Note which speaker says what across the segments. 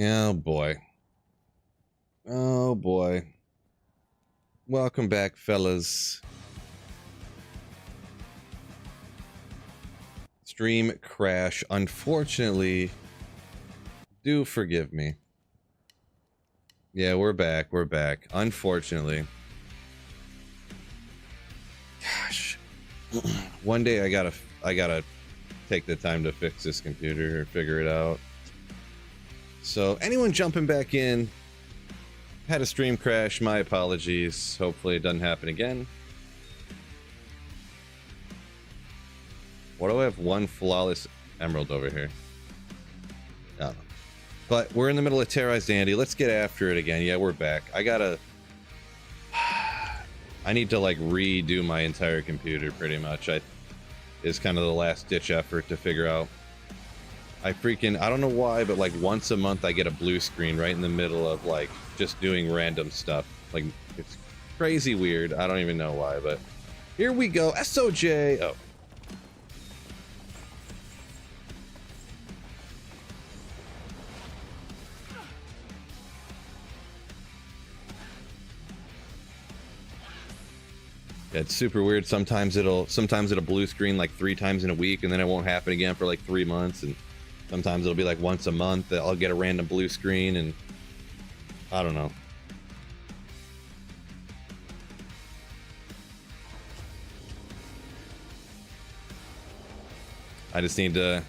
Speaker 1: Oh boy. Oh boy. Welcome back, fellas. Stream crash. Unfortunately, do forgive me. Yeah, we're back. We're back. Unfortunately. Gosh. One day I gotta take the time to fix this computer or figure it out. So anyone jumping back in, had a stream crash, my apologies. Hopefully it doesn't happen again. Why do I have one flawless emerald over here? I don't know. But we're in the middle of Terrorized Andy. Let's get after it again. Yeah, we're back. I need to like redo my entire computer pretty much. Is kind of the last ditch effort to figure out. I don't know why, but like once a month I get a blue screen right in the middle of like just doing random stuff. Like it's crazy weird. I don't even know why, but here we go. SOJ. Oh. Yeah, it's super weird. Sometimes it'll blue screen like 3 times in a week, and then it won't happen again for like 3 months, and sometimes it'll be like once a month that I'll get a random blue screen, and I don't know. I just need to.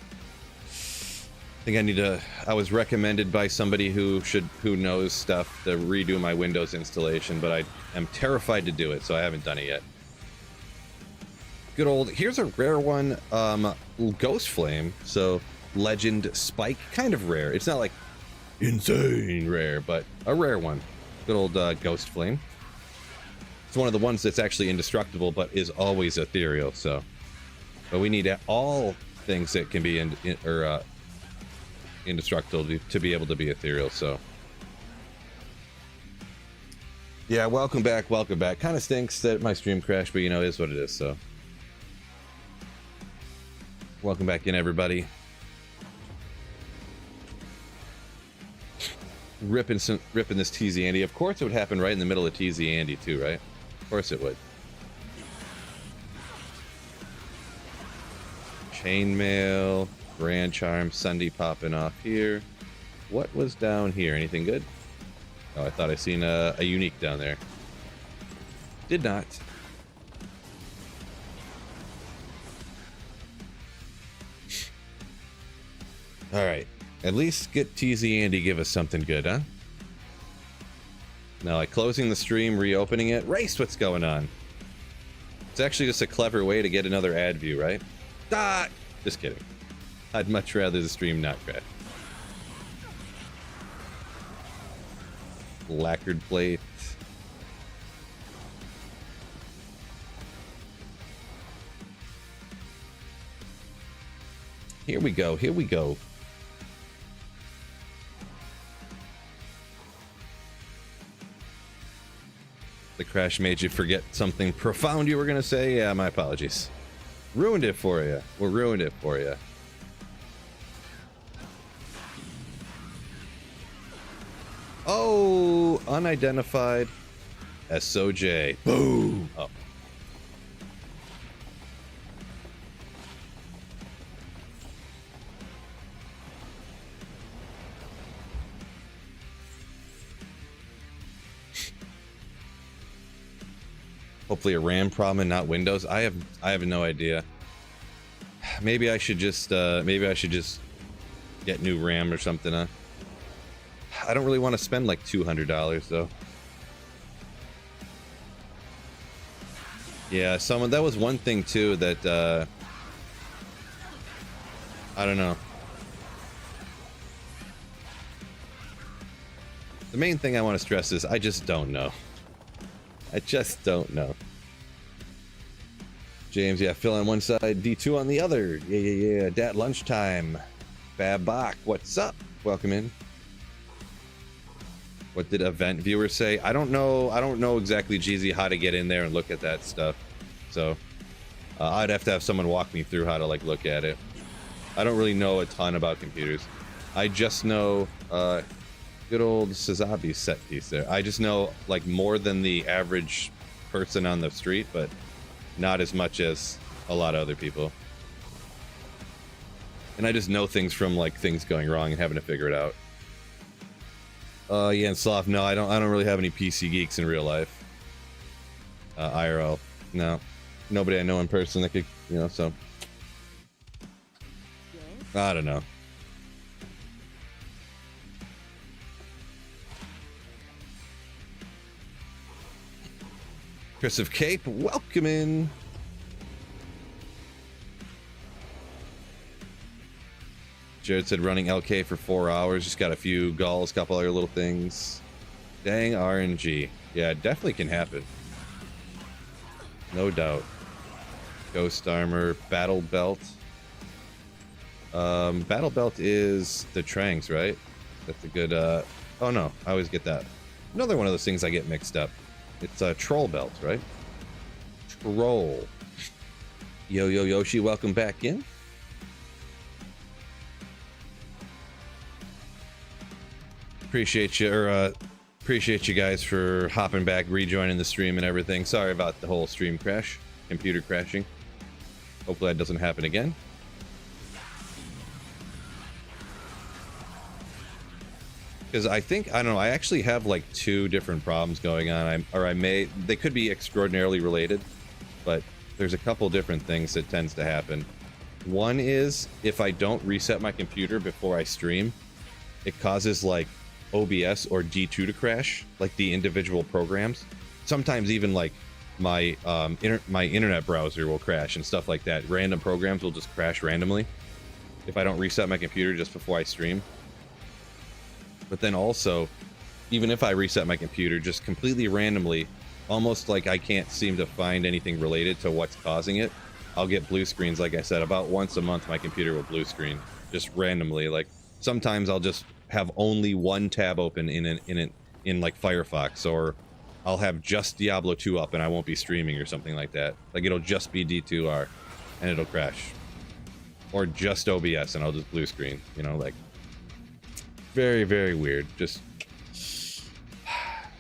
Speaker 1: I was recommended by somebody who knows stuff to redo my Windows installation, but I am terrified to do it, so I haven't done it yet. Good old, here's a rare one, Ghost Flame, so Legend Spike, kind of rare. It's not like insane rare, but a rare one. Good old Ghost Flame. It's one of the ones that's actually indestructible, but is always ethereal, so. But we need all things that can be indestructible to be able to be ethereal, so. Yeah, welcome back. Kind of stinks that my stream crashed, but you know, it is what it is, so. Welcome back in, everybody. Ripping this TZ Andy. Of course it would happen right in the middle of TZ Andy too, right? Of course it would. Chainmail, Grand Charm, Sunday popping off here. What was down here? Anything good? Oh, I thought I seen a unique down there. Did not. Alright. At least get TZ Andy give us something good, huh? Now, like closing the stream, reopening it. Race, what's going on? It's actually just a clever way to get another ad view, right? Ah! Just kidding. I'd much rather the stream not crash. Lacquered plate. Here we go. Here we go. The crash made you forget something profound you were gonna say? Yeah, my apologies. Ruined it for you. We ruined it for you. Oh, unidentified SOJ. Boom. Oh. Hopefully a RAM problem and not Windows. I have no idea. Maybe I should just get new RAM or something. I don't really want to spend like $200 though. Yeah, that was one thing too that I don't know. The main thing I want to stress is I just don't know. I just don't know. James, yeah, Phil on one side, D2 on the other. Yeah. Dat lunchtime. Babak, what's up? Welcome in. What did event viewer say? I don't know exactly, GZ, how to get in there and look at that stuff. So I'd have to have someone walk me through how to like look at it. I don't really know a ton about computers. I just know good old Sazabi set piece there. I just know like more than the average person on the street, but not as much as a lot of other people. And I just know things from like things going wrong and having to figure it out. Yeah, and Sloth, no, I don't really have any PC geeks in real life. IRL, no. Nobody I know in person that could, you know, so. I don't know. Chris of Cape, welcome in. Jared said running LK for 4 hours. Just got a few gulls, couple other little things. Dang RNG. Yeah, it definitely can happen. No doubt. Ghost armor, battle belt. Battle belt is the Trangs, right? That's a good, oh no, I always get that. Another one of those things I get mixed up. It's a troll belt, right? Troll. Yo, yo, Yoshi, welcome back in. Appreciate you, or appreciate you guys for hopping back, rejoining the stream and everything. Sorry about the whole stream crash, computer crashing. Hopefully that doesn't happen again. Because I think, I don't know, I actually have like 2 different problems going on. They could be extraordinarily related, but there's a couple different things that tends to happen. One is if I don't reset my computer before I stream, it causes like OBS or D2 to crash, like the individual programs. Sometimes even like my my internet browser will crash and stuff like that. Random programs will just crash randomly if I don't reset my computer just before I stream. But then also, even if I reset my computer just completely randomly, almost like I can't seem to find anything related to what's causing it, I'll get blue screens. Like I said, about once a month my computer will blue screen just randomly. Like sometimes I'll just have only one tab open in like Firefox, or I'll have just Diablo 2 up and I won't be streaming or something like that. Like it'll just be D2R and it'll crash, or just OBS and I'll just blue screen, you know, like very, very weird. Just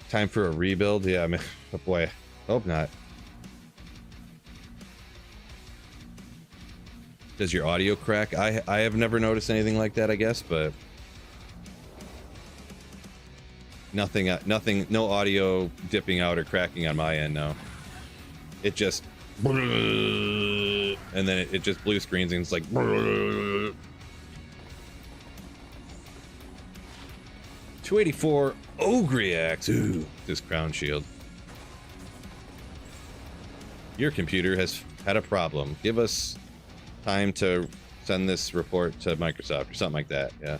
Speaker 1: time for a rebuild. Yeah, I mean, oh boy, hope not. Does your audio crack? I have never noticed anything like that, I guess, but nothing, no audio dipping out or cracking on my end, no. It just, and then it just blue screens and it's like, 284 Ogriax. Ooh, this crown shield. Your computer has had a problem. Give us time to send this report to Microsoft or something like that. Yeah.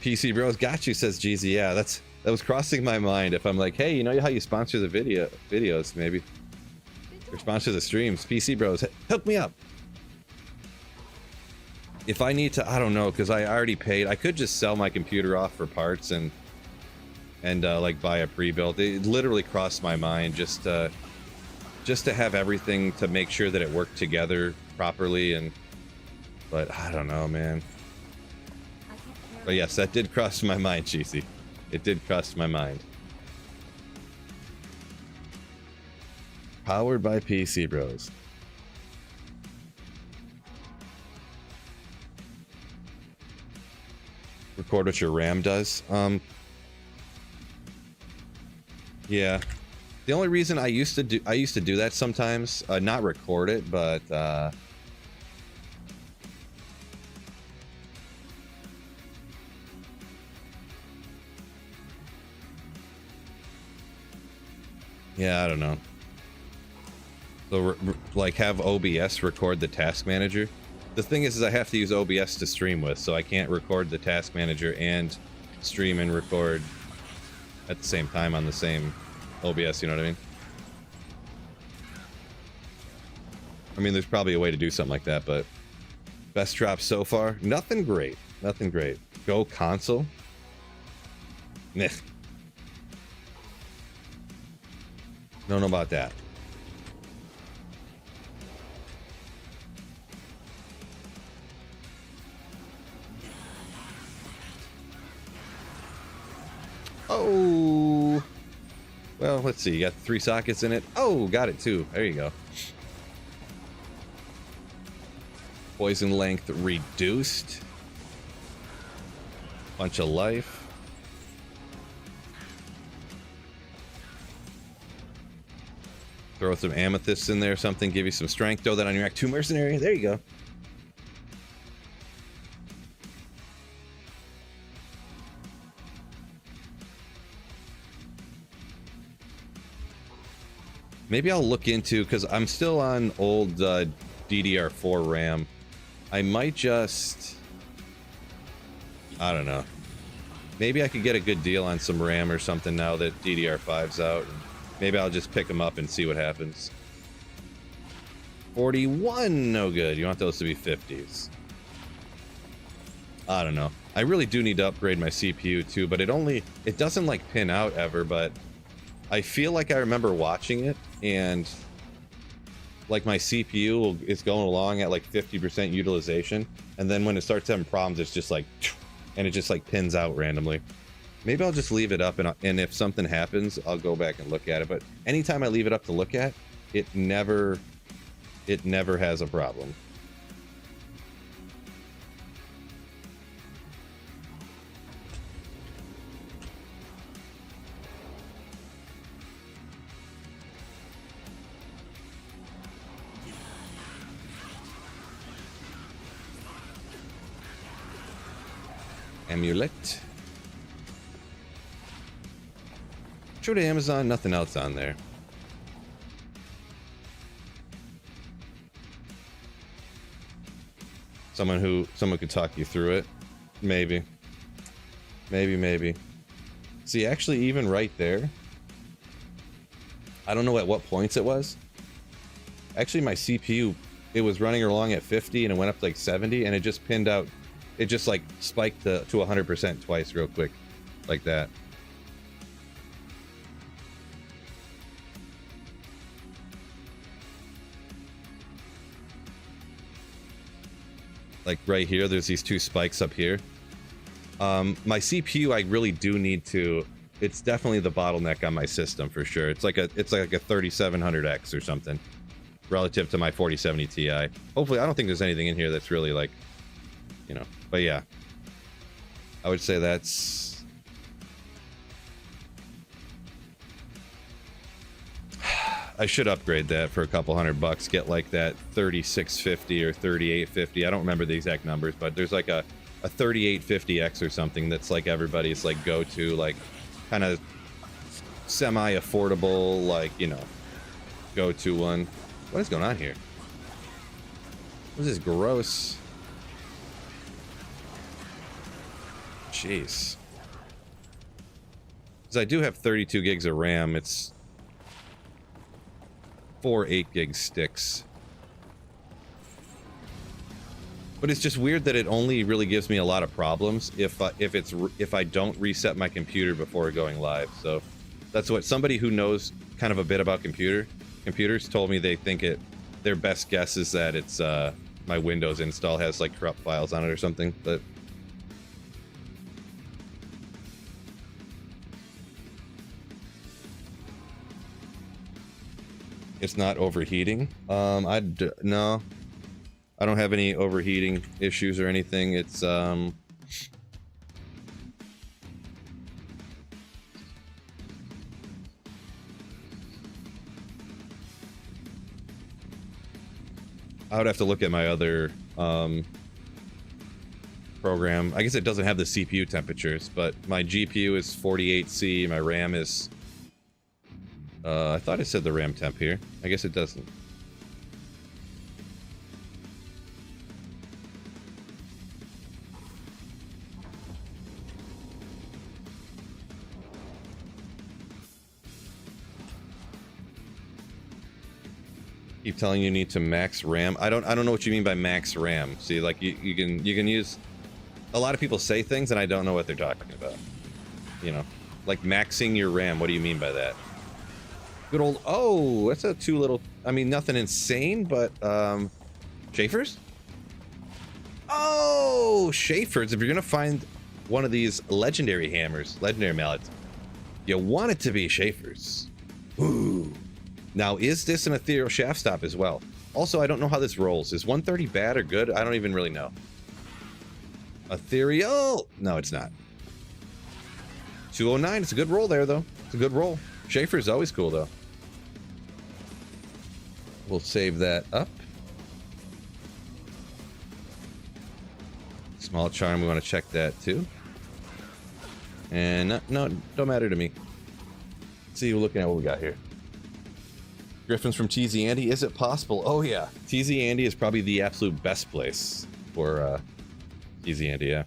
Speaker 1: PC Bros got you, says Jeezy. Yeah, that was crossing my mind. If I'm like, hey, you know how you sponsor the videos, maybe, or sponsor the streams. PC Bros, hook me up. If I need to, I don't know, because I already paid. I could just sell my computer off for parts and like buy a pre-built. It literally crossed my mind just to have everything to make sure that it worked together properly. But I don't know, man. But yes, that did cross my mind, Cheesy. It did cross my mind. Powered by PC Bros. Record what your RAM does. Yeah. The only reason I used to do that sometimes, not record it, but yeah, I don't know. So like have OBS record the task manager. The thing is I have to use OBS to stream with, so I can't record the task manager and stream and record at the same time on the same OBS, you know what I mean? I mean, there's probably a way to do something like that, but best drop so far? Nothing great. Nothing great. Go console? Meh. Don't know about that. Oh, well, let's see. You got 3 sockets in it. Oh, got it too. There you go. Poison length reduced. Bunch of life. Throw some amethysts in there or something. Give you some strength. Throw that on your Act 2 mercenary. There you go. Maybe I'll look into, because I'm still on old DDR4 RAM. I might just, I don't know. Maybe I could get a good deal on some RAM or something now that DDR5's out. Maybe I'll just pick them up and see what happens. 41, no good. You want those to be 50s. I don't know. I really do need to upgrade my CPU too, but it doesn't like pin out ever, but I feel like I remember watching it, and like my CPU is going along at like 50% utilization, and then when it starts having problems, it's just like, and it just like pins out randomly. Maybe I'll just leave it up, and if something happens, I'll go back and look at it. But anytime I leave it up to look at, it never has a problem. Amulet. True to Amazon, nothing else on there. Someone could talk you through it. Maybe. See, actually, even right there, I don't know at what points it was. Actually, my CPU, it was running along at 50 and it went up to like 70, and it just pinned out. It just like spiked to 100% twice real quick, like that. Like right here, there's these 2 spikes up here. My CPU, I really do need to. It's definitely the bottleneck on my system for sure. It's like a 3700X or something, relative to my 4070 Ti. Hopefully, I don't think there's anything in here that's really like, you know. But yeah, I would say that's. I should upgrade that for a couple $100. Get like that 3650 or 3850. I don't remember the exact numbers, but there's like a 3850X or something that's like everybody's like go-to, like kind of semi-affordable, like, you know, go-to one. What is going on here? What is this gross? Jeez. Because I do have 32 gigs of RAM. It's 4 8-gig sticks. But it's just weird that it only really gives me a lot of problems if I don't reset my computer before going live. So that's what somebody who knows kind of a bit about computers told me. They think their best guess is that it's my Windows install has like corrupt files on it or something. But it's not overheating. No, I don't have any overheating issues or anything. It's I would have to look at my other program. I guess it doesn't have the CPU temperatures, but my GPU is 48C. My RAM is I thought it said the RAM temp here. I guess it doesn't. Keep telling you need to max RAM. I don't know what you mean by max RAM. See, like you can use. A lot of people say things and I don't know what they're talking about. You know, like maxing your RAM. What do you mean by that? Good old, oh, that's a 2 little, I mean, nothing insane, but, Schaefer's? Oh, Schaefer's. If you're going to find one of these legendary hammers, legendary mallets, You want it to be Schaefer's. Ooh. Now, is this an ethereal shaft stop as well? Also, I don't know how this rolls. Is 130 bad or good? I don't even really know. Ethereal? No, it's not. 209. It's a good roll there, though. It's a good roll. Schaefer's always cool, though. We'll save that up. Small charm, we want to check that too. And no, don't matter to me. Let's see, we're looking at what we got here. Griffins from TZ Andy, is it possible? Oh yeah, TZ Andy is probably the absolute best place for TZ Andy, yeah.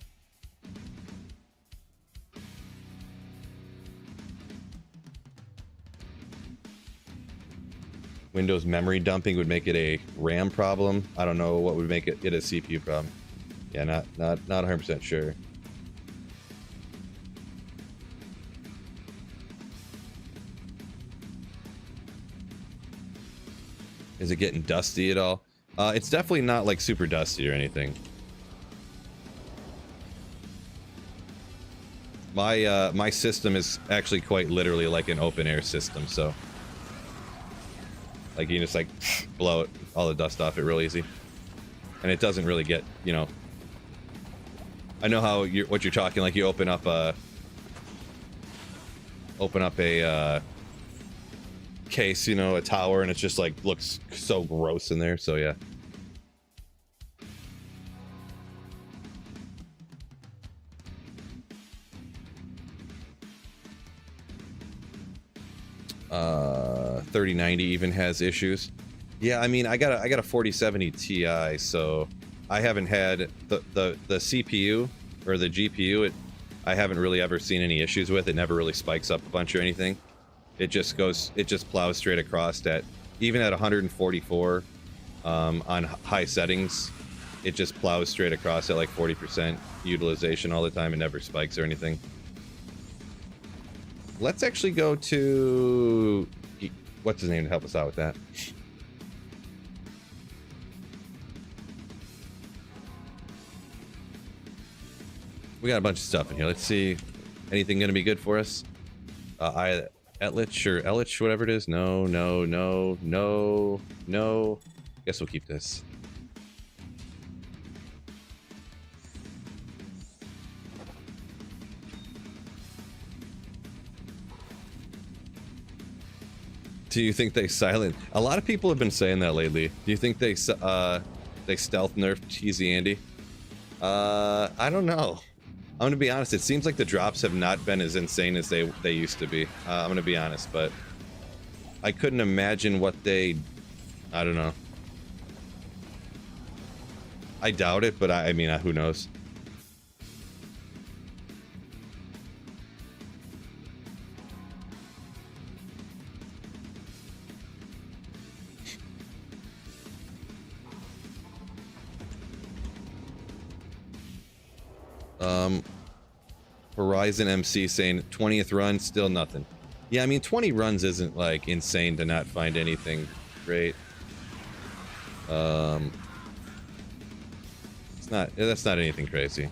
Speaker 1: Windows memory dumping would make it a RAM problem. I don't know what would make it a CPU problem. Yeah, not 100% sure. Is it getting dusty at all? It's definitely not like super dusty or anything. My system is actually quite literally like an open air system, so like you can just like blow it, all the dust off it real easy, and it doesn't really get, you know. I know how what you're talking, like you open up a case, you know, a tower, and it's just like looks so gross in there. So yeah. Uh, 3090 even has issues. Yeah, I mean, I got a 4070 Ti, so I haven't had the CPU or the GPU. I haven't really ever seen any issues with it. Never really spikes up a bunch or anything. It just plows straight across at, even at 144 on high settings. It just plows straight across at like 40% utilization all the time and never spikes or anything. Let's actually go to, what's his name to help us out with that? We got a bunch of stuff in here. Let's see. Anything going to be good for us? Etlich or Ellich, whatever it is. No. Guess we'll keep this. Do you think they silent? A lot of people have been saying that lately. Do you think they stealth nerfed Cheesy Andy? I don't know. I'm gonna be honest, it seems like the drops have not been as insane as they used to be. I'm gonna be honest, but I couldn't imagine what they, I don't know. I doubt it, but I mean, who knows? Horizon MC saying 20th run, still nothing. Yeah, I mean 20 runs isn't like insane to not find anything great. It's not, that's not anything crazy.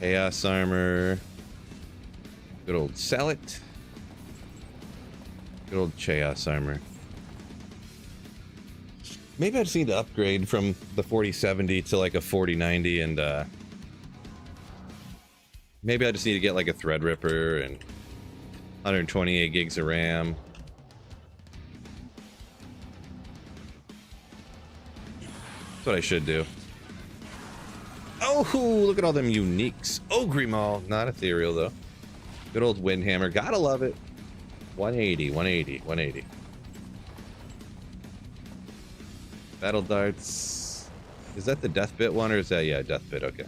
Speaker 1: Chaos armor. Good old Salet. Good old Chaos armor. Maybe I just need to upgrade from the 4070 to like a 4090, and maybe I just need to get like a Threadripper and 128 gigs of RAM. That's what I should do. Oh, look at all them uniques. Oh, Grimaul, not ethereal though. Good old Windhammer, gotta love it. 180, 180, 180. Battle darts. Is that the death bit one, or is that, yeah, death bit? Okay.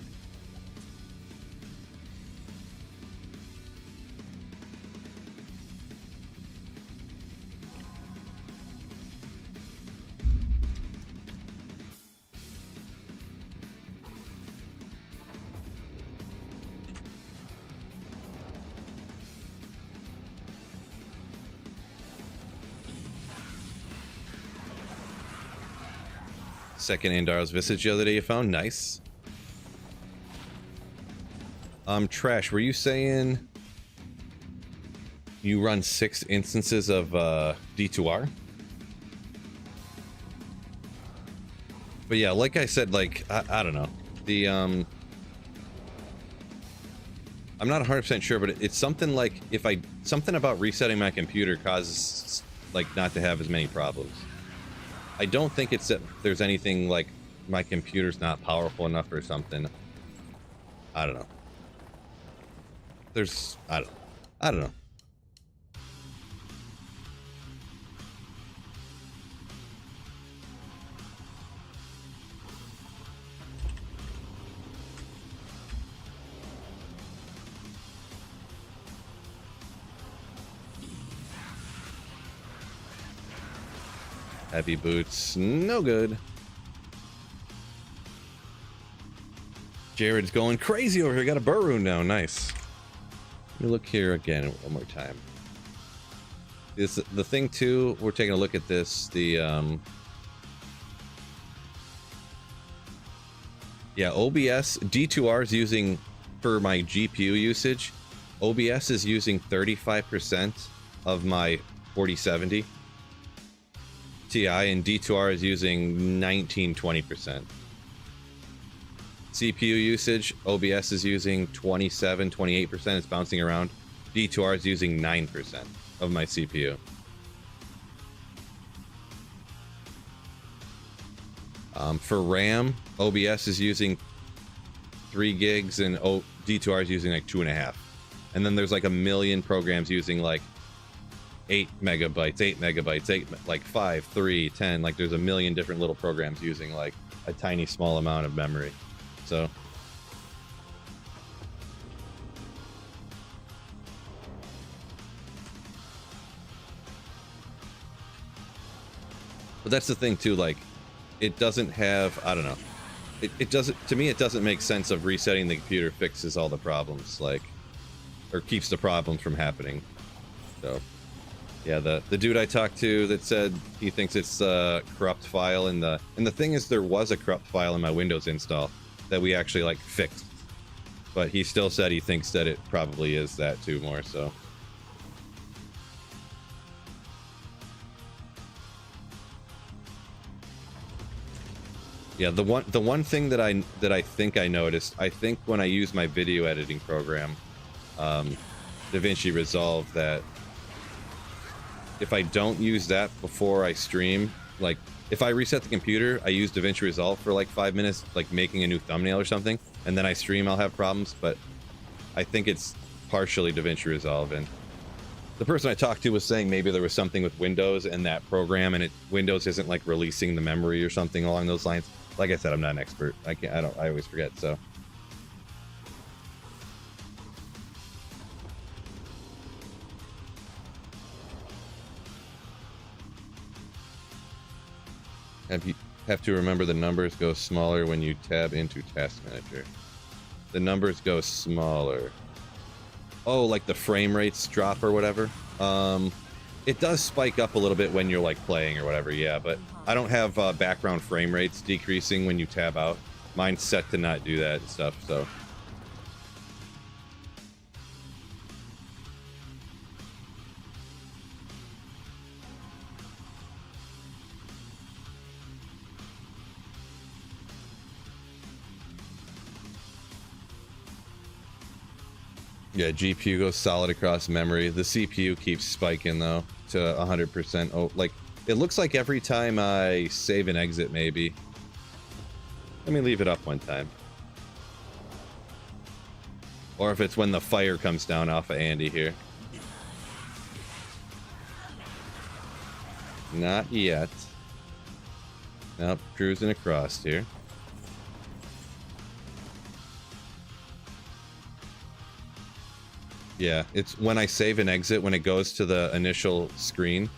Speaker 1: second Andaro's Visage the other day you found. Nice. Trash, were you saying you run 6 instances of D2R? But yeah, like I said, like, I don't know. The, I'm not 100% sure, but it's something like something about resetting my computer causes, like, not to have as many problems. I don't think it's that there's anything like my computer's not powerful enough or something. I don't know. I don't know. Heavy boots, no good. Jared's going crazy over here. Got a burr rune now. Nice. Let me look here again one more time. The thing too, we're taking a look at this. Yeah, OBS D2R is using, for my GPU usage, OBS is using 35% of my 4070 Ti, and D2R is using 19-20%. CPU usage, OBS is using 27-28%. It's bouncing around. D2R is using 9% of my CPU. For RAM, OBS is using 3 gigs and D2R is using like 2.5. And then there's like a million programs using like 8 megabytes, like 5, 3, 10. Like there's a million different little programs using like a tiny small amount of memory. So but that's the thing too, like it doesn't have, I don't know, it doesn't, to me it doesn't make sense of resetting the computer fixes all the problems, like, or keeps the problems from happening. So yeah, the dude I talked to that said he thinks it's a corrupt file, and the thing is there was a corrupt file in my Windows install that we actually like fixed, but he still said he thinks that it probably is that too more. So yeah, the one thing that I think I noticed, I think when I use my video editing program, DaVinci Resolve, that if I don't use that before I stream, like if I reset the computer, I use DaVinci Resolve for like 5 minutes, like making a new thumbnail or something, and then I stream, I'll have problems. But I think it's partially DaVinci Resolve. And the person I talked to was saying maybe there was something with Windows and that program, and Windows isn't like releasing the memory or something along those lines. Like I said, I'm not an expert. I always forget, so. You have to remember the numbers go smaller when you tab into Task Manager. The numbers go smaller. Oh, like the frame rates drop or whatever? It does spike up a little bit when you're like playing or whatever, yeah, but I don't have background frame rates decreasing when you tab out. Mine's set to not do that and stuff, so. Yeah, GPU goes solid across memory. The CPU keeps spiking though to 100%. Oh, like it looks like every time I save and exit, maybe. Let me leave it up one time. Or if it's when the fire comes down off of Andy here. Not yet. Nope, cruising across here. Yeah, it's when I save and exit, when it goes to the initial screen,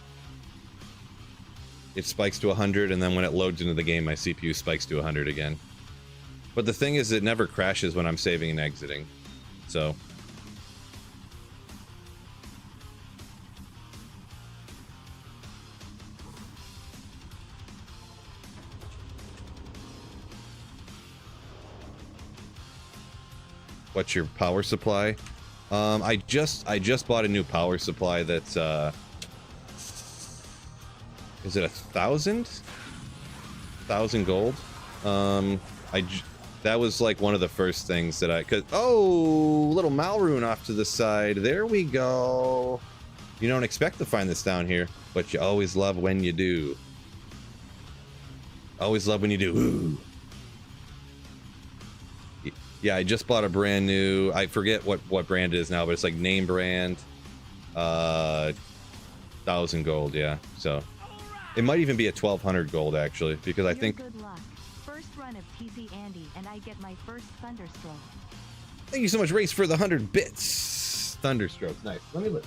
Speaker 1: it spikes to 100, and then when it loads into the game, my CPU spikes to 100 again. But the thing is, it never crashes when I'm saving and exiting, so. What's your power supply? I just bought a new power supply that's is it 1,000 gold? That was like one of the first things that oh, little Malrune off to the side. There we go. You don't expect to find this down here, but you always love when you do. Always love when you do. Ooh. Yeah, I just bought a brand new, I forget what brand it is now, but it's like name brand. 1,000 gold, yeah. So it might even be a 1,200 gold actually, because I think.
Speaker 2: Good luck. First run of TC Andy, and I get my first thunderstroke.
Speaker 1: Thank you so much, Race, for the 100 bits. Thunderstroke, nice. Let me look.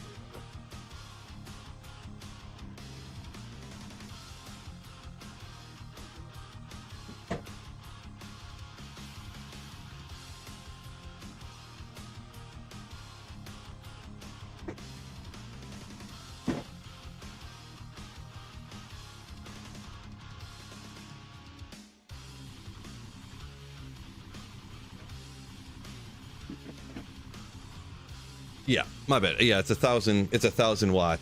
Speaker 1: Yeah, my bad. Yeah, it's 1,000. It's 1,000 watt.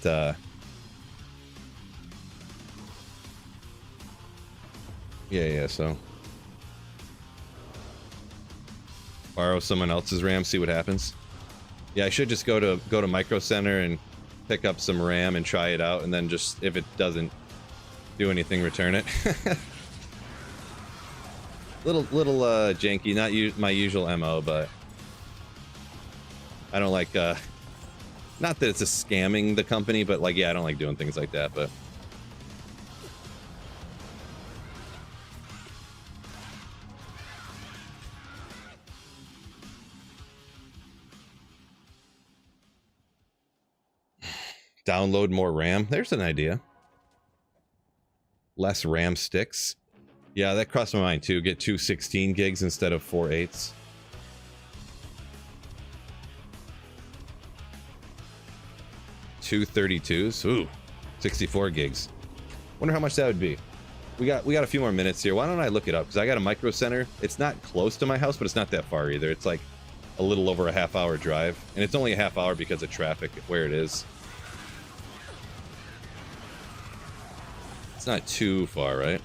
Speaker 1: Yeah. So borrow someone else's RAM, see what happens. Yeah, I should just go to Micro Center and pick up some RAM and try it out, and then just if it doesn't do anything, return it. little janky, not my usual MO, but. I don't like, not that it's a scamming the company, but like, yeah, I don't like doing things like that, but. Download more RAM. There's an idea. Less RAM sticks. Yeah, that crossed my mind too. Get 2 16 gigs instead of 4 8s. Two 32s. Ooh, 64 gigs. Wonder how much that would be. We got a few more minutes here. Why don't I look it up? Because I got a Micro Center. It's not close to my house, but it's not that far either. It's like a little over a half-hour drive, and it's only a half hour because of traffic where it is. It's not too far, right?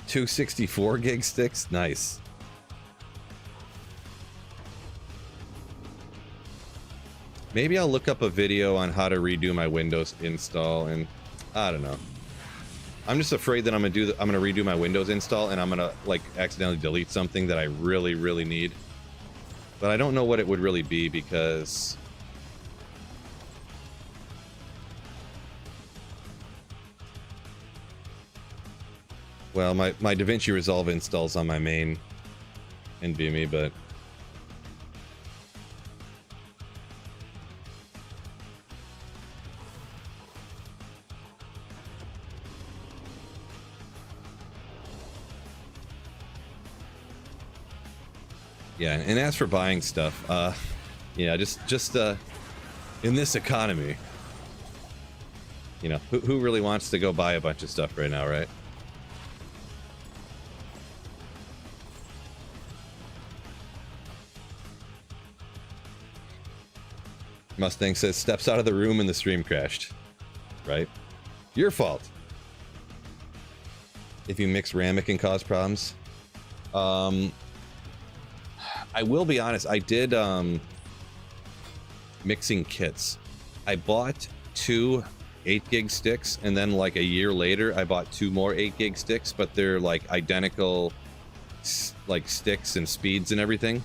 Speaker 1: 264 gig sticks? Nice. Maybe I'll look up a video on how to redo my Windows install, and I don't know. I'm just afraid that I'm gonna redo my Windows install and I'm gonna like accidentally delete something that I really need. But I don't know what it would really be because well, my DaVinci Resolve installs on my main NVMe, but yeah, and as for buying stuff, yeah, just in this economy, you know, who really wants to go buy a bunch of stuff right now, right? Mustang says steps out of the room and the stream crashed. Right? Your fault. If you mix RAM, it can cause problems. I will be honest, I did mixing kits. I bought 2 8 gig sticks, and then like a year later I bought 2 more 8 gig sticks, but they're like identical like sticks and speeds and everything.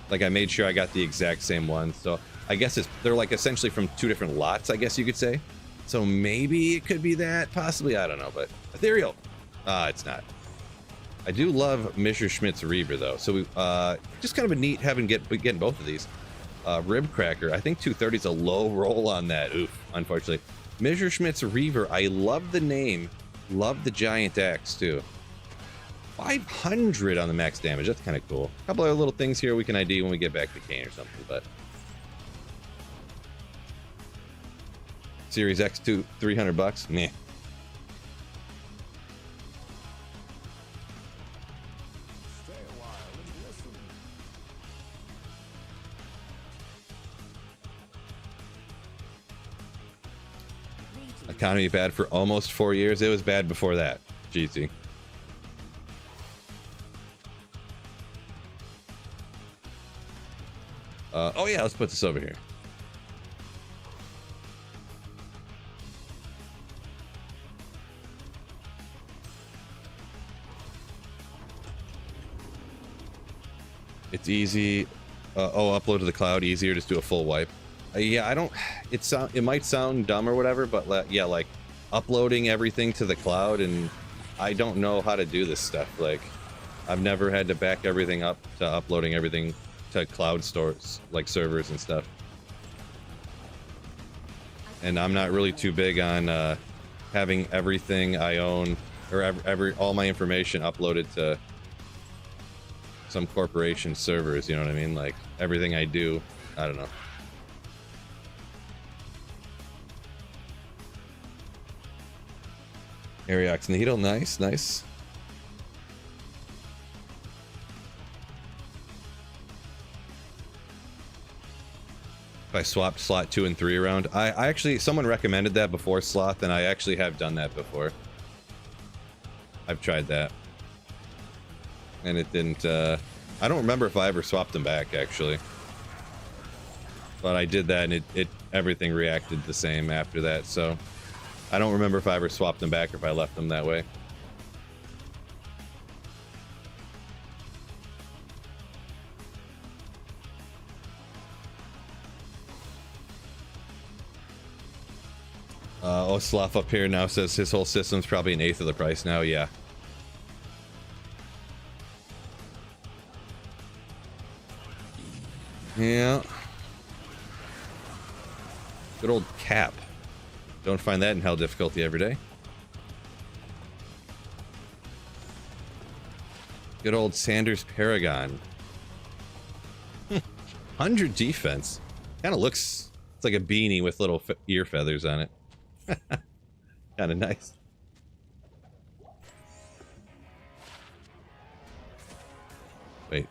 Speaker 1: Like I made sure I got the exact same one, so I guess they're like essentially from 2 different lots, I guess you could say. So maybe it could be that, possibly, I don't know, but ethereal. It's not. I do love Messerschmitt's Reaver though, so we just kind of a neat getting both of these. Rib Cracker, I think 230 is a low roll on that. Oof, unfortunately. Messerschmitt's Reaver, I love the name, love the giant axe too. 500 on the max damage, that's kind of cool. A couple other little things here we can ID when we get back to Kane or something, but. Series X2, $300, meh. economy bad for almost 4 years? It was bad before that. GT. Oh yeah, let's put this over here. It's easy. Upload to the cloud, easier. Just do a full wipe. Yeah, I don't. It might sound dumb or whatever, but yeah, like uploading everything to the cloud, and I don't know how to do this stuff. Like, I've never had to back everything up to uploading everything to cloud stores, like servers and stuff. And I'm not really too big on having everything I own or all my information uploaded to some corporation servers, you know what I mean? Like, everything I do, I don't know. Ariox Needle, nice, nice. If I swapped slot 2 and 3 around, I actually, someone recommended that before Sloth, and I actually have done that before. I've tried that. And it didn't, I don't remember if I ever swapped them back, actually. But I did that, and everything reacted the same after that, so I don't remember if I ever swapped them back or if I left them that way. Sloth up here now says his whole system's probably an eighth of the price now, yeah. Yeah. Good old cap. Don't find that in hell difficulty every day. Good old Sanders Paragon. 100 defense. Kind of looks, it's like a beanie with little ear feathers on it. Kind of nice. Wait.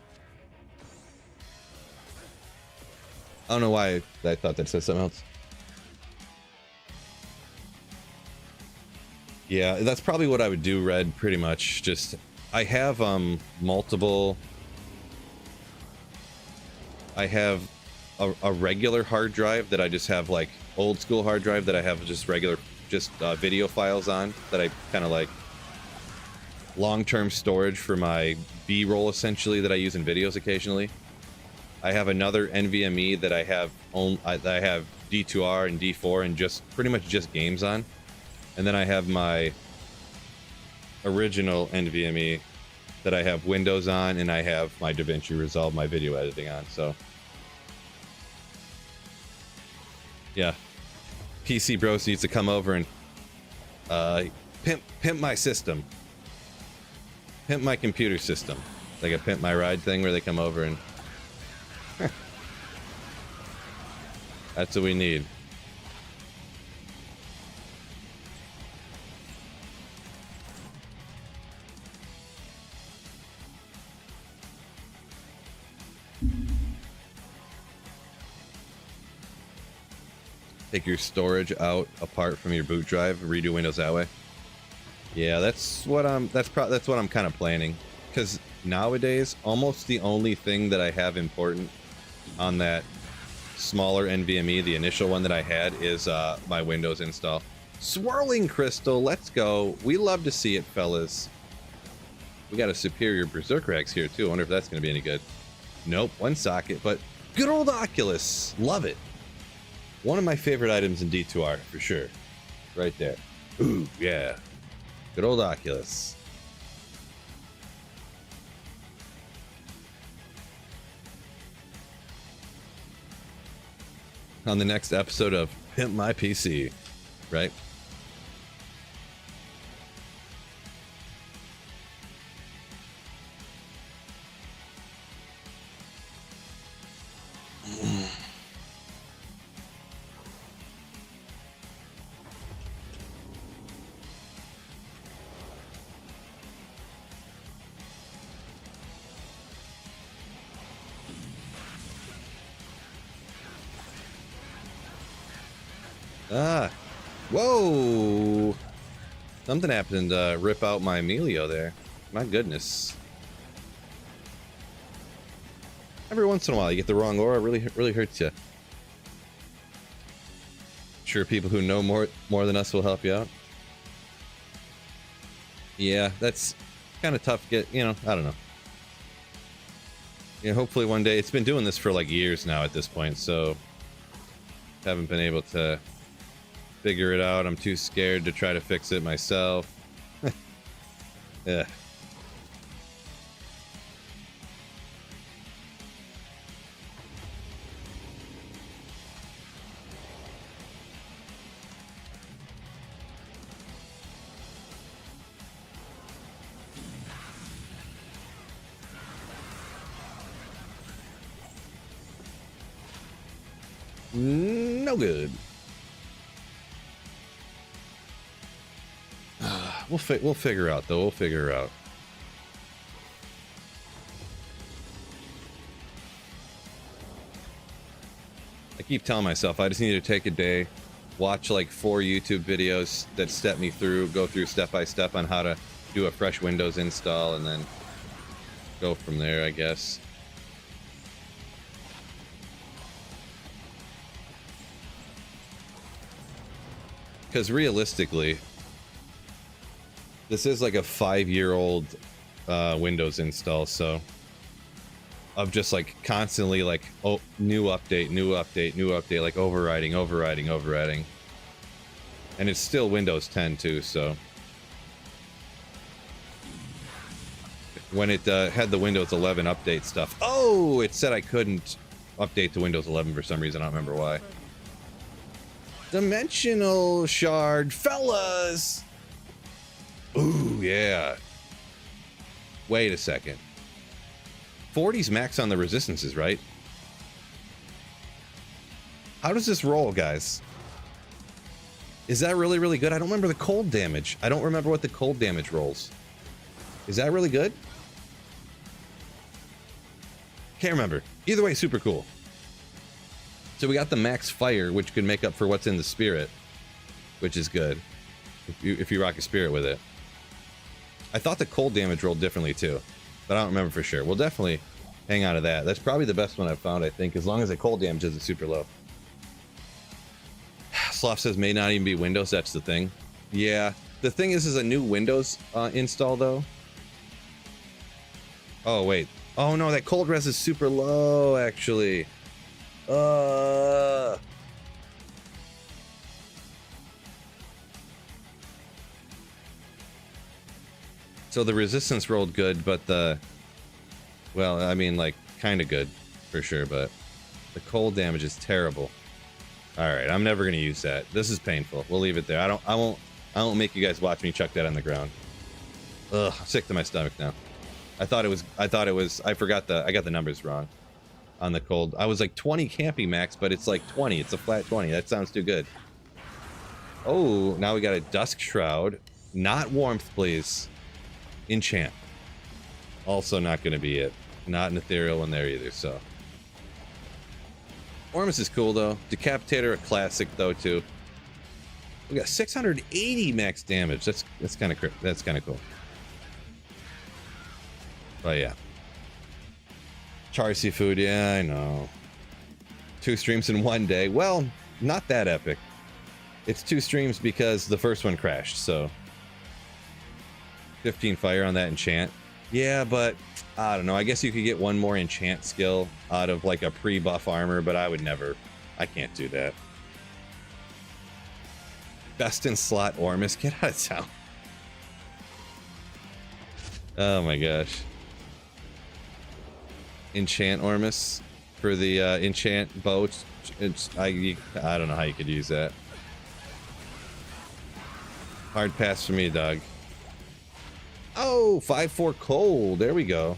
Speaker 1: I don't know why I thought that said something else. Yeah, that's probably what I would do, Red, pretty much. Just, I have multiple... I have a regular hard drive that I just have, like, old school hard drive that I have just regular, video files on that I kind of like long-term storage for my B-roll, essentially, that I use in videos occasionally. I have another NVMe that I have I have D2R and D4 and just pretty much just games on. And then I have my original NVMe that I have Windows on, and I have my DaVinci Resolve, my video editing on. So yeah, PC Bros needs to come over and pimp my system, pimp my computer system, like a pimp my ride thing where they come over and that's what we need. Take your storage out apart from your boot drive, redo Windows that way. Yeah, that's what I'm kind of planning, because nowadays almost the only thing that I have important on that smaller NVMe, the initial one that I had, is my Windows install. Swirling Crystal, let's go. We love to see it, fellas. We got a superior Berserker Axe here too. I wonder if that's going to be any good. Nope, one socket, but good old Oculus. Love it. One of my favorite items in D2R, for sure. Right there. Ooh, yeah. Good old Oculus. On the next episode of Pimp My PC, right? Ah, Whoa! Something happened to rip out my Emilio there. My goodness. Every once in a while, you get the wrong aura, really hurts you. Sure, people who know more than us will help you out. Yeah, that's kind of tough to get, you know, I don't know. Yeah, hopefully one day, it's been doing this for like years now at this point, so haven't been able to figure it out. I'm too scared to try to fix it myself. Yeah. No good. We'll figure out though. We'll figure out. I keep telling myself I just need to take a day, watch like 4 YouTube videos that step me through, go through step by step on how to do a fresh Windows install, and then go from there, I guess. Because realistically, this is like a 5-year-old Windows install, so of just like constantly like, oh, new update, like overriding. And it's still Windows 10 too, so when it had the Windows 11 update stuff, oh, it said I couldn't update to Windows 11 for some reason. I don't remember why. Dimensional shard, fellas. Ooh, yeah. Wait a second. 40's max on the resistances, right? How does this roll, guys? Is that really good? I don't remember the cold damage. I don't remember what the cold damage rolls. Is that really good? Can't remember. Either way, super cool. So we got the max fire, which could make up for what's in the spirit, which is good if you rock a spirit with it. I thought the cold damage rolled differently too, but I don't remember for sure. We'll definitely hang on to that. That's probably the best one I've found, I think, as long as the cold damage isn't super low. Sloth says may not even be Windows. That's the thing. Yeah, the thing is a new Windows install though. Oh wait. Oh no, that cold res is super low actually. So the resistance rolled good, but well, I mean, like, kind of good for sure, but the cold damage is terrible. All right, I'm never gonna use that. This is painful. We'll leave it there. I won't make you guys watch me chuck that on the ground. Ugh, I'm sick to my stomach now. I forgot I got the numbers wrong on the cold. I was like 20 camping max, but it's like 20. It's a flat 20. That sounds too good. Oh, now we got a Dusk Shroud. Not warmth, please. Enchant. Also not going to be it. Not an ethereal one there either, so. Ormus is cool, though. Decapitator, a classic, though, too. We got 680 max damage. That's kind of cool. But yeah. Char Seafood, yeah, I know. 2 streams in 1 day. Well, not that epic. It's 2 streams because the first one crashed, so 15 fire on that enchant. Yeah, but I don't know. I guess you could get 1 more enchant skill out of like a pre-buff armor, but I would never. I can't do that. Best in slot Ormus. Get out of town. Oh my gosh. Enchant Ormus for the enchant bow. I don't know how you could use that. Hard pass for me, dog. Oh, 5/4 cold. There we go.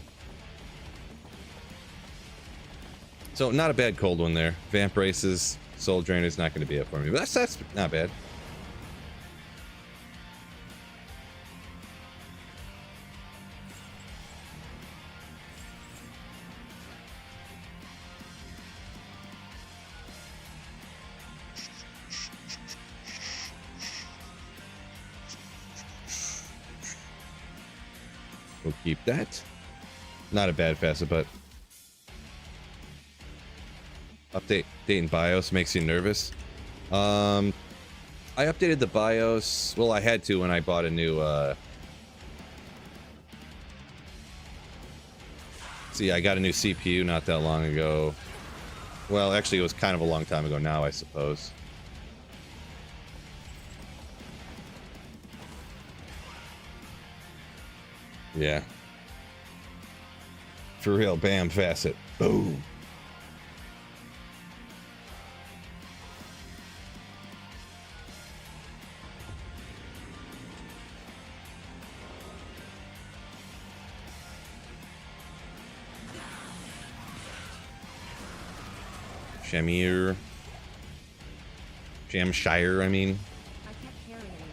Speaker 1: So not a bad cold one there. Vamp races, Soul Drainer is not going to be it for me, but that's not bad. We'll keep that. Not a bad facet, but updating BIOS makes you nervous. I updated the BIOS. Well, I had to when I bought a new. See, I got a new CPU not that long ago. Well, actually, it was kind of a long time ago now, I suppose. Yeah. For real, bam, facet. Boom. Shamir. Shamshire, I mean.
Speaker 2: I can't carry anymore.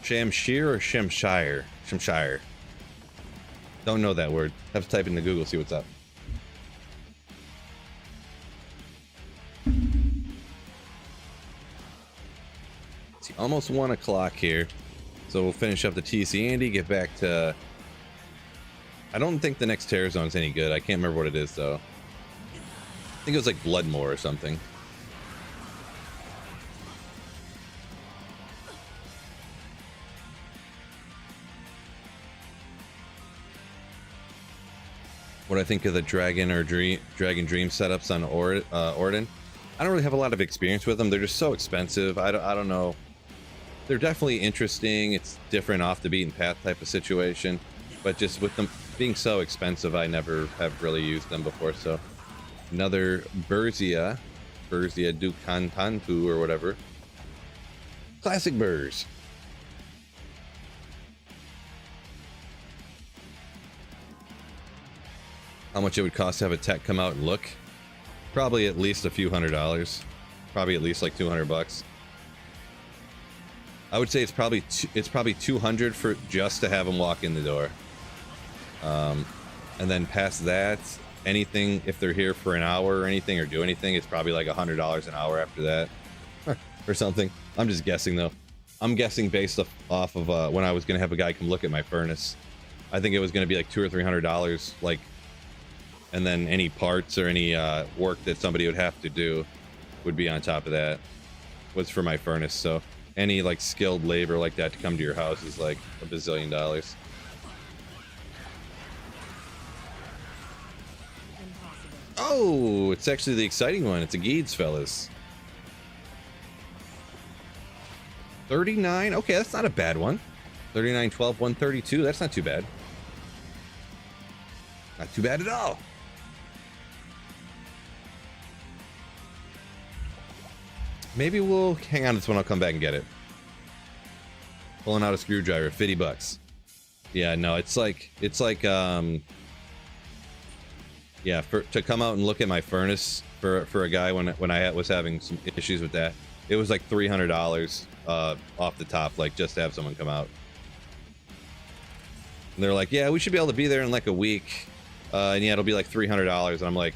Speaker 1: Shamshire or Shamshire? Shamshire. Don't know that word. Have to type into Google, see what's up. See, almost 1 o'clock here. So we'll finish up the TC Andy, get back to... I don't think the next Terror Zone's any good. I can't remember what it is, though. I think it was like Bloodmore or something. What I think of the Dragon Dream setups on Orden. I don't really have a lot of experience with them. They're just so expensive. I don't know. They're definitely interesting. It's different, off the beaten path type of situation. But just with them being so expensive, I never have really used them before. So another Burzia Dukantantu or whatever. Classic Burrs. How much it would cost to have a tech come out and look? Probably at least a few $100s. Probably at least like $200. I would say it's probably 200 for just to have them walk in the door. And then past that, anything, if they're here for an hour or anything or do anything, it's probably like $100 an hour after that or something. I'm just guessing though. I'm guessing based off of when I was gonna have a guy come look at my furnace. I think it was gonna be like $200 or $300, like, and then any parts or any work that somebody would have to do would be on top of that. Was for my furnace. So any like skilled labor like that to come to your house is like a bazillion dollars. Oh, it's actually the exciting one. It's a Geeds, fellas. 39. Okay, that's not a bad one. 39, 12, 132. That's not too bad. Not too bad at all. Maybe we'll hang on to this one. I'll come back and get it. Pulling out a screwdriver, $50. Yeah, no, it's like yeah, to come out and look at my furnace for a guy when I was having some issues with that, it was like $300 off the top, like just to have someone come out. And they're like, yeah, we should be able to be there in like a week, and yeah, it'll be like $300. And I'm like,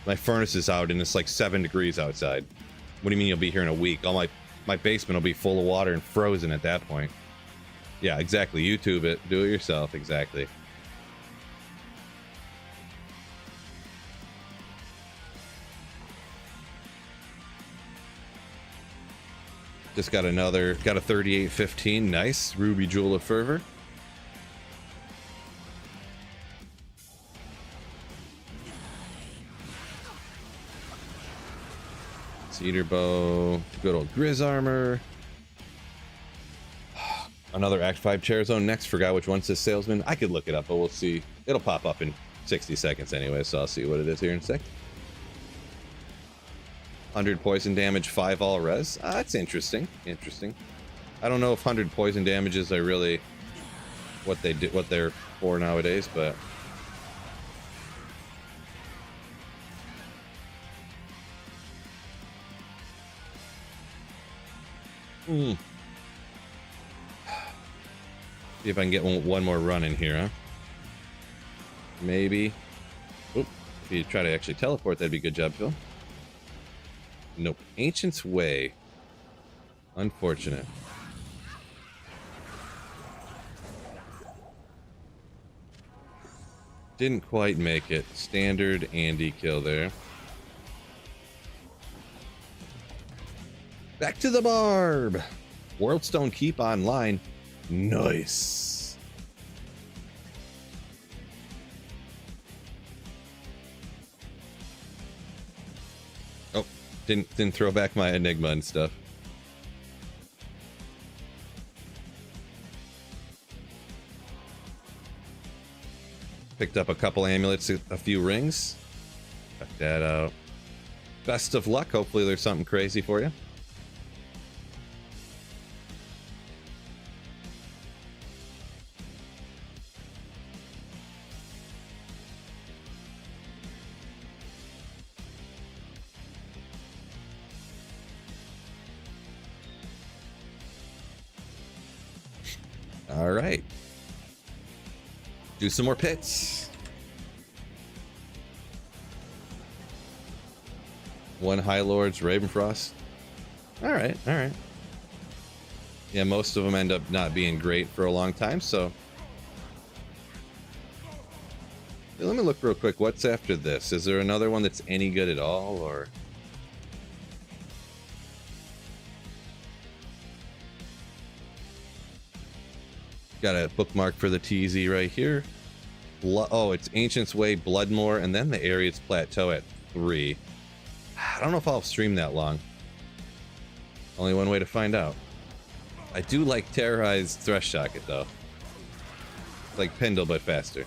Speaker 1: my furnace is out and it's like 7 degrees outside. What do you mean you'll be here in a week? All my basement will be full of water and frozen at that point. Yeah, exactly. YouTube it, do it yourself. Exactly. Just got a 3815. Nice. Ruby Jewel of Fervor. Cedar Bow. Good old Grizz Armor. Another Act 5 Chair Zone next. Forgot which one says Salesman. I could look it up, but we'll see. It'll pop up in 60 seconds anyway, so I'll see what it is here in a sec. 100 poison damage, 5 all res. That's interesting. Interesting. I don't know if 100 poison damages are really what they're for nowadays, but see if I can get one more run in here, huh? Maybe. Oop. If you try to actually teleport, that'd be a good job, Phil. Nope. Ancient's Way. Unfortunate. Didn't quite make it. Standard Andy kill there. Back to the Barb. Worldstone Keep online. Nice. Oh, didn't throw back my Enigma and stuff. Picked up a couple amulets, a few rings. Check that out. Best of luck. Hopefully there's something crazy for you. All right. Do some more pits. One High Lords, Ravenfrost. All right, all right. Yeah, most of them end up not being great for a long time, so. Let me look real quick. What's after this? Is there another one that's any good at all, or? Got a bookmark for the TZ right here. Oh, it's Ancient's Way, Bloodmore, and then the Ariad's Plateau at 3. I don't know if I'll stream that long. Only one way to find out. I do like Terrorized Thresh Socket, though. It's like Pendle, but faster.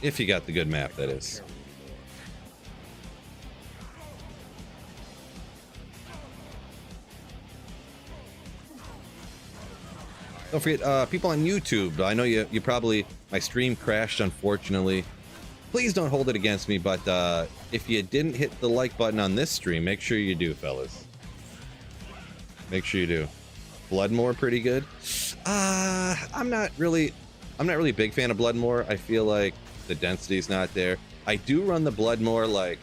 Speaker 1: If you got the good map, that is. Don't forget, people on YouTube, I know you probably, my stream crashed, unfortunately. Please don't hold it against me, but if you didn't hit the like button on this stream, make sure you do, fellas. Make sure you do. Bloodmore, pretty good. I'm not really a big fan of Bloodmore. I feel like the density's not there. I do run the Bloodmore like...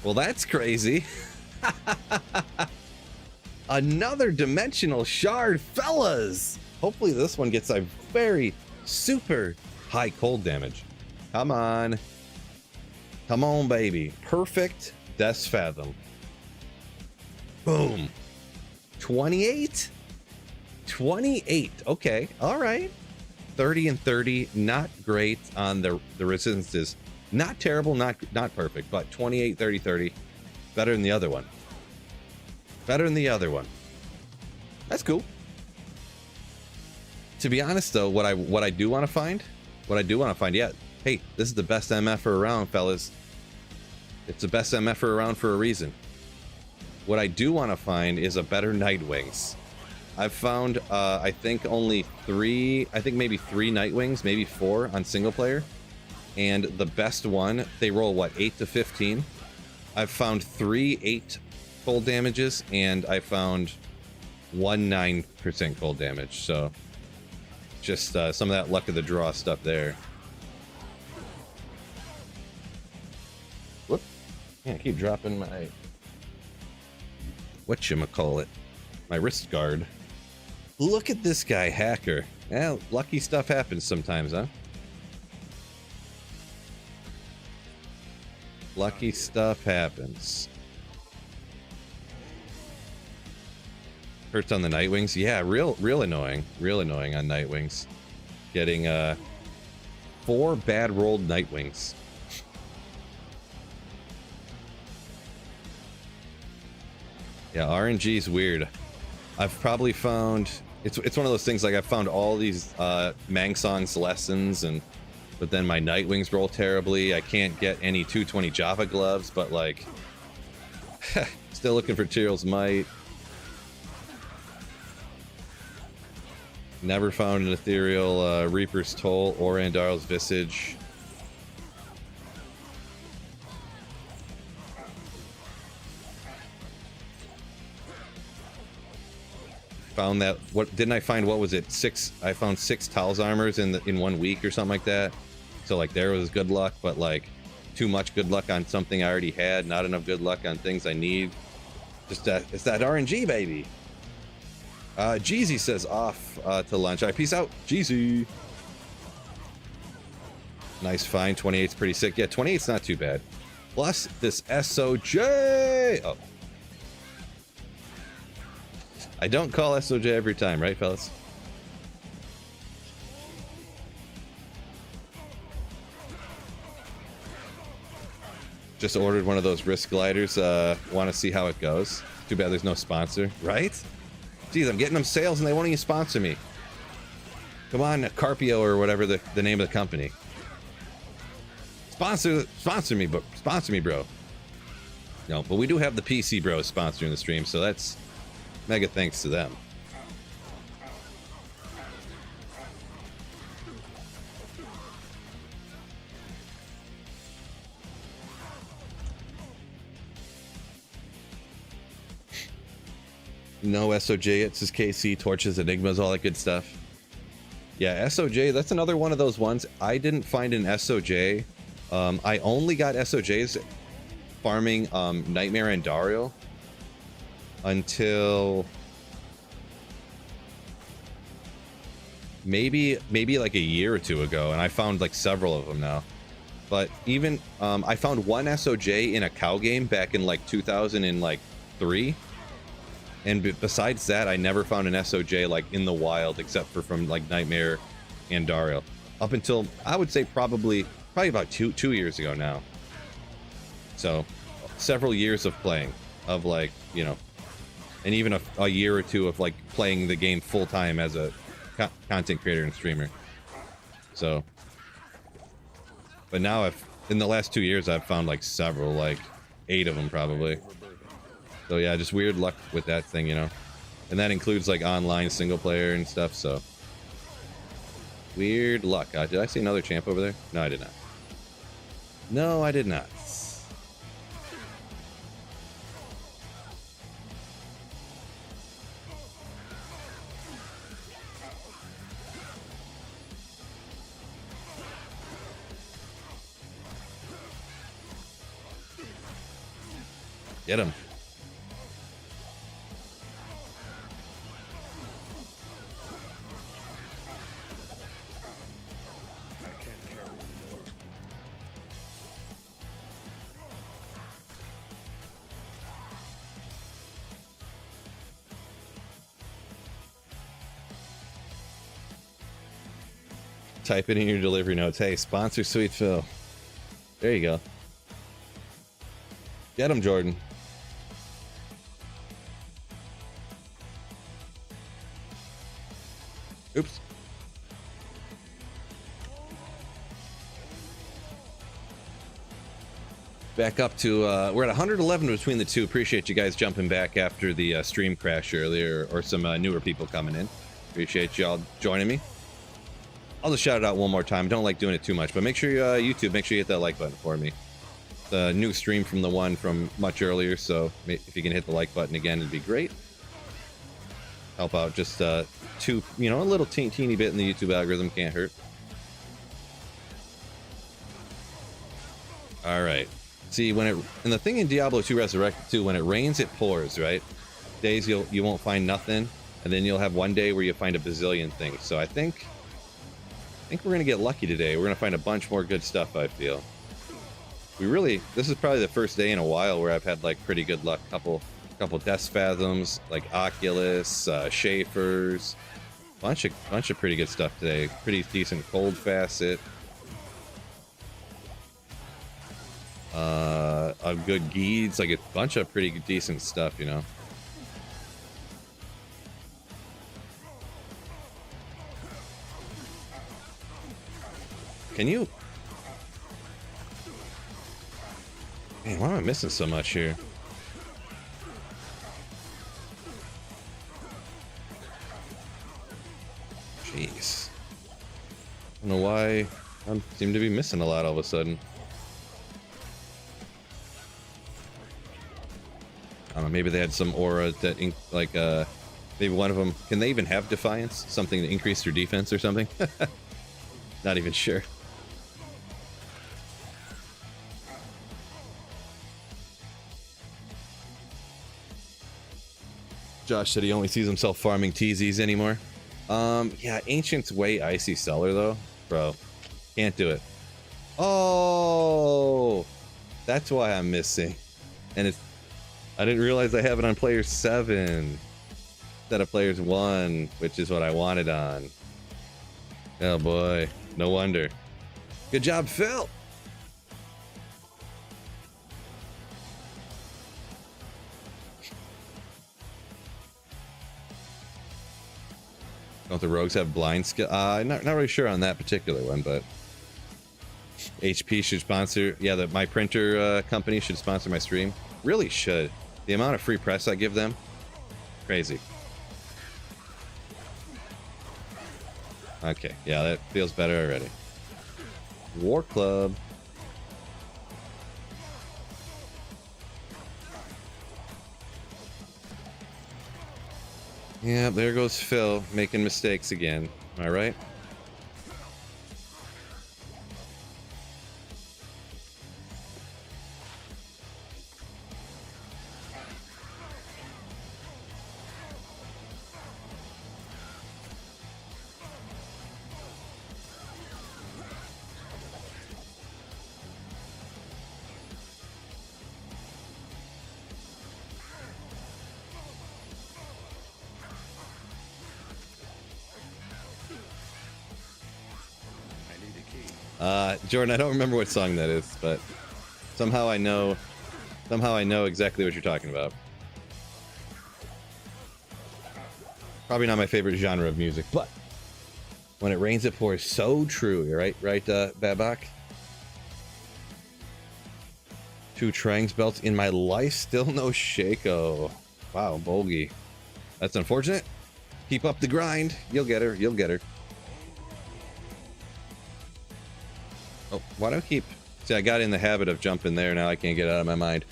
Speaker 1: Well, that's crazy. Another dimensional shard, fellas! Hopefully this one gets a very super high cold damage. Come on. Come on, baby. Perfect Death's Fathom. Boom. 28? 28. Okay. All right. 30 and 30. Not great on the resistances. Not terrible, not perfect, but 28, 30, 30. Better than the other one. Better than the other one. That's cool. To be honest, though, what I do want to find, yeah, hey, this is the best MFer around, fellas. It's the best MFer around for a reason. What I do want to find is a better Nightwings. I've found, I think maybe 3 Nightwings, maybe 4 on single player. And the best one, they roll, what, 8 to 15? I've found 3 8 cold damages, and I found 1 9% cold damage, so just some of that luck of the draw stuff there. Whoop. Yeah, I keep dropping my... whatchamacallit? My wrist guard. Look at this guy, Hacker. Yeah, lucky stuff happens sometimes, huh? Lucky stuff happens. Hurts on the Nightwings. Yeah, real annoying. Real annoying on Nightwings. Getting 4 bad rolled Nightwings. Yeah, RNG is weird. I've probably found it's one of those things, like I've found all these Mangsong's lessons, but then my Nightwings roll terribly. I can't get any 220 Java gloves, but like still looking for Tyrell's Might. Never found an ethereal Reaper's Toll or Andarl's Visage. Found that, what didn't I find, what was it, 6, I found 6 Tal's armors in 1 week or something like that. So like there was good luck, but like too much good luck on something I already had, not enough good luck on things I need. Just it's that RNG, baby. Jeezy says off to lunch. All right, peace out, Jeezy. Nice find. 28's pretty sick. Yeah, 28's not too bad. Plus this SOJ. Oh, I don't call SOJ every time, right, fellas? Just ordered one of those wrist gliders. Want to see how it goes. Too bad there's no sponsor, right? Geez, I'm getting them sales and they won't even sponsor me. Come on, Carpio or whatever the name of the company. Sponsor me, bro. No, but we do have the PC Bros sponsoring the stream, so that's mega thanks to them. No SOJ, it says KC, torches, enigmas, all that good stuff. Yeah, SOJ, that's another one of those ones. I didn't find an SOJ. I only got SOJs farming Nightmare and Dario until maybe like a year or two ago, and I found like several of them now. But even I found one SOJ in a cow game back in like 2003. And besides that, I never found an SOJ like in the wild, except for from like Nightmare and Dario, up until I would say probably about two years ago now. So several years of playing, of like, you know, and even a year or two of like playing the game full time as a content creator and streamer. So, but now in the last 2 years, I've found like several, like 8 of them probably. So yeah, just weird luck with that thing, you know. And that includes like online single player and stuff, so. Weird luck. Did I see another champ over there? No, I did not. No, I did not. Get him. Type it in your delivery notes. Hey, sponsor Sweet Phil. There you go. Get him, Jordan. Oops. Back up to, we're at 111 between the two. Appreciate you guys jumping back after the stream crash earlier, or some newer people coming in. Appreciate y'all joining me. I'll just shout it out one more time. Don't like doing it too much, but make sure you, YouTube, make sure you hit that like button for me. The new stream from the one from much earlier, so if you can hit the like button again, it'd be great. Help out just a little teeny bit in the YouTube algorithm, can't hurt. All right. See, and the thing in Diablo 2 Resurrected 2, when it rains, it pours, right? Days you won't find nothing, and then you'll have one day where you find a bazillion things. So I think we're gonna get lucky today. We're gonna find a bunch more good stuff, I feel. This is probably the first day in a while where I've had like pretty good luck. Couple Death Spasms, like Oculus, Schaefer's, bunch of pretty good stuff today. Pretty decent Cold Facet. A good Geeds, like a bunch of pretty decent stuff, you know. Can you? Man, why am I missing so much here? Jeez. I don't know why I seem to be missing a lot all of a sudden. I don't know, maybe they had some aura that, maybe one of them, can they even have Defiance? Something to increase their defense or something? Not even sure. Josh said he only sees himself farming TZs anymore. Yeah, Ancient's way icy cellar though, bro. Can't do it. Oh, that's why I'm missing. And it's, I didn't realize I have it on player 7 instead of players 1, which is what I wanted on. Oh boy, no wonder. Good job, Phil. Don't the rogues have blind skill? Not really sure on that particular one, but HP should sponsor. Yeah, my printer company should sponsor my stream. Really should. The amount of free press I give them, crazy. Okay, yeah, that feels better already. War Club. Yeah, there goes Phil making mistakes again. Am I right? Jordan, I don't remember what song that is, but somehow I know exactly what you're talking about. Probably not my favorite genre of music, but when it rains, it pours. So true. You're right, Babak? 2 Trangs belts in my life, still no Shaco. Wow, bogey. That's unfortunate. Keep up the grind. You'll get her. You'll get her. Oh, why do I keep... See, I got in the habit of jumping there. Now I can't get it out of my mind.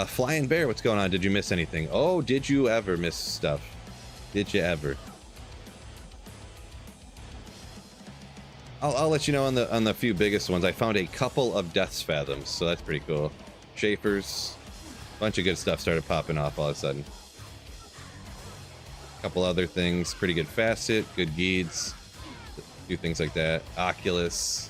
Speaker 1: Flying Bear, what's going on? Did you miss anything? Oh, did you ever miss stuff? Did you ever? I'll let you know on the few biggest ones. I found a couple of Death's Fathoms, so that's pretty cool. Schaefer's. A bunch of good stuff started popping off all of a sudden. A couple other things. Pretty good Facet, good Geeds. Do things like that. Oculus.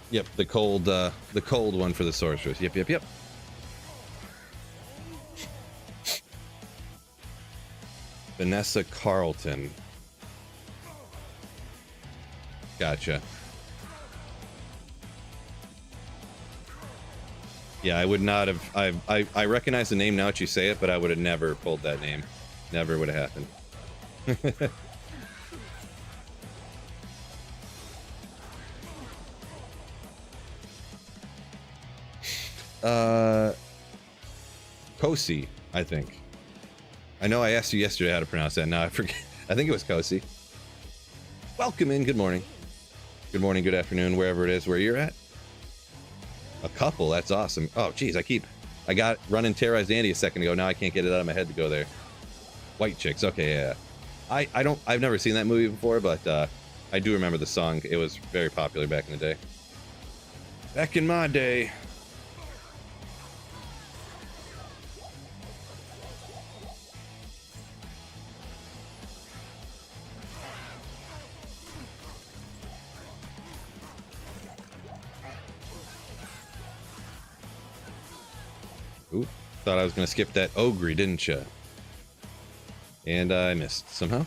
Speaker 1: Yep, the cold one for the sorceress. Yep. Vanessa Carlton. Gotcha. Yeah, I would not have. I recognize the name now that you say it, but I would have never pulled that name. Never would have happened. Kosi, I think. I know I asked you yesterday how to pronounce that. Now I forget. I think it was Kosi. Welcome in. Good morning. Good morning, good afternoon, wherever it is where you're at. A couple, that's awesome. Oh, geez, I got running Terrorized Andy a second ago. Now I can't get it out of my head to go there. White Chicks, okay, yeah. I've never seen that movie before, but I do remember the song. It was very popular back in the day. Back in my day. Ooh, thought I was going to skip that Ogre, didn't you? And I missed somehow.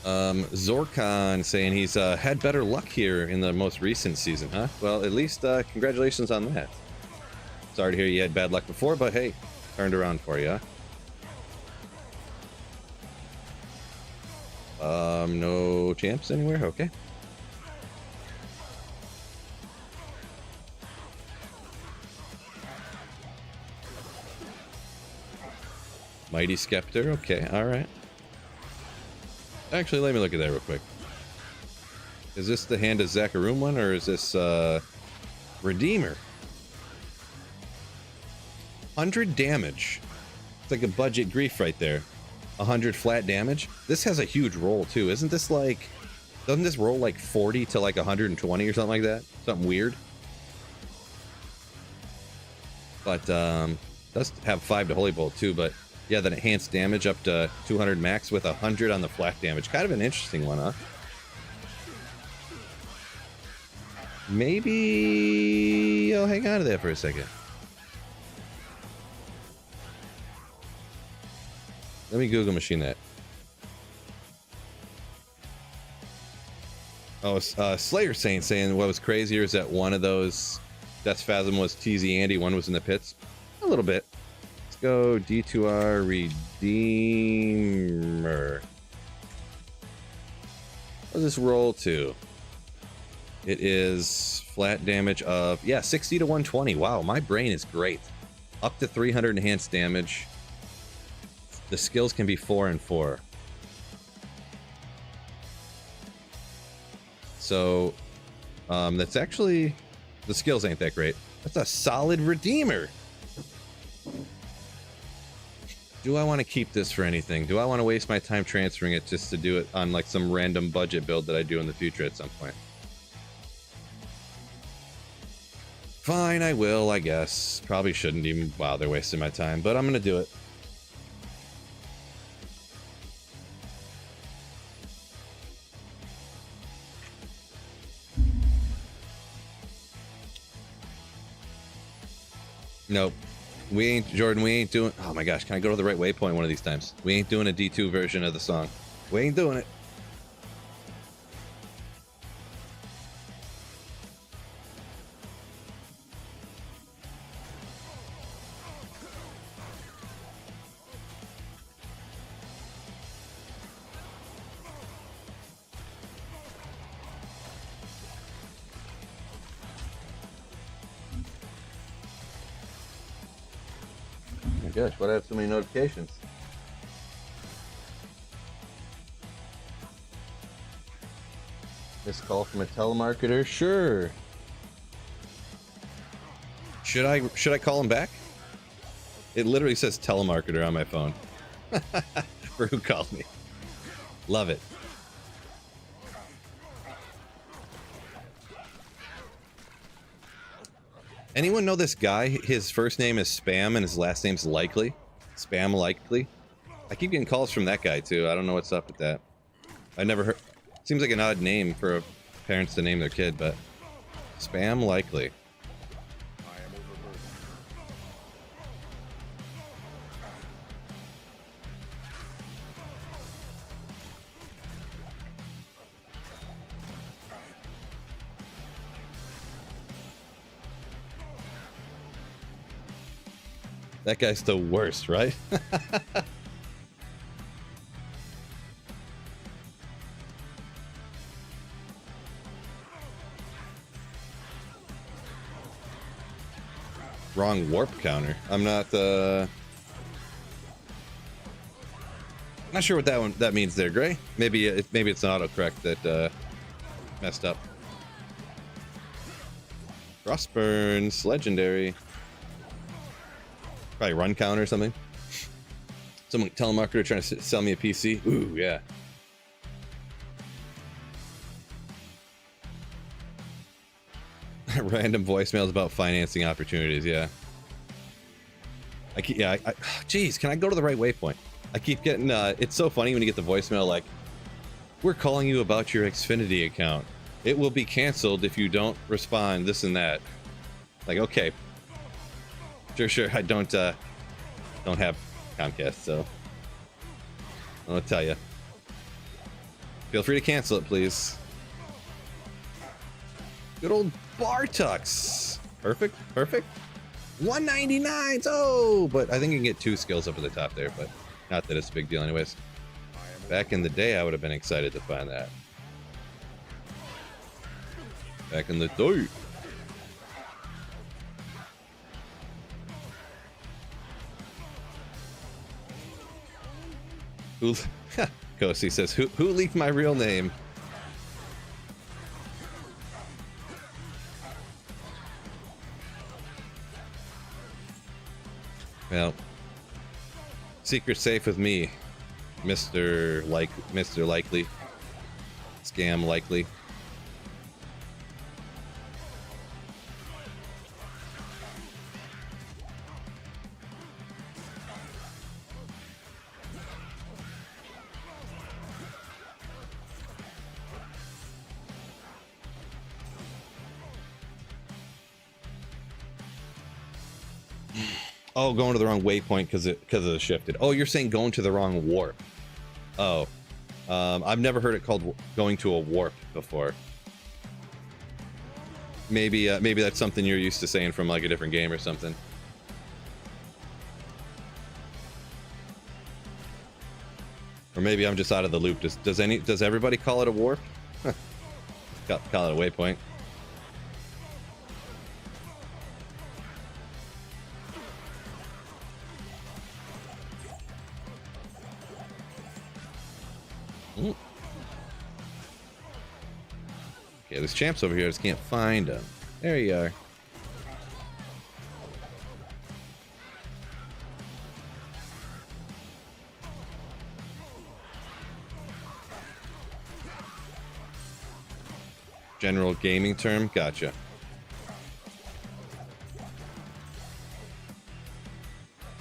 Speaker 1: Zorkon saying he's had better luck here in the most recent season, huh? Well, at least congratulations on that. Sorry to hear you had bad luck before, but hey, turned around for you, huh? No champs anywhere? Okay. Mighty Scepter. Okay, all right. Actually, let me look at that real quick. Is this the Hand of Zakarum one, or is this Redeemer? 100 damage. It's like a budget grief right there. 100 flat damage. This has a huge roll too. Isn't this like... Doesn't this roll like 40 to like 120 or something like that? Something weird. But does have 5 to Holy Bolt too, but yeah, that enhanced damage up to 200 max with 100 on the flat damage. Kind of an interesting one, huh? Maybe I'll hang on to that for a second. Let me Google machine that. Oh, Slayer Saint saying what was crazier is that one of those Death Phasm was TZ Andy, one was in the pits. A little bit. Let's go D2R Redeemer. What does this roll to? It is flat damage of, yeah, 60 to 120. Wow, my brain is great. Up to 300 enhanced damage. The skills can be 4 and 4. So, that's actually... The skills ain't that great. That's a solid Redeemer. Do I want to keep this for anything? Do I want to waste my time transferring it just to do it on like some random budget build that I do in the future at some point? Fine, I will, I guess. Probably shouldn't even bother wasting my time, but I'm gonna do it. Nope. We ain't, Jordan, we ain't doing... Oh my gosh, can I go to the right waypoint one of these times? We ain't doing a D2 version of the song. We ain't doing it. Gosh, why do I have so many notifications? This call from a telemarketer? Sure. Should I call him back? It literally says telemarketer on my phone. For who called me. Love it. Anyone know this guy? His first name is Spam and his last name's Likely. Spam Likely. I keep getting calls from that guy too. I don't know what's up with that. I never heard. Seems like an odd name for parents to name their kid, but Spam Likely. That guy's the worst, right? Wrong warp counter. I'm not not sure what that means there, Gray. Maybe it's an autocorrect that messed up. Frostburns, legendary. Probably run counter or something. Some telemarketer trying to sell me a PC. Ooh, yeah. Random voicemails about financing opportunities. Yeah. Geez, can I go to the right waypoint? I keep getting. It's so funny when you get the voicemail like, "We're calling you about your Xfinity account. It will be canceled if you don't respond." This and that. Like, okay. Sure. I don't have Comcast, so I'll tell you. Feel free to cancel it, please. Good old Bartux. Perfect. 199. Oh, but I think you can get 2 skills up at the top there, but not that it's a big deal, anyways. Back in the day, I would have been excited to find that. Back in the day. Who? Kosi says, who leaked my real name? Well, secret safe with me, Mr. Likely. Scam Likely. Oh, going to the wrong waypoint because it shifted. Oh, you're saying going to the wrong warp. Oh, I've never heard it called going to a warp before. Maybe that's something you're used to saying from like a different game or something. Or maybe I'm just out of the loop. Does everybody call it a warp? Call it a waypoint. Ooh. Okay, there's champs over here. I just can't find them. There you are. General gaming term? Gotcha.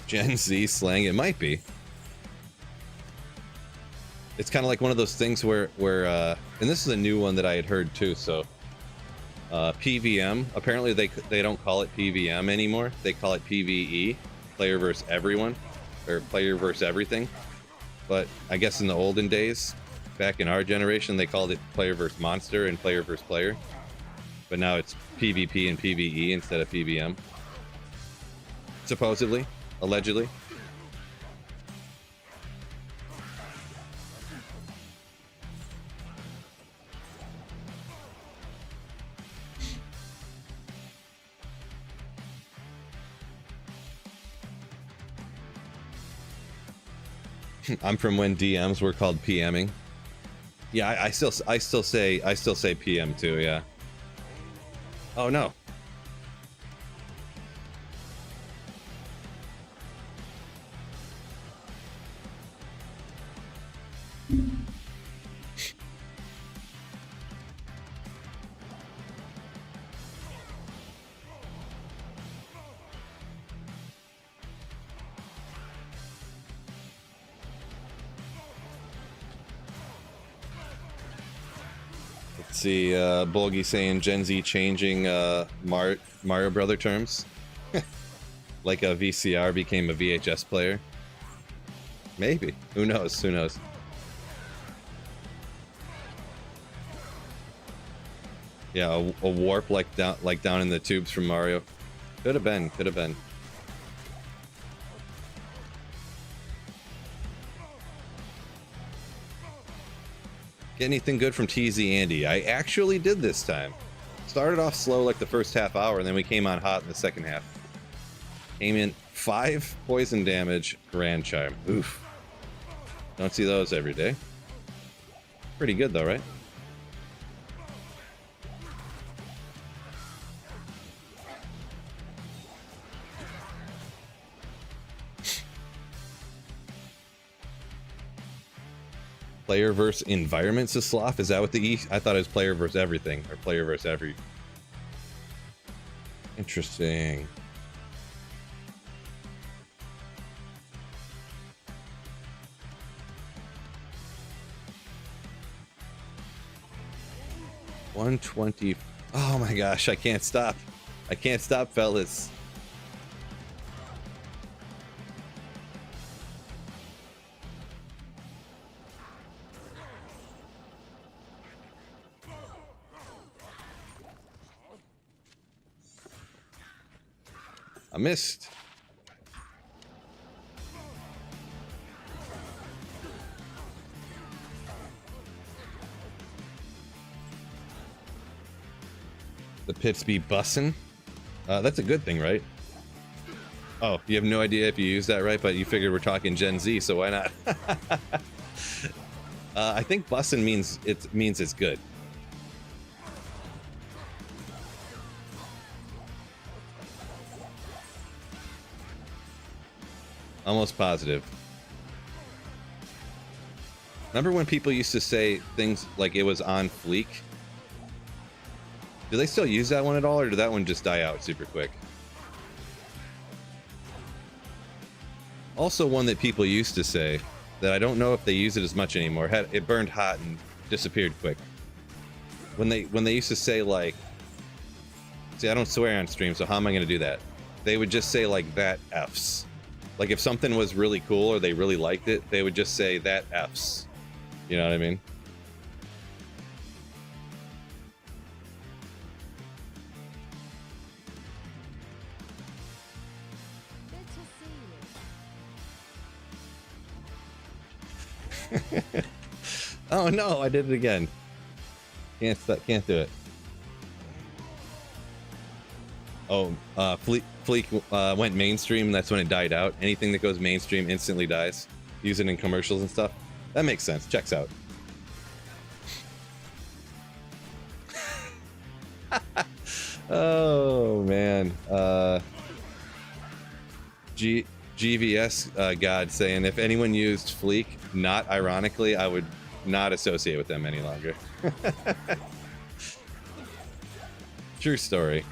Speaker 1: Gen Z slang? It might be. It's kind of like one of those things where and this is a new one that I had heard too, so PVM, apparently they don't call it PVM anymore. They call it PvE, player versus everyone, or player versus everything. But I guess in the olden days, back in our generation, they called it player versus monster and player versus player. But now it's PvP and PvE instead of PVM. Supposedly, allegedly. I'm from when DMs were called PMing. Yeah, I still say PM too, yeah. Oh no. See, Bulgy saying Gen Z changing Mario Brother terms. Like a VCR became a VHS player. Maybe. Who knows? Who knows? Yeah, a warp like down in the tubes from Mario. Could have been. Could have been. Get anything good from TZ Andy? I actually did this time. Started off slow like the first half hour, and then we came on hot in the second half. Came in 5 poison damage, Grand Charm. Oof. Don't see those every day. Pretty good though, right? Player versus environments is sloth. Is that what the E? I thought it was player versus everything, or player versus every. Interesting. $120. Oh my gosh, I can't stop. I can't stop, fellas. I missed. The pits be bussin'. That's a good thing, right? Oh, you have no idea if you use that right, but you figured we're talking Gen Z, so why not? I think bussin' means it's good. Almost positive. Remember when people used to say things like it was on fleek? Do they still use that one at all, or did that one just die out super quick? Also, one that people used to say that I don't know if they use it as much anymore. It burned hot and disappeared quick. When they used to say, like, see, I don't swear on stream, so how am I going to do that? They would just say like that F's. Like if something was really cool or they really liked it, they would just say that F's. You know what I mean? Oh no, I did it again. Can't do it. Oh, Fleek went mainstream, and that's when it died out. Anything that goes mainstream instantly dies. Use it in commercials and stuff. That makes sense. Checks out. Oh man. GVS God saying if anyone used Fleek, not ironically, I would not associate with them any longer. True story.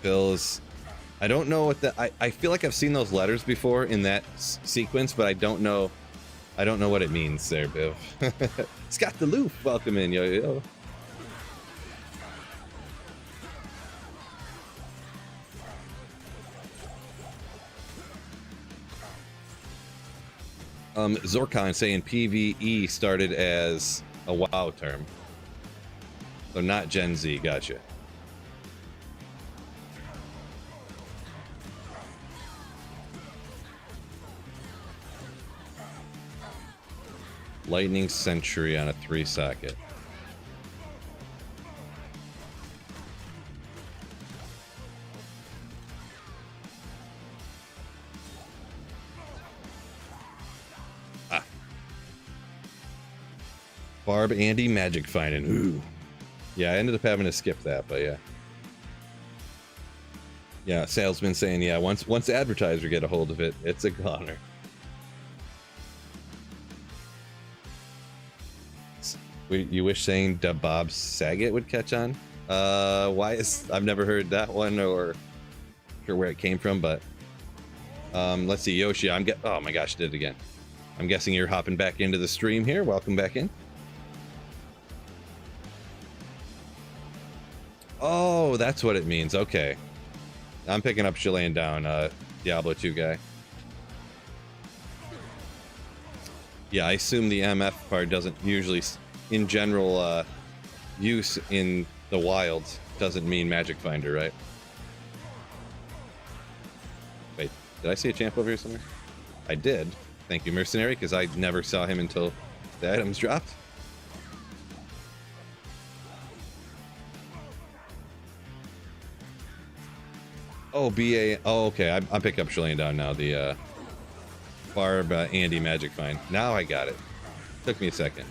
Speaker 1: Bills. I don't know what I feel like I've seen those letters before in that sequence, but I don't know what it means there, Biv. Scott the Loop, welcome in, yo. Zorkon saying PvE started as a WoW term. So not Gen Z, gotcha. Lightning Sentry on a 3-socket. Ah. Barb, Andy, magic finding. Ooh. Yeah, I ended up having to skip that, but yeah. Yeah, salesman saying, yeah, once the advertiser get a hold of it, it's a goner. You wish saying Da Bob Saget would catch on? Why is I've never heard that one or sure where it came from, but let's see, Yoshi. Oh my gosh, did it again. I'm guessing you're hopping back into the stream here. Welcome back in. Oh, that's what it means. Okay, I'm picking up Chilean down, Diablo 2 guy. Yeah, I assume the MF part doesn't usually, in general, use in the wilds doesn't mean magic finder, right? Wait, did I see a champ over here somewhere? I did. Thank you, mercenary, because I never saw him until the items dropped. Oh, BA. Oh, okay. I'm picking up Chilean down now. The Barb, Andy magic find. Now I got it. Took me a second.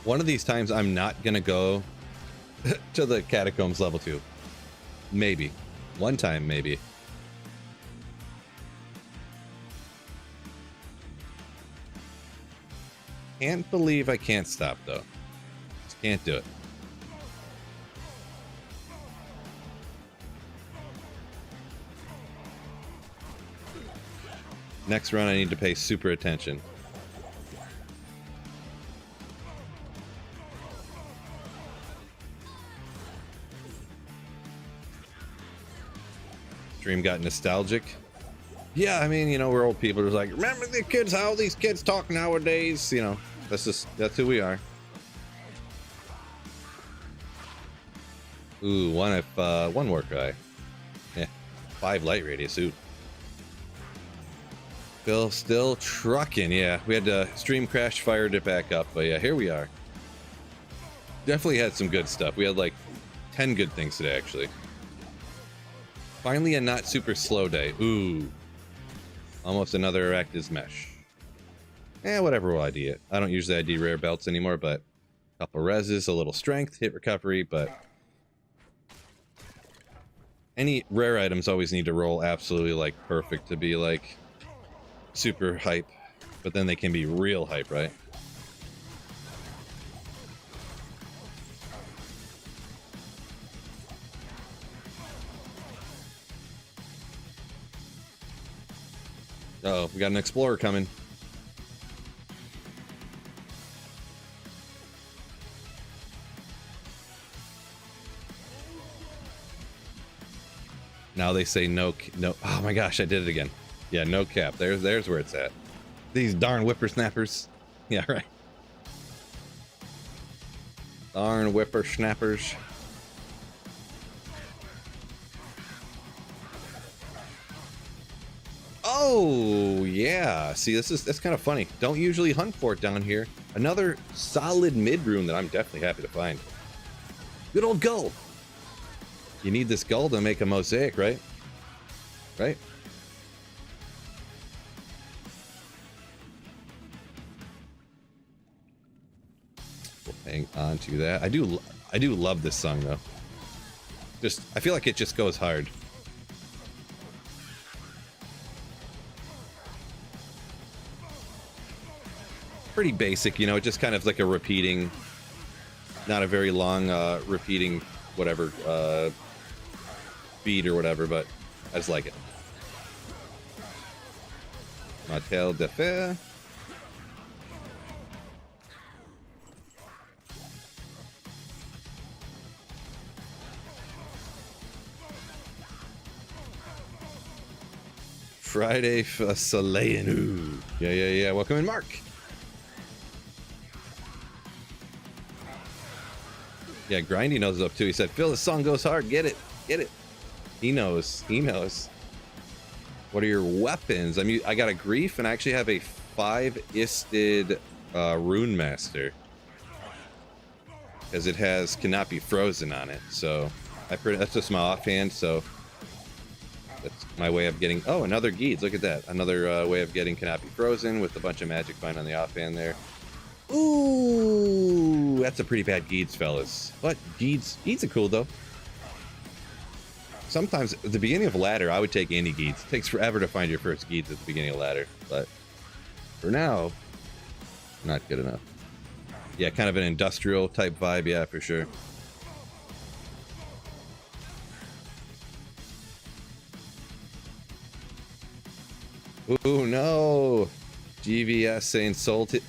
Speaker 1: One of these times I'm not gonna go to the catacombs level 2. Maybe. One time, maybe. Can't believe I can't stop, though. Just can't do it. Next run, I need to pay super attention. Stream got nostalgic. Yeah, I mean, you know, we're old people. It's like, remember the kids, how these kids talk nowadays? You know, that's who we are. Ooh, one more guy. Yeah, 5 light radius. Ooh. Phil still trucking. Yeah, we had to stream crash, fired it back up, but yeah, here we are. Definitely had some good stuff. We had like 10 good things today, actually. Finally, a not super slow day. Ooh. Almost another Arachnid's Mesh. Whatever will ID it. I don't usually ID rare belts anymore, but a couple reses, a little strength, hit recovery, but any rare items always need to roll absolutely like perfect to be like super hype, but then they can be real hype, right? Oh, we got an explorer coming. Now they say no. Oh my gosh, I did it again. Yeah, no cap. There's where it's at. These darn whippersnappers. Yeah, right. Darn whippersnappers. Oh yeah. See, that's kind of funny. Don't usually hunt for it down here. Another solid mid rune that I'm definitely happy to find. Good old gold. You need this gold to make a mosaic, right? Right? We'll hang on to that. I do love this song though. Just I feel like it just goes hard. Pretty basic, you know, just kind of like a repeating, not a very long repeating whatever beat or whatever, but I just like it. Martel de Fer. Friday for Soleil. Yeah. Welcome in, Mark. Yeah, Grindy knows it up too. He said, Phil, this song goes hard. Get it. Get it. He knows. He knows. What are your weapons? I mean, I got a Grief, and I actually have a 5-isted Rune Master. Because it has cannot be frozen on it. So, that's just my offhand, so that's my way of getting... Oh, another Geeds. Look at that. Another way of getting cannot be frozen with a bunch of magic find on the offhand there. Ooh, that's a pretty bad Geeds, fellas. But Geeds are cool, though. Sometimes at the beginning of a ladder, I would take any Geeds. It takes forever to find your first Geeds at the beginning of a ladder. But for now, not good enough. Yeah, kind of an industrial type vibe. Yeah, for sure. Ooh, no. GVS saying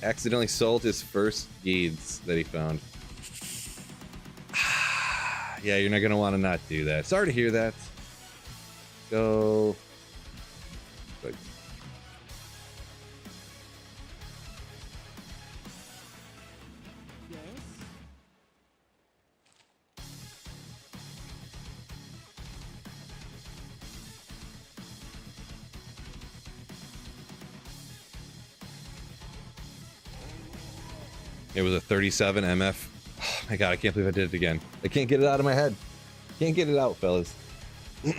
Speaker 1: accidentally sold his first Geeds that he found. Yeah, you're not going to want to not do that. Sorry to hear that. Go. Good.
Speaker 2: Yes.
Speaker 1: It was a 37 MF. Oh my god, I can't believe I did it again. I can't get it out of my head. Can't get it out, fellas. Do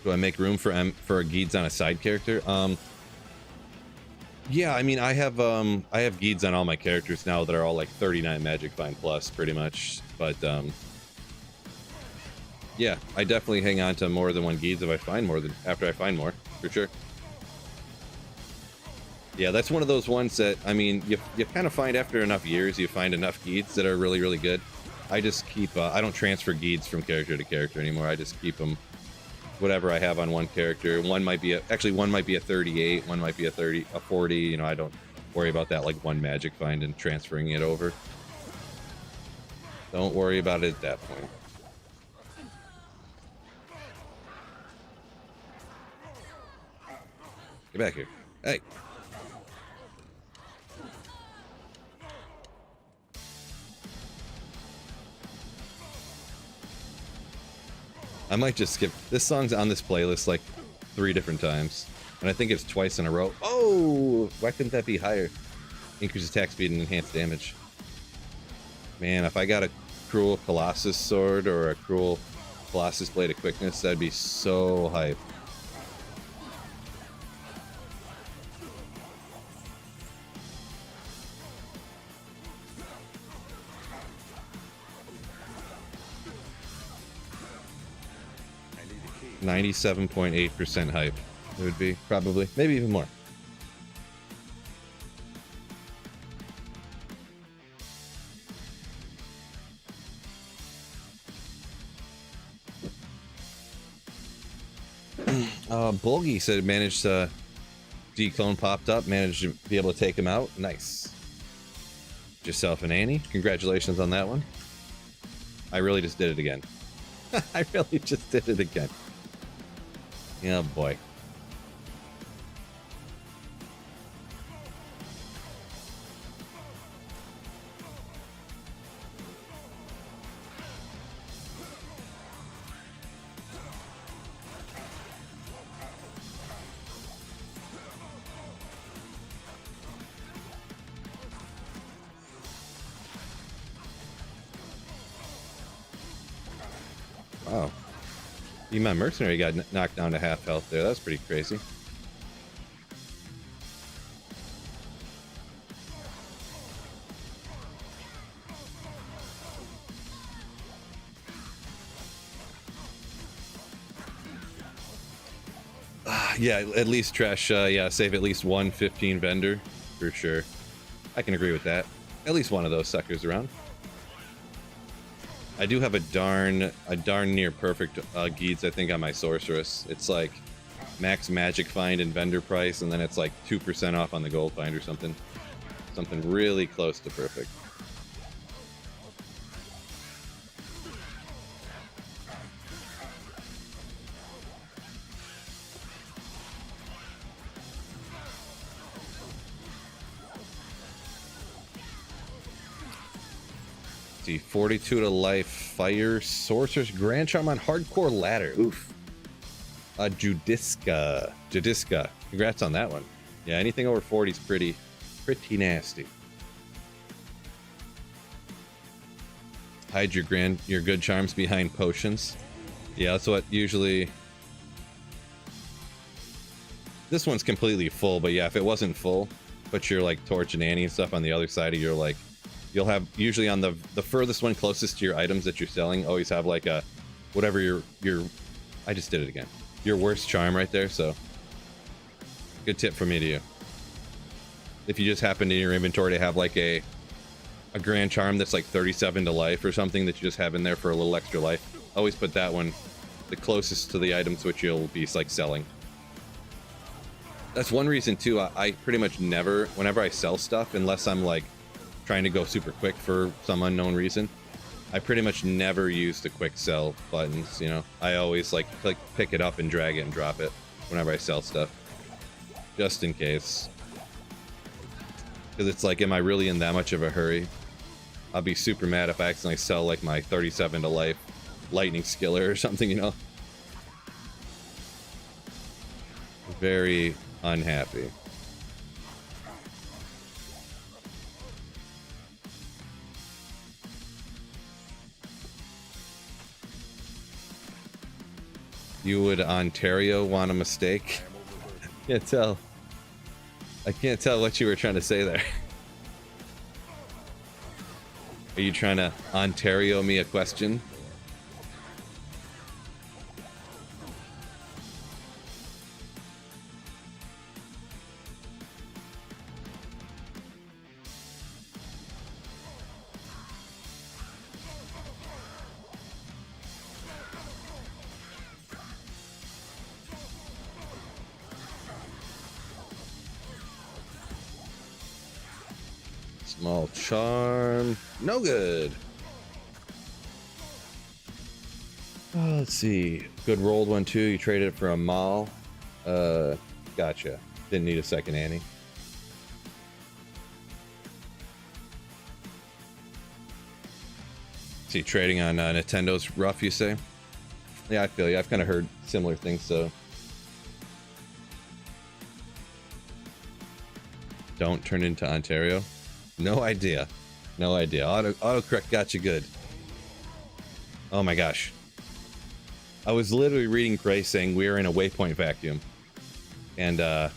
Speaker 1: I make room for Geeds on a side character? Yeah, I mean, I have Geeds on all my characters now that are all like 39 Magic Find plus, pretty much. But yeah, I definitely hang on to more than one Geeds if I find more than after I find more, for sure. Yeah, that's one of those ones that, I mean, you kind of find after enough years, you find enough Geeds that are really, really good. I just keep, I don't transfer Geeds from character to character anymore. I just keep them, whatever I have on one character. One might be actually one might be a 38, one might be a 40. You know, I don't worry about that like one Magic Find and transferring it over. Don't worry about it at that point. Get back here. Hey. I might just skip. This song's on this playlist like 3 different times. And I think it's twice in a row. Oh! Why couldn't that be higher? Increase attack speed and enhance damage. Man, if I got a Cruel Colossus sword or a Cruel Colossus blade of quickness, that'd be so hype. .8% hype. It would be probably, maybe even more. Bulgy said managed to declone popped up, managed to be able to take him out. Nice. Yourself and Annie. Congratulations on that one. I really just did it again. I really just did it again. Yeah, boy. Wow. Even my mercenary got knocked down to half health there. That's pretty crazy. Yeah, at least trash. Yeah, save at least one 15 vendor for sure. I can agree with that. At least one of those suckers around. I do have a darn near perfect Geeds, I think, on my sorceress. It's like max magic find and vendor price, and then it's like 2% off on the gold find or something. Something really close to perfect. See, 42 to life, fire, sorceress, grand charm on hardcore ladder. Oof. Judiska. Congrats on that one. Yeah, anything over 40 is pretty nasty. Hide your good charms behind potions. Yeah, that's what usually. This one's completely full, but yeah, if it wasn't full, put your like torch and Annie and stuff on the other side of your like. You'll have usually on the furthest one closest to your items that you're selling, always have like a whatever your I just did it again. Your worst charm right there, so good tip from me to you. If you just happen in your inventory to have like a grand charm that's like 37 to life or something that you just have in there for a little extra life, always put that one the closest to the items which you'll be like selling. That's one reason too, I pretty much never, whenever I sell stuff, unless I'm like trying to go super quick for some unknown reason, I pretty much never use the quick sell buttons, you know. I always like pick it up and drag it and drop it whenever I sell stuff, just in case. Because it's like, am I really in that much of a hurry? I'll be super mad if I accidentally sell like my 37 to life lightning skiller or something, you know. Very unhappy. You would Ontario want a mistake? Can't tell. I can't tell what you were trying to say there. Are you trying to Ontario me a question? Small charm. No good. Let's see. Good rolled one too. You traded it for a Maul. Gotcha. Didn't need a second Annie. See, trading on Nintendo's rough, you say? Yeah, I feel you. I've kind of heard similar things, so. Don't turn into Ontario. No idea. No idea. Autocorrect got you good. Oh my gosh. I was literally reading Gray saying we are in a waypoint vacuum. And I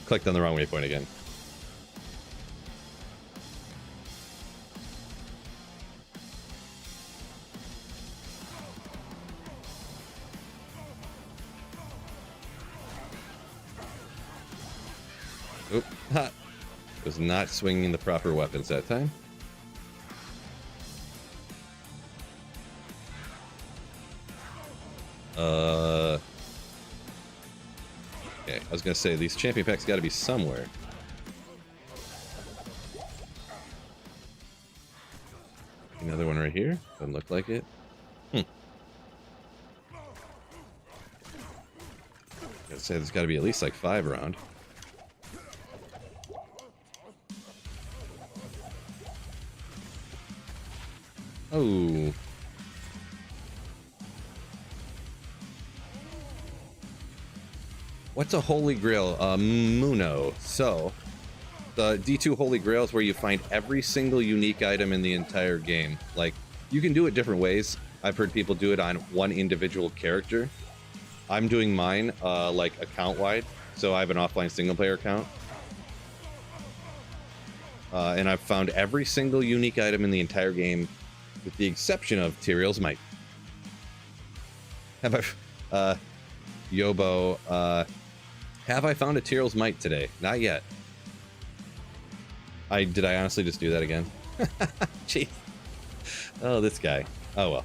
Speaker 1: clicked on the wrong waypoint again. Oop. Ha. Was not swinging the proper weapons that time. Okay, I was gonna say these champion packs got to be somewhere. Another one right here. Doesn't look like it. I'd say there's got to be at least like 5 around. Oh. What's a holy grail? Muno. So, the D2 holy grail is where you find every single unique item in the entire game. Like, you can do it different ways. I've heard people do it on one individual character. I'm doing mine, like, account-wide. So I have an offline single-player account. And I've found every single unique item in the entire game, with the exception of Tyrael's Might. Have I, Yobo, have I found a Tyrael's Might today? Not yet. Did I honestly just do that again? Jeez. Oh, this guy. Oh well.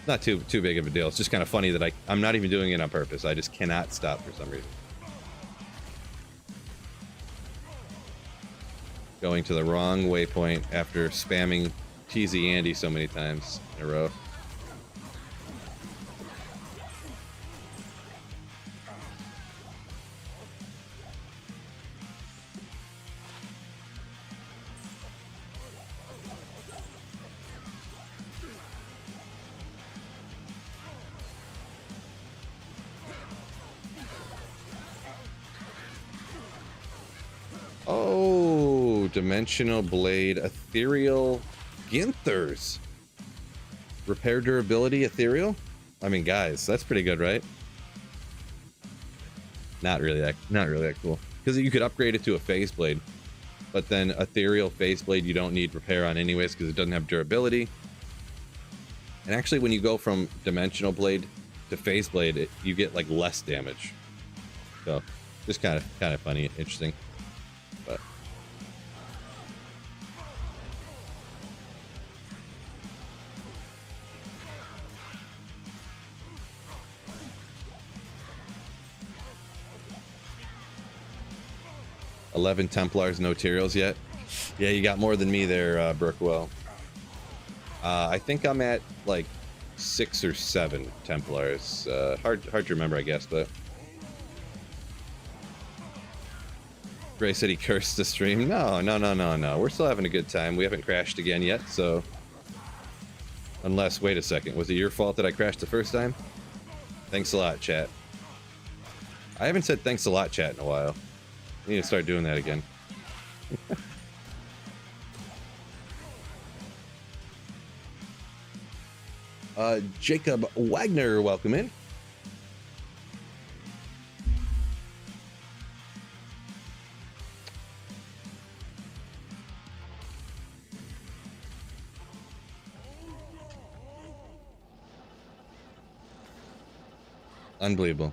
Speaker 1: Not too big of a deal. It's just kind of funny that I'm not even doing it on purpose. I just cannot stop for some reason. Going to the wrong waypoint after spamming TZ Andy so many times in a row. Oh, Dimensional Blade, Ethereal Ginthers. Repair durability, Ethereal? I mean, guys, that's pretty good, right? Not really that cool. Because you could upgrade it to a Phase Blade, but then Ethereal Phase Blade you don't need repair on anyways because it doesn't have durability. And actually, when you go from Dimensional Blade to Phase Blade, you get like less damage. So, just kind of funny, interesting. But $11 Templars, no Tyraels yet. Yeah, you got more than me there, Brookwell. I think I'm at like 6 or 7 Templars. Hard to remember, I guess, but Gray said he cursed the stream. No. We're still having a good time. We haven't crashed again yet, so. Unless, wait a second, was it your fault that I crashed the first time? Thanks a lot, chat. I haven't said thanks a lot, chat, in a while. I need to start doing that again. Jacob Wagner, welcome in. Unbelievable.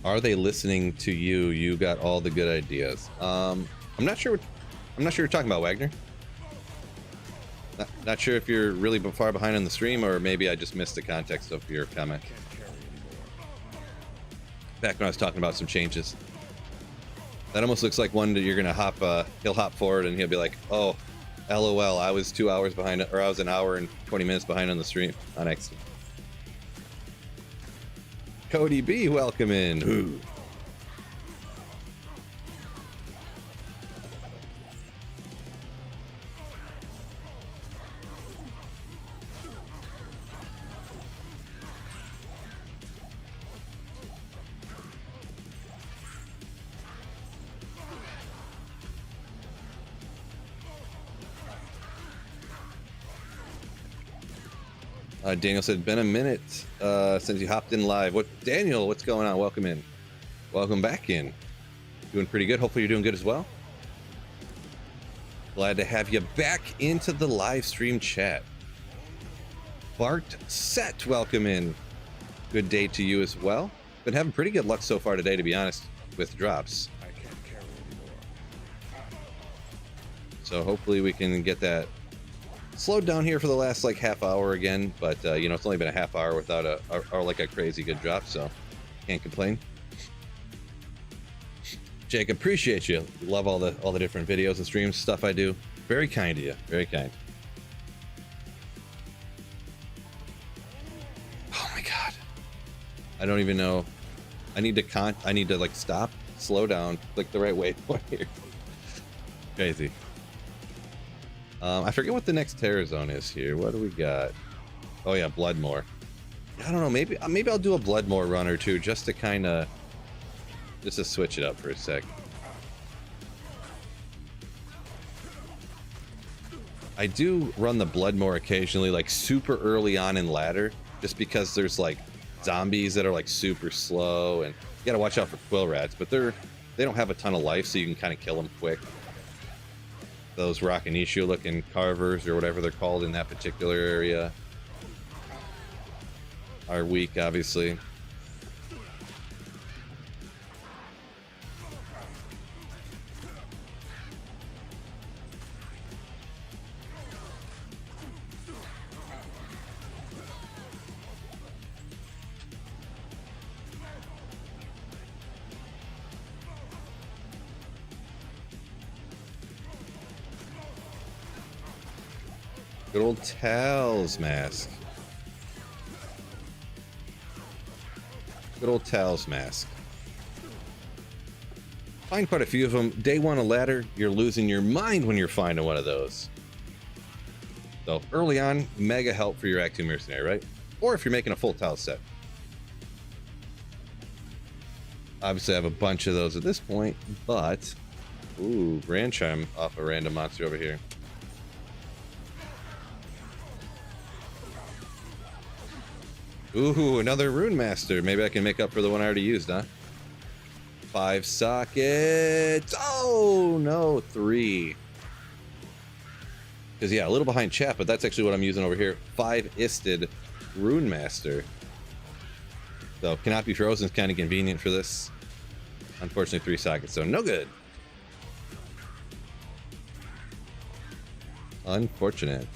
Speaker 1: Are they listening to you? You got all the good ideas. I'm not sure. I'm not sure you're talking about, Wagner. Not sure if you're really far behind on the stream, or maybe I just missed the context of your comment. Back when I was talking about some changes. That almost looks like one that you're gonna hop. He'll hop forward and he'll be like, "Oh, LOL, I was 2 hours behind, or I was an hour and 20 minutes behind on the stream on X." Cody B, welcome in. Ooh. Daniel said, been a minute since you hopped in live. Daniel, what's going on? Welcome in. Welcome back in. Doing pretty good. Hopefully you're doing good as well. Glad to have you back into the live stream chat. Bart Set, welcome in. Good day to you as well. Been having pretty good luck so far today, to be honest, with drops.
Speaker 3: I can't carry anymore.
Speaker 1: So hopefully we can get that slowed down here for the last like half hour again, but you know, it's only been a half hour without a crazy good drop, so can't complain. Jake, appreciate you. Love all the different videos and streams stuff I do. Very kind of you. Very kind. Oh my god. I don't even know. I need to like stop, slow down, click the right waypoint here. Crazy. I forget what the next terror zone is here. What do we got? Oh yeah, Bloodmore. I don't know. Maybe I'll do a Bloodmore run or two just to kind of switch it up for a sec. I do run the Bloodmore occasionally, like super early on in ladder, just because there's like zombies that are like super slow, and you gotta watch out for quill rats. But they don't have a ton of life, so you can kind of kill them quick. Those Rockanishu looking carvers or whatever they're called in that particular area are weak, obviously. Good old Tal's mask. Good old Tal's mask. Find quite a few of them. Day one of ladder, you're losing your mind when you're finding one of those. So early on, mega help for your Act 2 mercenary, right? Or if you're making a full Tal set. Obviously, I have a bunch of those at this point, but ooh, Grand Chime off a random monster over here. Ooh, another Rune Master. Maybe I can make up for the one I already used, huh? 5 sockets. Oh, no, 3. Because, yeah, a little behind chat, but that's actually what I'm using over here. 5-isted Rune Master. So, cannot be frozen is kind of convenient for this. Unfortunately, 3 sockets, so no good. Unfortunate.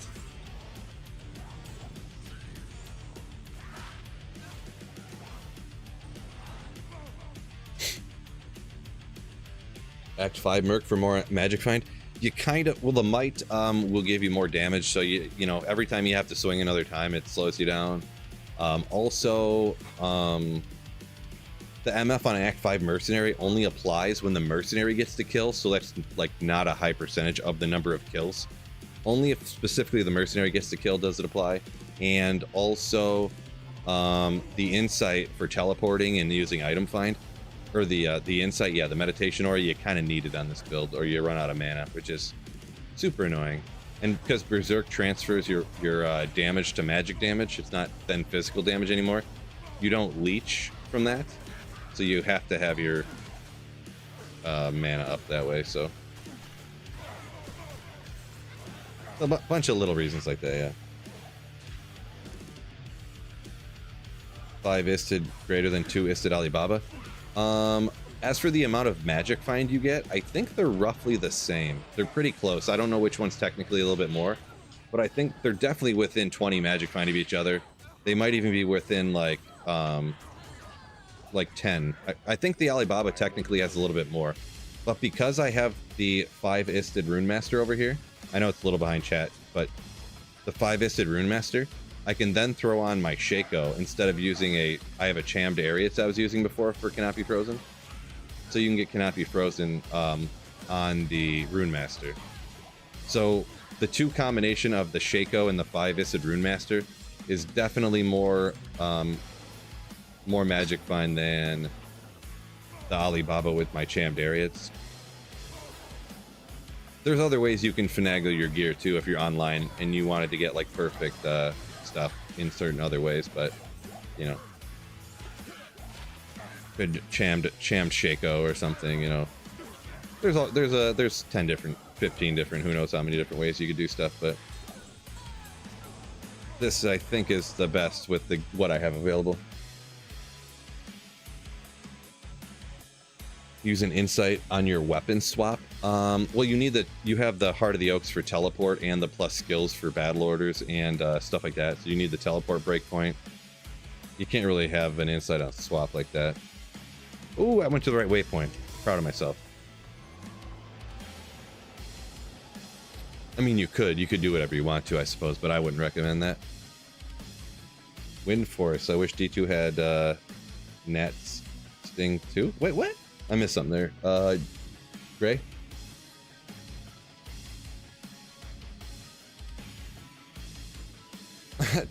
Speaker 1: Act 5 Merc for more magic find. You kind of, well, the might will give you more damage, so you know, every time you have to swing another time, it slows you down. Also, the MF on Act 5 Mercenary only applies when the mercenary gets to kill, so that's like not a high percentage of the number of kills. Only if specifically the mercenary gets to kill does it apply. And also the insight for teleporting and using item find, or the insight, yeah, the meditation aura, you kind of need it on this build or you run out of mana, which is super annoying. And because Berserk transfers your damage to magic damage, it's not then physical damage anymore. You don't leech from that, so you have to have your mana up that way. So A bunch of little reasons like that, yeah. 5 isted greater than 2 isted Alibaba. As for the amount of magic find you get, I think they're roughly the same. They're pretty close. I don't know which one's technically a little bit more, but I think they're definitely within 20 magic find of each other. They might even be within like 10. I think the Alibaba technically has a little bit more, but because I have the 5 isted Rune Master over here, I know it's a little behind chat, but the 5 isted Rune Master, I can then throw on my Shaco instead of using I have a chammed Ariats I was using before for Canopy Frozen. So you can get Canopy Frozen on the Rune Master. So the 2 combination of the Shaco and the 5 isted Rune Master is definitely more magic find than the Alibaba with my chammed Ariats. There's other ways you can finagle your gear too if you're online and you wanted to get like perfect stuff in certain other ways, but you know, good chammed Shaco or something, you know. There's 10 different, 15 different, who knows how many different ways you could do stuff, but this I think is the best with what I have available. Use an insight on your weapon swap. Well, you have the Heart of the Oaks for teleport and the plus skills for battle orders and stuff like that. So you need the teleport breakpoint. You can't really have an insight on swap like that. Ooh, I went to the right waypoint. Proud of myself. I mean, you could do whatever you want to, I suppose, but I wouldn't recommend that. Wind Force. I wish D2 had Nat's Sting 2. Wait, what? I missed something there. Gray?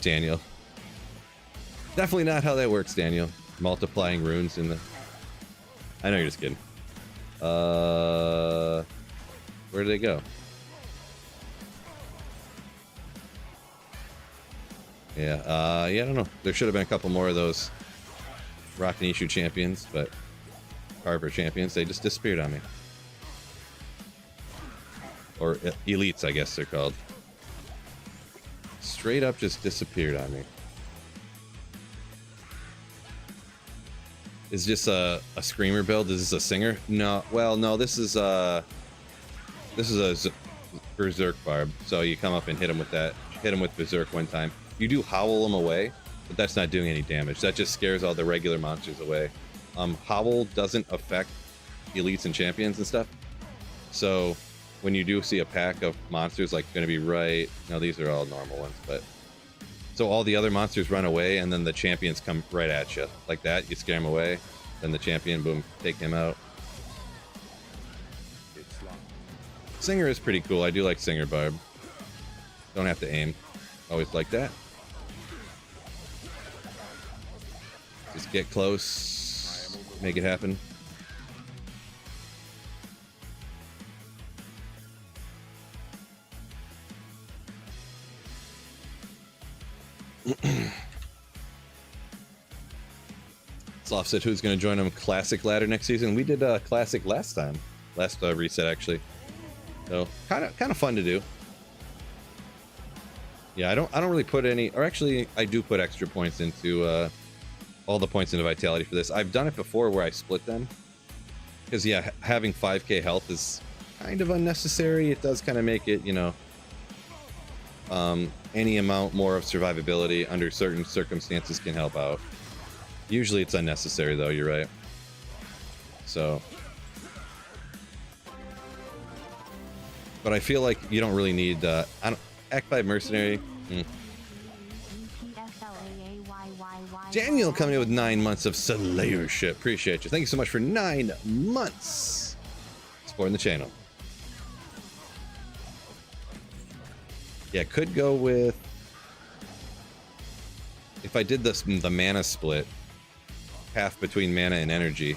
Speaker 1: Daniel. Definitely not how that works, Daniel. Multiplying runes in the... I know you're just kidding. Where did they go? Yeah, I don't know. There should have been a couple more of those Rock and Issue champions, but... Carver champions, they just disappeared on me. Or elites, I guess they're called. Straight up just disappeared on me. Is this a screamer build? Is this a singer? No, well, no, this is a berserk Barb. So you come up and hit him with that. Hit him with berserk one time. You do howl him away, but that's not doing any damage. That just scares all the regular monsters away. Howl doesn't affect elites and champions and stuff. So when you do see a pack of monsters like going to be right, no, these are all normal ones, but so all the other monsters run away and then the champions come right at you like that. You scare them away, then the champion, boom, take him out. Singer is pretty cool. I do like Singer Barb. Don't have to aim. Always like that. Just get close. Make it happen. Sloth said who's going to join him Classic Ladder next season. We did Classic last time. Last reset, actually. So, kind of fun to do. Yeah, I don't really put any... Or actually, I do put extra points into... all the points into vitality for this. I've done it before where I split them. Because, yeah, having 5k health is kind of unnecessary. It does kind of make it, you know, any amount more of survivability under certain circumstances can help out. Usually it's unnecessary, though, you're right. So... But I feel like you don't really need... Act 5 Mercenary... Daniel coming in with 9 months of Slayership. Appreciate you. Thank you so much for 9 months supporting the channel. Yeah, could go with... If I did the mana split, half between mana and energy,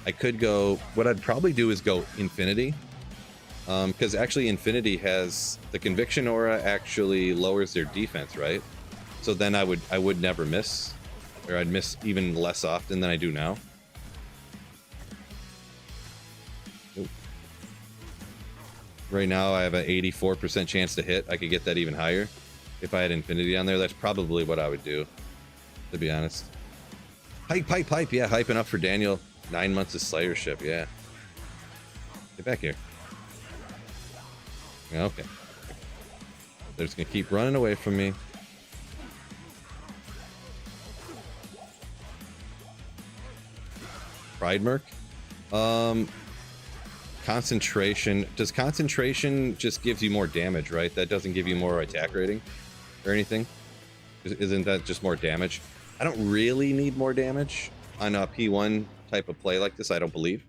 Speaker 1: I could go... What I'd probably do is go Infinity. Because actually Infinity has... The Conviction Aura actually lowers their defense, right? So then I would never miss. Or I'd miss even less often than I do now. Right now I have an 84% chance to hit. I could get that even higher. If I had Infinity on there, that's probably what I would do, to be honest. Hype. Yeah, hyping up for Daniel. 9 months of Slayership, yeah. Get back here. Yeah, okay. They're just gonna keep running away from me. Pride Merc? Concentration. Does concentration just gives you more damage, right? That doesn't give you more attack rating or anything? Isn't that just more damage? I don't really need more damage on a P1 type of play like this, I don't believe.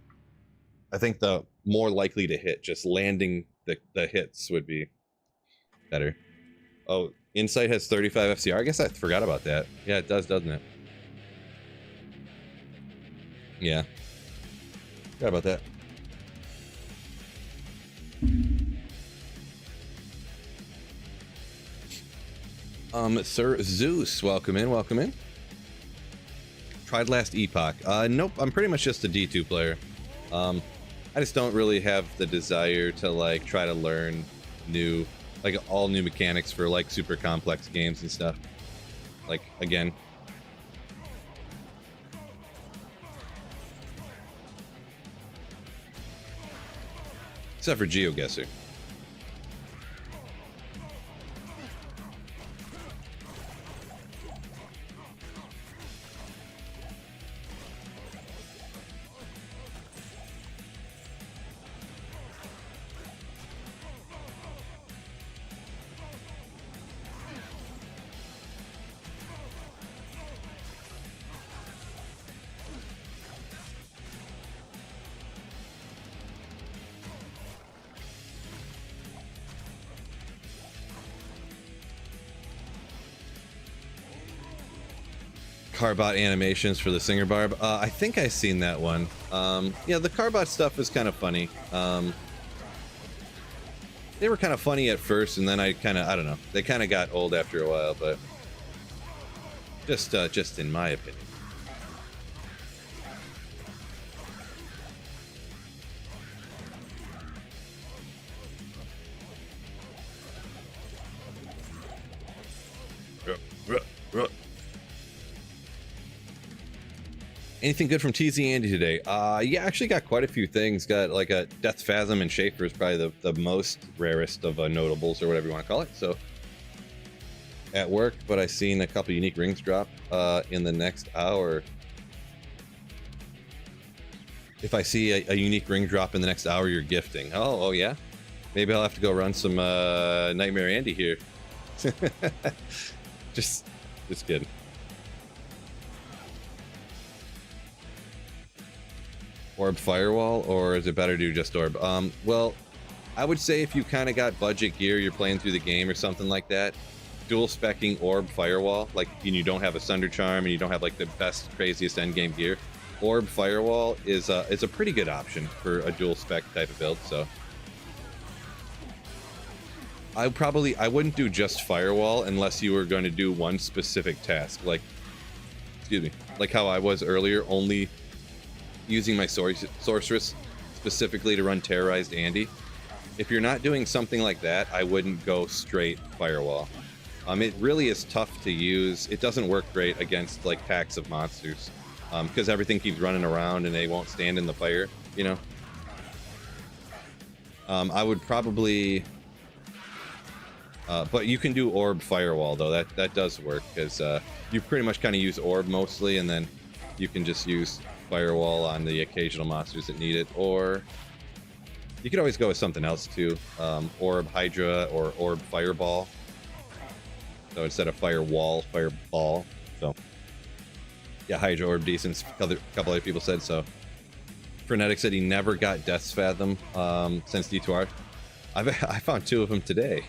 Speaker 1: I think the more likely to hit, just landing the hits would be better. Oh, Insight has 35 FCR. I guess I forgot about that. Yeah, it does, doesn't it? Yeah. Forgot about that. Sir Zeus, welcome in, welcome in. Tried last Epoch. Nope, I'm pretty much just a D2 player. I just don't really have the desire to like try to learn new, like all new mechanics for like super complex games and stuff. Like, again. Except for GeoGuessr. Carbot animations for the singer Barb. I think I've seen that one. Yeah, the Carbot stuff is kind of funny. They were kind of funny at first, and then I don't know. They kind of got old after a while, but just in my opinion. Anything good from TZ Andy today? Yeah, actually got quite a few things. Got like a Death Phasm and Schaefer is probably the most rarest of notables, or whatever you want to call it. So at work, but I seen a couple unique rings drop in the next hour. If I see a unique ring drop in the next hour, you're gifting. Oh yeah. Maybe I'll have to go run some Nightmare Andy here. just kidding. Orb Firewall, or is it better to do just Orb? Well, I would say if you kind of got budget gear, you're playing through the game or something like that, dual specking Orb Firewall, like, and you don't have a Sunder Charm and you don't have like the best, craziest endgame gear, Orb Firewall is a pretty good option for a dual spec type of build. So I wouldn't do just Firewall unless you were going to do one specific task, like, excuse me, like how I was earlier, only using my sorceress specifically to run Terrorized Andy. If you're not doing something like that, I wouldn't go straight Firewall. It really is tough to use. It doesn't work great against like packs of monsters because everything keeps running around and they won't stand in the fire, you know. I would probably but you can do Orb Firewall though. That does work because you pretty much kind of use Orb mostly, and then you can just use Firewall on the occasional monsters that need it, or you could always go with something else too. Orb Hydra or Orb Fireball. So instead of Firewall, Fireball. So yeah, Hydra Orb decent. A couple other people said so. Frenetic said he never got Death's Fathom since D2R. I found 2 of them today.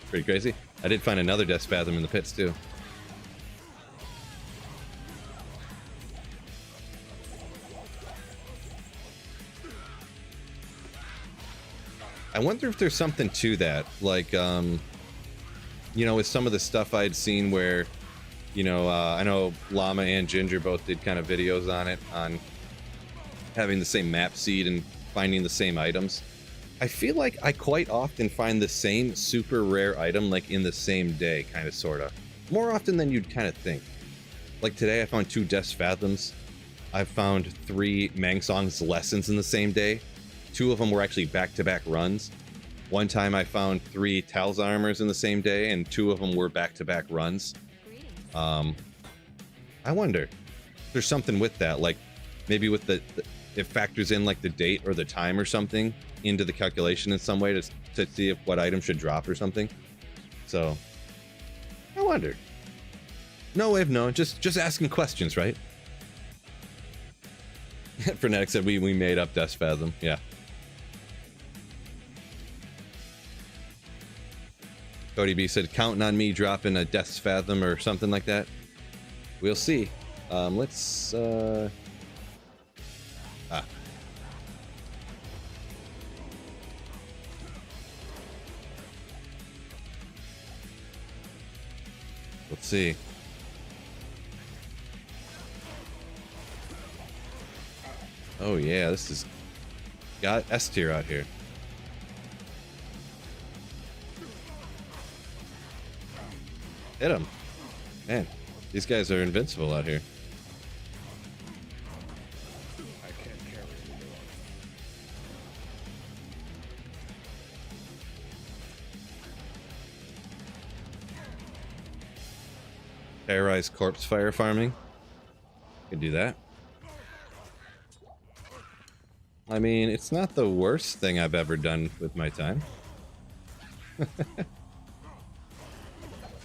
Speaker 1: Pretty crazy. I did find another Death's Fathom in the pits too. I wonder if there's something to that, like, you know, with some of the stuff I'd seen where, you know, I know Llama and Ginger both did kind of videos on it, on having the same map seed and finding the same items. I feel like I quite often find the same super rare item like in the same day, kind of, sort of. More often than you'd kind of think. Like today I found 2 Death's Fathoms. I've found 3 Mangsong's Lessons in the same day. 2 of them were actually back-to-back runs. One time I found 3 Tal's Armors in the same day, and 2 of them were back-to-back runs. I wonder. There's something with that, like maybe with the it factors in like the date or the time or something into the calculation in some way to see if what item should drop or something. So I wonder. No way of knowing, just asking questions, right? Frenetic said we made up Death's Fathom. Yeah. Cody B said counting on me dropping a Death's Fathom or something like that. We'll see. Let's let's see. Oh yeah, this is got S tier out here. Hit him. Man, these guys are invincible out here.
Speaker 3: I can't carry anymore.
Speaker 1: Terrorize corpse fire farming. Could do that. I mean, it's not the worst thing I've ever done with my time. I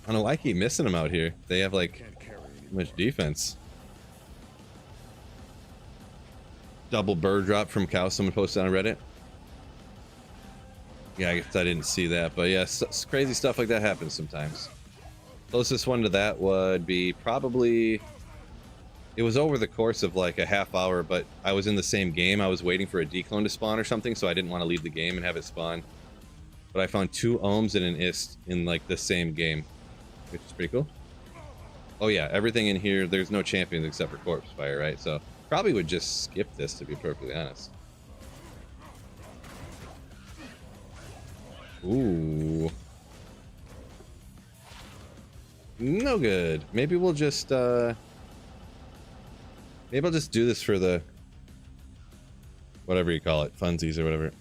Speaker 1: don't know why I keep missing them out here. They have like
Speaker 3: Can't carry anymore.
Speaker 1: much defense. Double bird drop from cow someone posted on Reddit. Yeah, I guess I didn't see that, but yeah, crazy stuff like that happens sometimes. Closest one to that would be probably... It was over the course of like a half hour, but I was in the same game. I was waiting for a declone to spawn or something, so I didn't want to leave the game and have it spawn. But I found 2 ohms and an ist in like the same game, which is pretty cool. Oh yeah, everything in here, there's no champions except for corpse fire, right? So probably would just skip this, to be perfectly honest. Ooh. No good. Maybe we'll just maybe I'll just do this for the whatever you call it, funsies or whatever.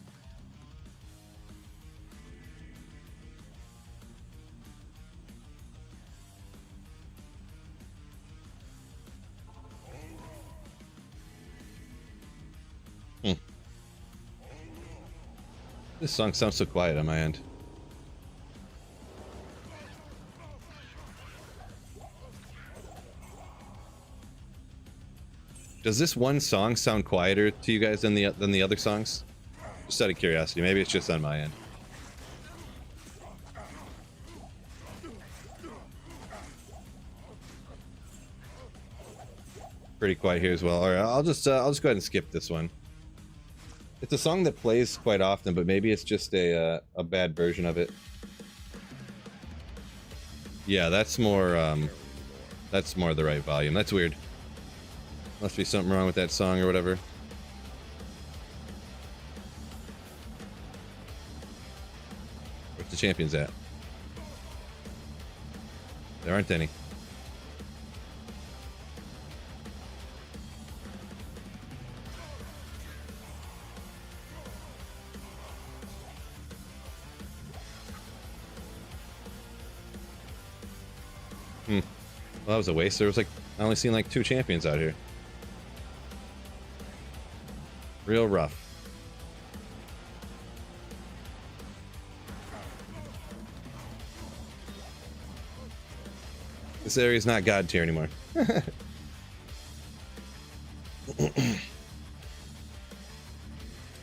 Speaker 1: This song sounds so quiet on my end. Does this one song sound quieter to you guys than the other songs? Just out of curiosity, maybe it's just on my end. Pretty quiet here as well. All right, I'll just go ahead and skip this one. It's a song that plays quite often, but maybe it's just a bad version of it. Yeah, that's more the right volume. That's weird. Must be something wrong with that song or whatever. Where's the champions at? There aren't any. Well, that was a waste. There was like, I only seen like 2 champions out here. Real rough. This area's not god tier anymore.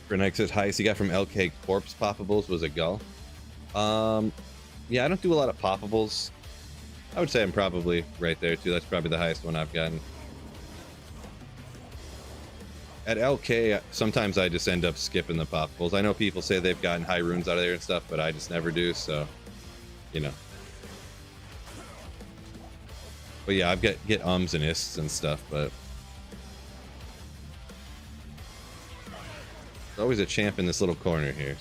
Speaker 1: Grenade says highest he got from LK corpse poppables was a gull. Yeah, I don't do a lot of poppables. I would say I'm probably right there too. That's probably the highest one I've gotten. At LK, sometimes I just end up skipping the poppables. I know people say they've gotten high runes out of there and stuff, but I just never do, so, you know. But yeah, I've get ums and ists and stuff, but... There's always a champ in this little corner here.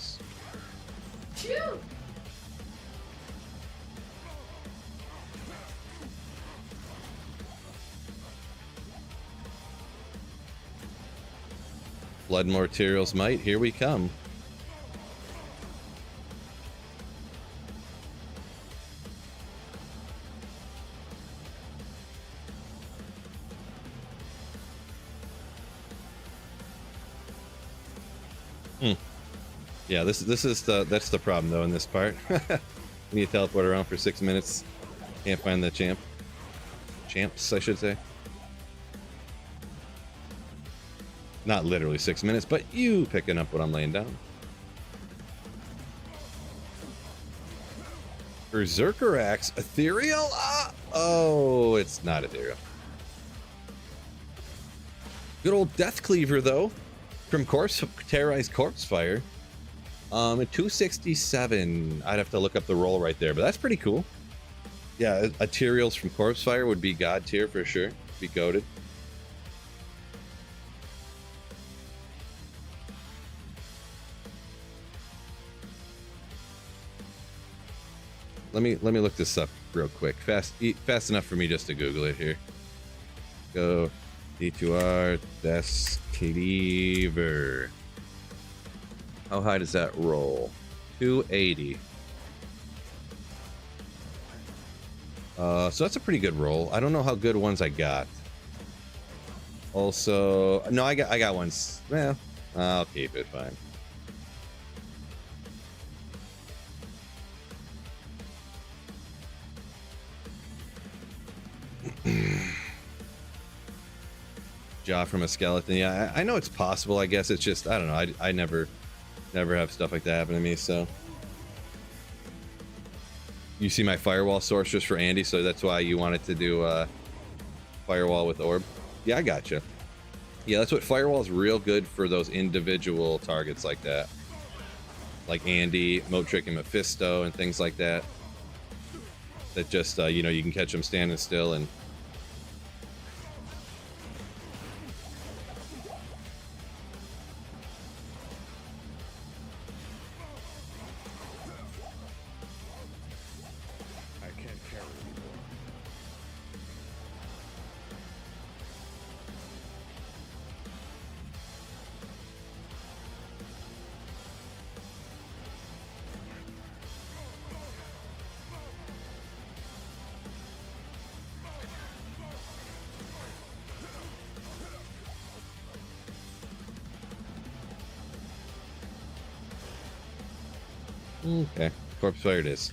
Speaker 1: Blood Materials might. Here we come. Yeah, that's the problem though in this part. We need to teleport around for 6 minutes. Can't find the champs, I should say. Not literally 6 minutes, but you picking up what I'm laying down. Berserker Axe, ethereal? Oh, it's not ethereal. Good old Death Cleaver though, from Terrorized Corpse Fire. At 267, I'd have to look up the roll right there, but that's pretty cool. Yeah, ethereals from Corpse Fire would be god tier for sure. Be goated. Let me look this up real quick. Fast enough for me just to Google it here. Go D2R Death Cleaver. How high does that roll? 280. So that's a pretty good roll. I don't know how good ones I got. Also, no, I got ones. Well, I'll keep it fine. Jaw from a skeleton. Yeah, I know it's possible. I guess it's just, I don't know. I never have stuff like that happen to me. So you see my firewall sorceress for Andy, so that's why you wanted to do firewall with orb. Yeah, I gotcha. Yeah, that's what firewall is real good for, those individual targets like that, like Andy, Motrick, and Mephisto, and things like that. That just you know, you can catch them standing still and. Okay, corpse fire it is.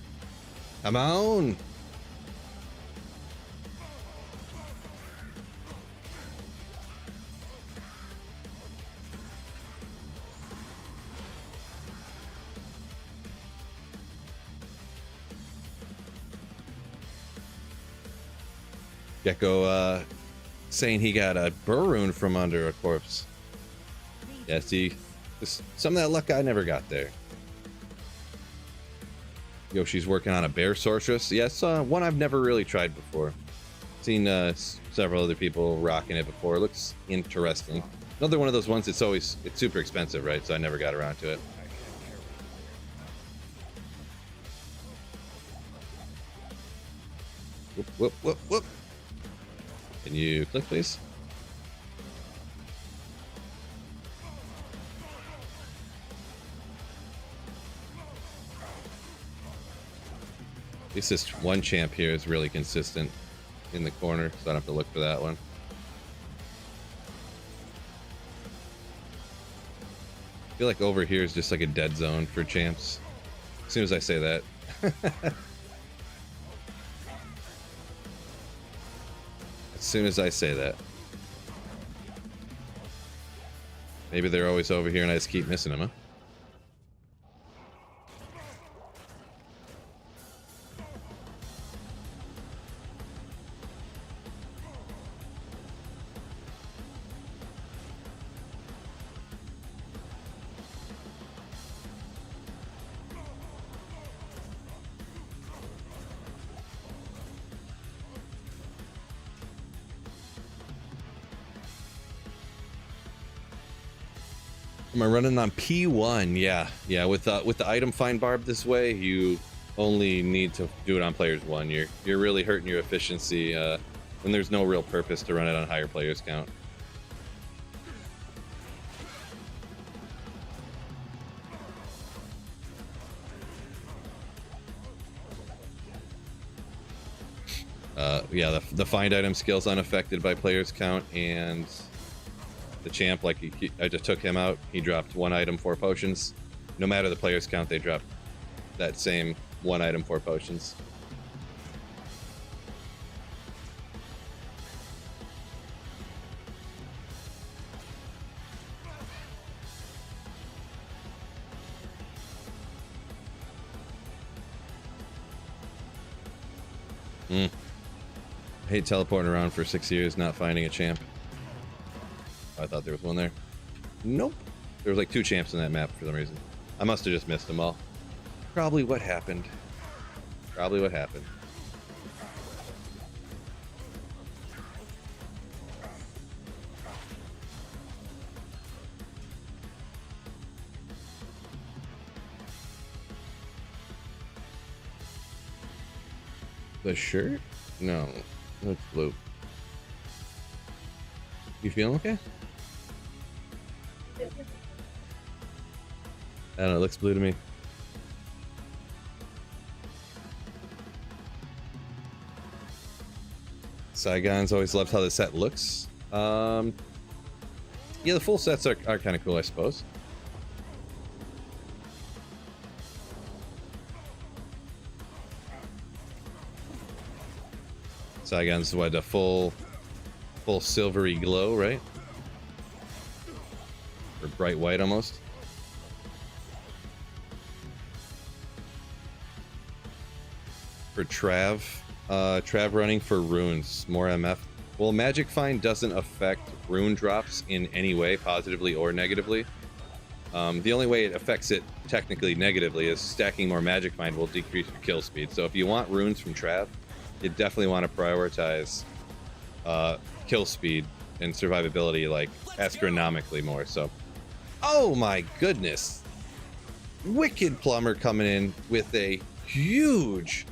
Speaker 1: Come on! Gecko saying he got a burroon from under a corpse. Yeah, see, some of that luck I never got there. Yoshi's working on a bear sorceress. Yes, one I've never really tried before. Seen several other people rocking it before. It looks interesting. Another one of those ones. It's super expensive, right? So I never got around to it. Whoop, whoop, whoop, whoop. Can you click, please? At least this one champ here is really consistent in the corner, so I don't have to look for that one. I feel like over here is just like a dead zone for champs. As soon as I say that. As soon as I say that. Maybe they're always over here and I just keep missing them, huh? Am I running on P1? Yeah. With the item find Barb this way, you only need to do it on players 1. You're really hurting your efficiency when there's no real purpose to run it on higher players count. Yeah, the find item skill's unaffected by players count, and the champ, like, I just took him out. He dropped 1 item, 4 potions. No matter the players count, they drop that same 1 item, 4 potions. I hate teleporting around for 6 years, not finding a champ. I thought there was one there. Nope. There was like 2 champs in that map for some reason. I must have just missed them all. Probably what happened. Probably what happened. The shirt? No. It's blue. You feeling okay? I don't know, it looks blue to me. Saigon's always loved how the set looks. Yeah, the full sets are kind of cool, I suppose. Saigon's what, a full silvery glow, right? Or bright white almost. For Trav, Trav running for runes, more MF. Well, Magic Find doesn't affect rune drops in any way, positively or negatively. The only way it affects it technically negatively is stacking more Magic Find will decrease your kill speed. So if you want runes from Trav, you definitely want to prioritize kill speed and survivability like astronomically more. So, oh my goodness, Wicked Plumber coming in with a huge,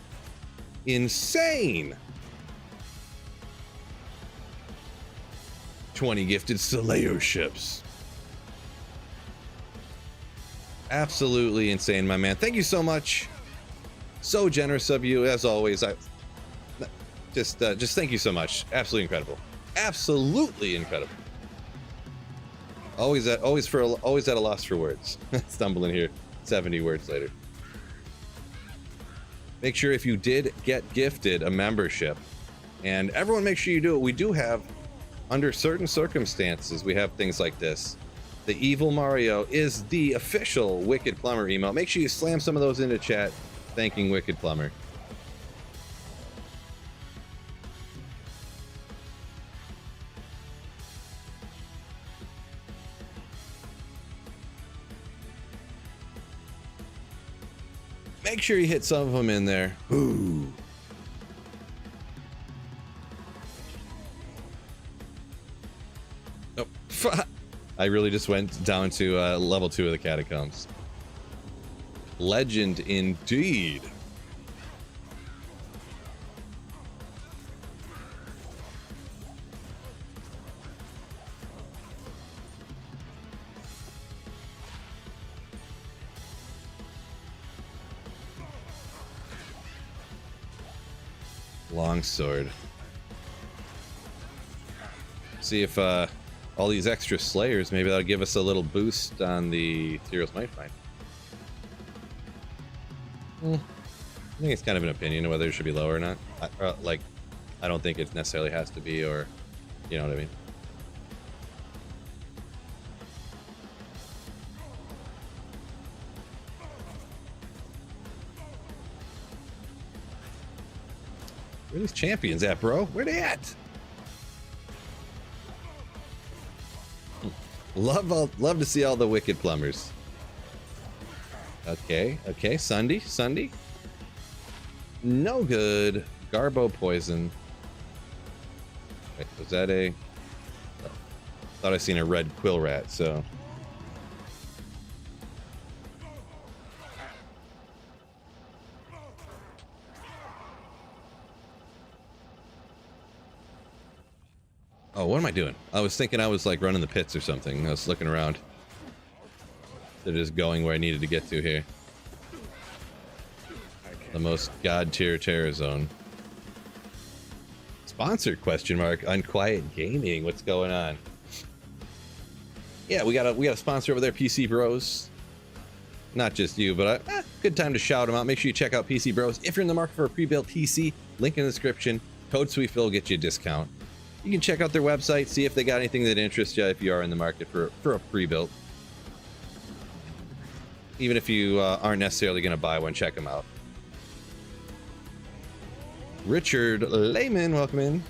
Speaker 1: insane 20 gifted Slayer ships. Absolutely insane, my man. Thank you so much. So generous of you, as always. Just thank you so much. Absolutely incredible. Absolutely incredible. Always at a loss for words. Stumbling here 70 words later. Make sure if you did get gifted a membership, and everyone make sure you do it. We do have, under certain circumstances, we have things like this. The Evil Mario is the official Wicked Plumber emote. Make sure you slam some of those into chat thanking Wicked Plumber. Make sure you hit some of them in there. Ooh. Oh, I really just went down to level 2 of the catacombs. Legend indeed. Longsword. See if all these extra slayers, maybe that'll give us a little boost on the Heroes Might Find. I think it's kind of an opinion of whether it should be lower or not. I don't think it necessarily has to be, or you know what I mean. Where are these champions at, bro? Where they at? Love to see all the Wicked Plumbers. Okay, Sunday. No good. Garbo poison. Wait, was that a... Thought I seen a red quill rat, so... Oh, what am I doing? I was thinking I was like running the pits or something. I was looking around. They're just going where I needed to get to here. The most god tier terror zone. Sponsor question mark Unquiet Gaming. What's going on? Yeah, we got a sponsor over there, PC Bros. Not just you, but good time to shout them out. Make sure you check out PC Bros. If you're in the market for a pre-built PC, link in the description. Code SweetPhil will get you a discount. You can check out their website, see if they got anything that interests you if you are in the market for a pre-built. Even if you aren't necessarily going to buy one, check them out. Richard Lehman, welcome in.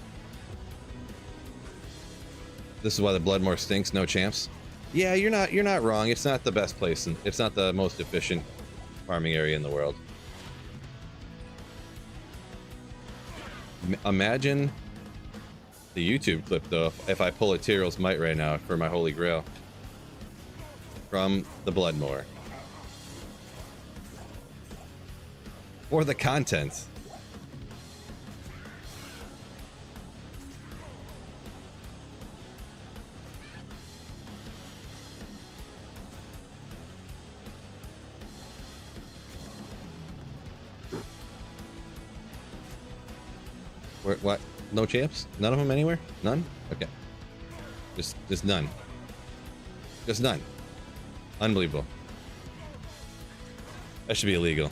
Speaker 1: This is why the Bloodmore stinks. No champs. Yeah, you're not wrong. It's not the best place, and it's not the most efficient farming area in the world. Imagine the YouTube clip though if I pull a Tyrell's Might right now for my Holy Grail from the Bloodmore. For the content. What? No champs? None of them anywhere? None? Okay. Just none. Just none. Unbelievable. That should be illegal.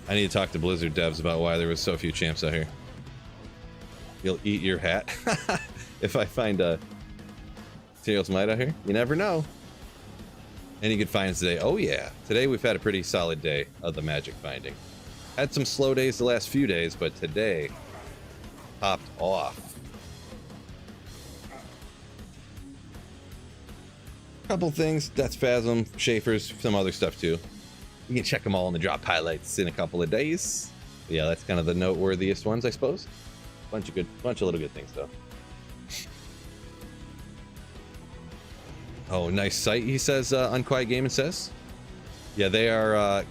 Speaker 1: I need to talk to Blizzard devs about why there was so few champs out here. You'll eat your hat if I find a Tyrell's Might out here. You never know. Any good finds today? Oh yeah. Today we've had a pretty solid day of the magic finding. Had some slow days the last few days, but today popped off. Couple things, Death Phasm, Schaefer's, some other stuff too. You can check them all in the drop highlights in a couple of days. But yeah, that's kind of the noteworthiest ones, I suppose. Bunch of little good things though. Oh, nice site, he says. Unquiet Gaming says. Yeah, they are.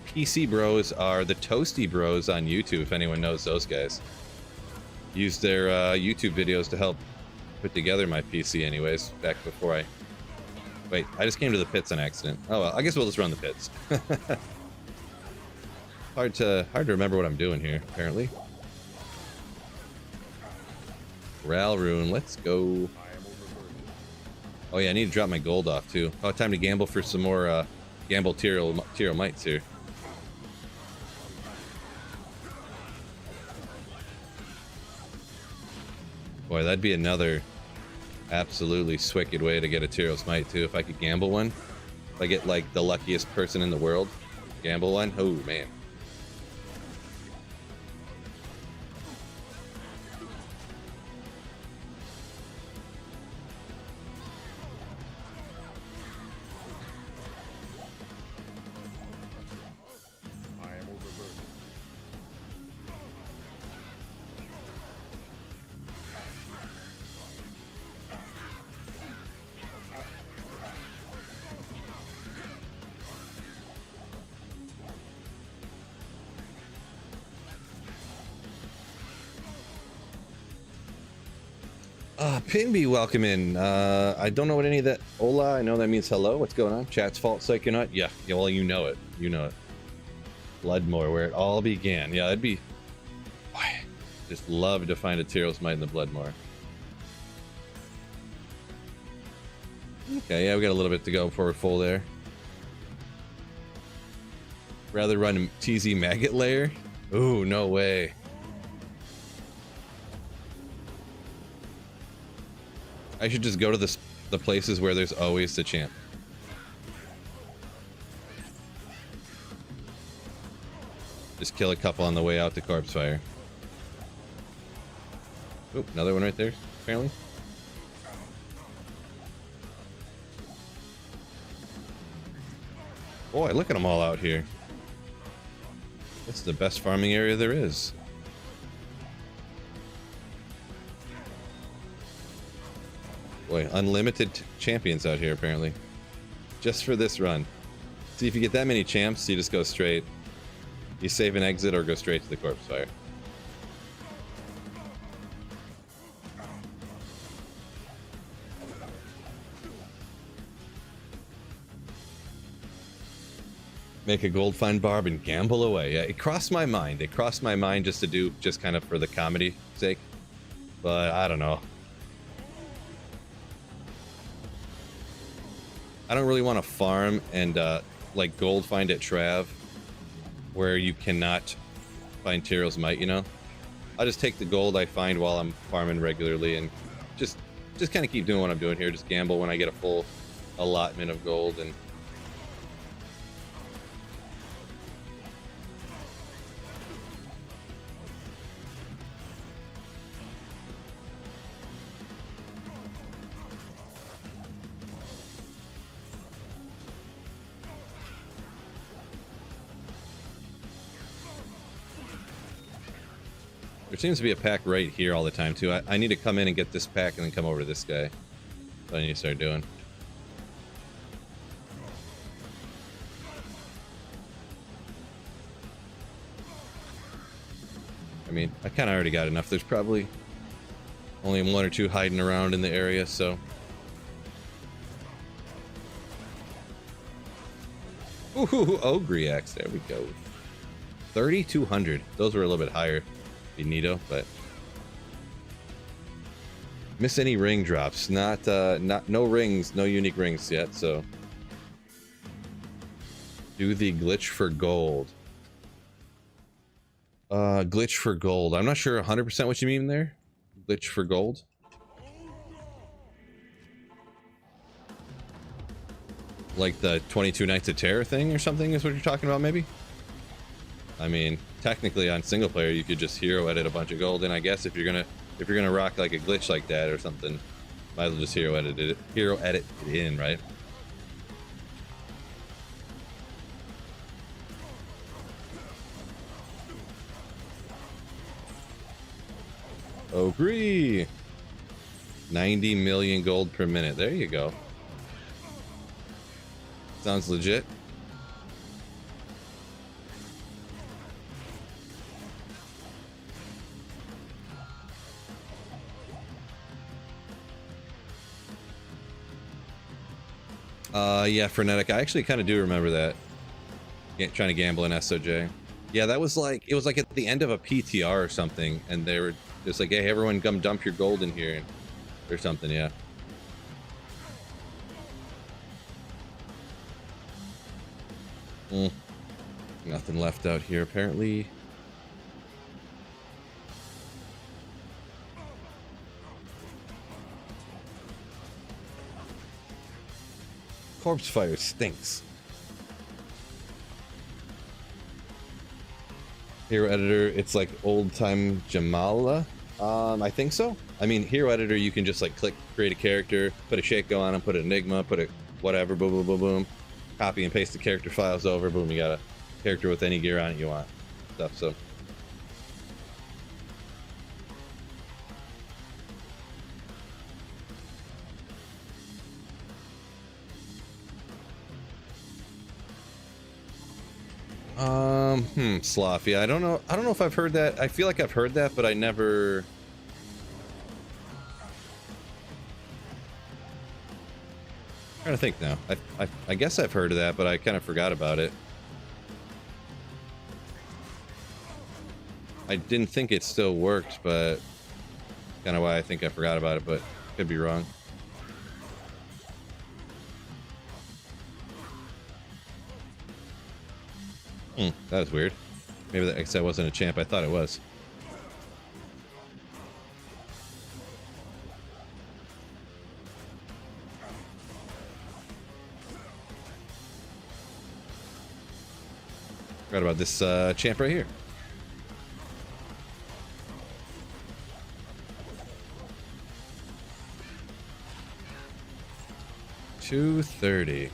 Speaker 1: PC Bros are the Toasty Bros on YouTube. If anyone knows those guys. Use their YouTube videos to help put together my PC anyways, back before I... Wait, I just came to the pits on accident. Oh well, I guess we'll just run the pits. Hard to remember what I'm doing here, apparently. Ral Rune, let's go. Oh yeah, I need to drop my gold off too. Oh, time to gamble for some more gamble Tyrell Mites here. Boy, that'd be another absolutely wicked way to get a Tyrell's Might too. If I could gamble one, if I get like the luckiest person in the world, gamble one. Oh man. Pinby, welcome in. I don't know what any of that... Hola, I know that means hello. What's going on? Chat's fault, Psychonaut? Yeah, well, you know it. You know it. Bloodmore, where it all began. Yeah, that'd be... Boy, just love to find a Tyrell's Might in the Bloodmore. Okay, yeah, we got a little bit to go before we're full there. Rather run TZ Maggot Lair? Ooh, no way. I should just go to the places where there's always the champ. Just kill a couple on the way out to Corpse Fire. Oh, another one right there, apparently. Boy, look at them all out here. It's the best farming area there is. Boy, unlimited champions out here, apparently. Just for this run. See, if you get that many champs, you just go straight. You save an exit or go straight to the Corpse Fire. Make a gold find Barb and gamble away. Yeah, it crossed my mind. It crossed my mind just to do, just kind of for the comedy sake. But I don't know. I don't really want to farm and like gold find at Trav, where you cannot find Tyrael's Might, you know? I'll just take the gold I find while I'm farming regularly and just kind of keep doing what I'm doing here. Just gamble when I get a full allotment of gold. And there seems to be a pack right here all the time too. I need to come in and get this pack and then come over to this guy. That's what I need to start doing. I mean, I kind of already got enough. There's probably only one or two hiding around in the area, so. Ooh, Ogre Axe. There we go. 3,200. Those were a little bit higher. Benito, but miss any ring drops. Not no rings, no unique rings yet, so do the glitch for gold. Glitch for gold. I'm not sure 100% what you mean there. Glitch for gold. Like the 22 Nights of Terror thing or something is what you're talking about, maybe? I mean, technically on single player you could just hero edit a bunch of gold, and I guess if you're gonna rock like a glitch like that or something, might as well just hero edit it in, right? Agree. 90 million gold per minute. There you go. Sounds legit. Yeah, Frenetic. I actually kind of do remember that. Trying to gamble in SOJ. Yeah, that was like, it was like at the end of a PTR or something, and they were just like, hey, everyone come dump your gold in here, or something, yeah. Nothing left out here, apparently. Corpse fire stinks. Hero editor, it's like old time Jamala. I think so. I mean, hero editor, you can just like click, create a character, put a Shaco on him, put an Enigma, put a whatever, boom, boom, boom, boom. Copy and paste the character files over, boom, you got a character with any gear on it you want. Stuff, so. Sloth. Yeah, I don't know if I've heard that. I feel like I've heard that, but I never. I'm trying to think now. I guess I've heard of that, but I kind of forgot about it. I didn't think it still worked, but kind of why I think I forgot about it, but could be wrong. That was weird. Maybe that wasn't a champ. I thought it was. Forgot about this champ right here. $230.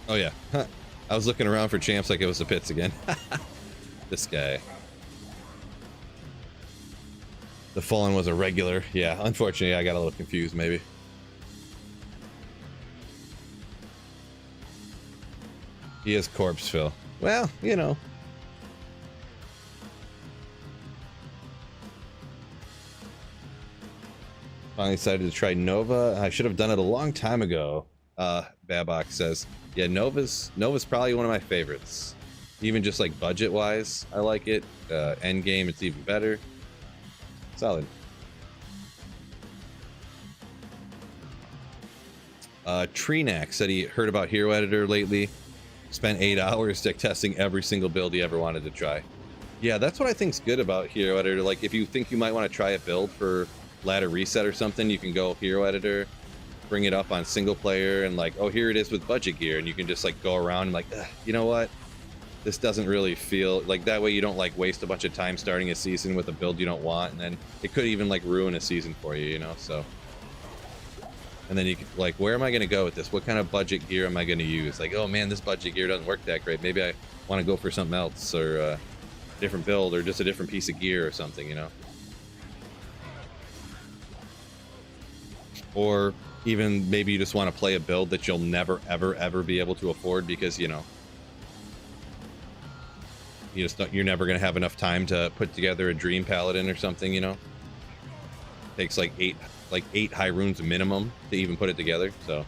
Speaker 1: Oh yeah, huh. I was looking around for champs like it was the pits again. This guy. The Fallen was a regular. Yeah, unfortunately I got a little confused maybe. He is corpse fill. Well, you know. Finally decided to try Nova. I should have done it a long time ago. Babok says, yeah, Nova's probably one of my favorites. Even just like budget wise, I like it. End game, it's even better. Solid. Treenack said he heard about Hero Editor lately. Spent 8 hours deck testing every single build he ever wanted to try. Yeah, that's what I think's good about Hero Editor. Like, if you think you might want to try a build for ladder reset or something, you can go Hero Editor, bring it up on single player, and like, oh, here it is with budget gear, and you can just like go around and like, you know what? This doesn't really feel like that way. You don't like waste a bunch of time starting a season with a build you don't want, and then it could even like ruin a season for you, you know? So, and then you can, like, where am I going to go with this? What kind of budget gear am I going to use? Like, oh man, this budget gear doesn't work that great. Maybe I want to go for something else, or different build, or just a different piece of gear or something, you know? Or even maybe you just want to play a build that you'll never, ever, ever be able to afford because, you know, you just don't, you're never going to have enough time to put together a Dream Paladin or something, you know? Takes like eight high runes minimum to even put it together, so.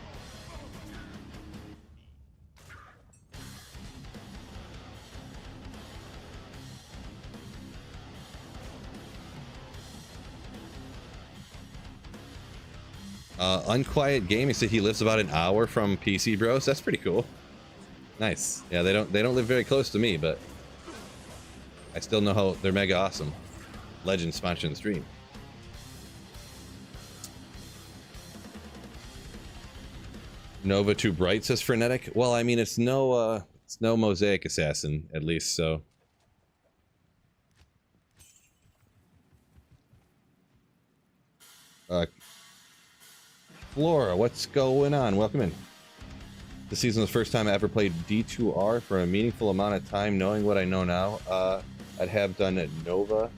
Speaker 1: Unquiet Gaming said he lives about an hour from PC Bros. That's pretty cool. Nice. Yeah, they don't live very close to me, but I still know how they're mega awesome. Legend sponsoring the stream. Nova too bright, says Frenetic. Well, I mean, it's no Mosaic Assassin, at least, so. Flora, what's going on? Welcome in. This season was the first time I ever played D2R for a meaningful amount of time. Knowing what I know now, I'd have done Nova,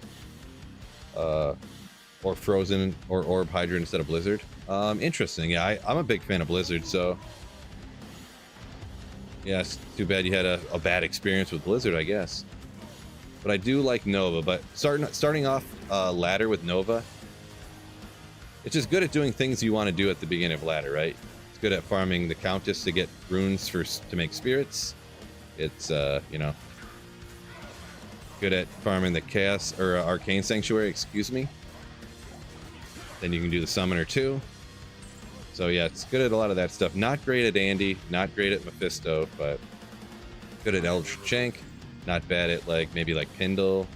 Speaker 1: or Frozen, or Orb Hydra instead of Blizzard. Interesting. Yeah, I'm a big fan of Blizzard, so yeah, it's too bad you had a bad experience with Blizzard, I guess. But I do like Nova. But starting off ladder with Nova, it's just good at doing things you want to do at the beginning of ladder, right? It's good at farming the Countess to get runes to make spirits. It's you know, good at farming the Chaos or Arcane Sanctuary, excuse me. Then you can do the Summoner too. So yeah, it's good at a lot of that stuff. Not great at Andy, not great at Mephisto, but good at Eldritch Shank. Not bad at like maybe like Pindle,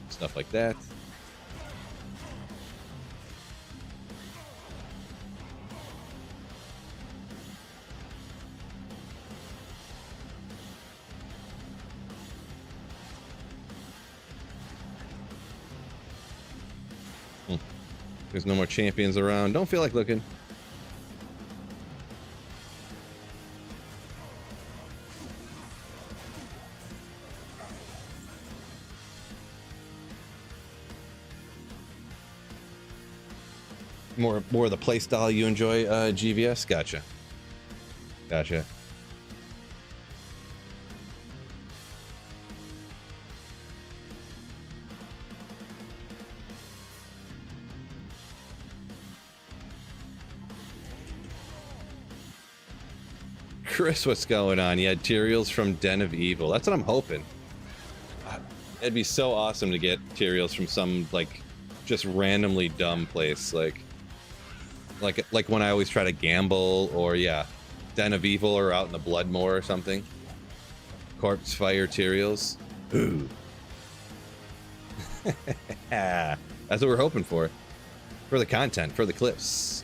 Speaker 1: stuff like that. There's no more champions around. Don't feel like looking. More of the play style you enjoy, GVS? Gotcha. Gotcha. Chris, what's going on? Yeah, Tyraels from Den of Evil. That's what I'm hoping. It'd be so awesome to get Tyraels from some like just randomly dumb place, like when I always try to gamble, or yeah, Den of Evil, or out in the Bloodmoor or something. Corpse Fire Tyraels. Ooh. That's what we're hoping for the content, for the clips.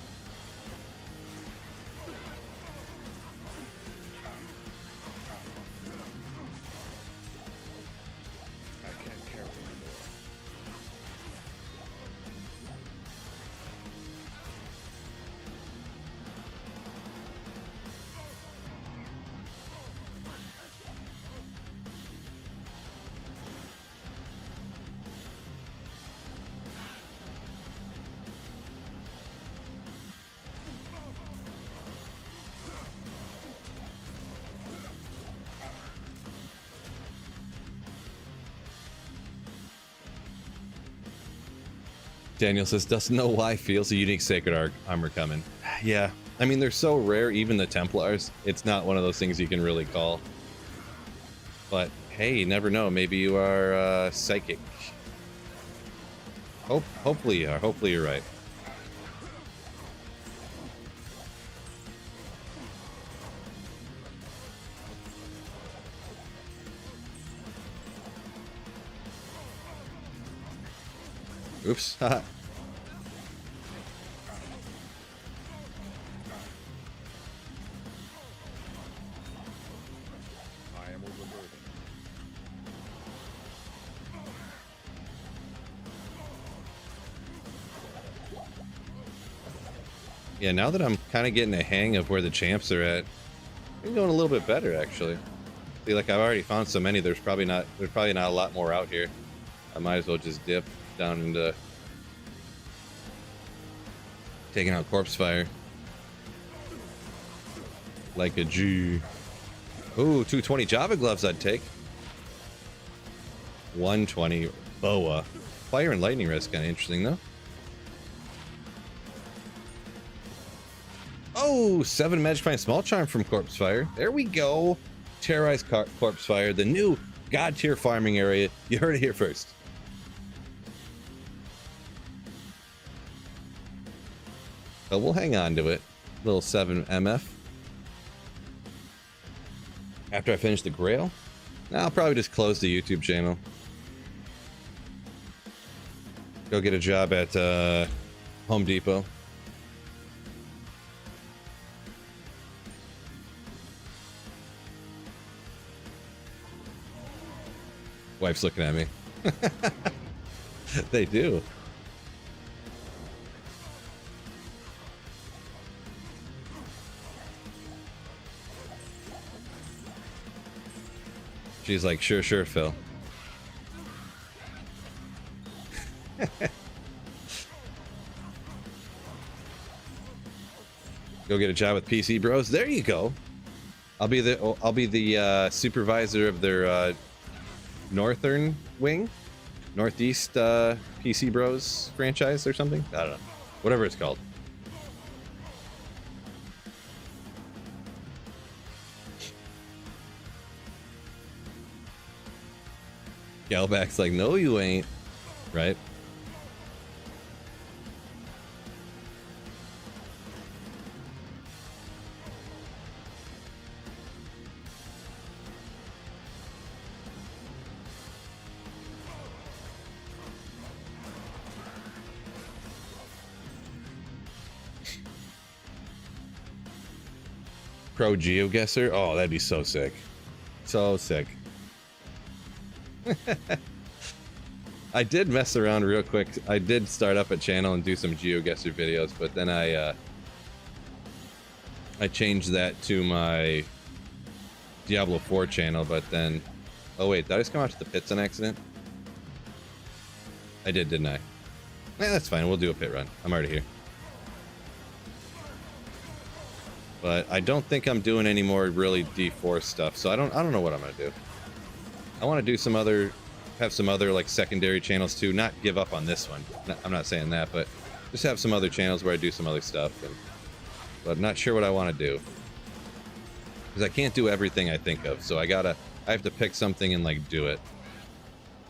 Speaker 1: Daniel says, doesn't know why feels a unique sacred armor coming. Yeah, I mean, they're so rare, even the Templars. It's not one of those things you can really call. But hey, you never know. Maybe you are psychic. Hopefully you are. Hopefully you're right. Oops. Haha.
Speaker 3: I am overburdened.
Speaker 1: Yeah, now that I'm kind of getting a hang of where the champs are at, I'm going a little bit better actually. See, like I've already found so many. There's probably not a lot more out here. I might as well just dip down into taking out corpse fire like a G. Ooh, 220 Java gloves I'd take. 120 boa. Fire and lightning risk kind of interesting though. Oh, 7 Magifying Small Charm from Corpse Fire. There we go. Terrorize Corpse Fire, the new God tier farming area. You heard it here first. But we'll hang on to it. Little 7 MF. After I finish the Grail, I'll probably just close the YouTube channel. Go get a job at Home Depot. Wife's looking at me. They do. She's like, sure, Phil. Go get a job with PC Bros. There you go. I'll be the supervisor of their northern wing, northeast PC Bros franchise or something. I don't know, whatever it's called. Galback's like, no, you ain't, right? Pro GeoGuessr? Oh, that'd be so sick. So sick. I did mess around real quick. I did start up a channel and do some GeoGuessr videos, but then I changed that to my Diablo 4 channel, but then... Oh wait, did I just come out to the pits on accident? I did, didn't I? Yeah, that's fine. We'll do a pit run. I'm already here. But I don't think I'm doing any more really D4 stuff, so I don't know what I'm gonna do. I want to do some other, have some other like secondary channels too. Not give up on this one. I'm not saying that, but just have some other channels where I do some other stuff. But I'm not sure what I want to do because I can't do everything I think of. So I have to pick something and like do it.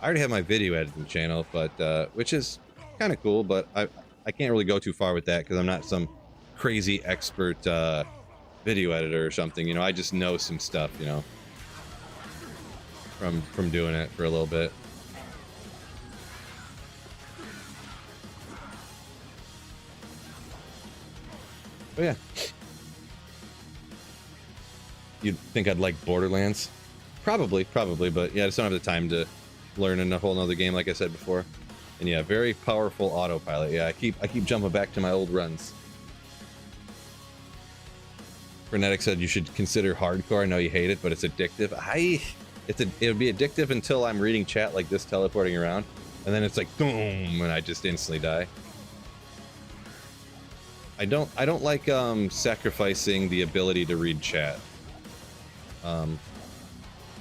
Speaker 1: I already have my video editing channel, but which is kind of cool. But I can't really go too far with that because I'm not some crazy expert video editor or something. You know, I just know some stuff. You know. From doing it for a little bit. Oh yeah. You'd think I'd like Borderlands? Probably, but yeah, I just don't have the time to learn in a whole nother game like I said before. And yeah, very powerful autopilot. Yeah, I keep jumping back to my old runs. Frenetic said you should consider hardcore. I know you hate it, but it's addictive. It would be addictive until I'm reading chat like this, teleporting around, and then it's like boom, and I just instantly die. I don't like sacrificing the ability to read chat. Kind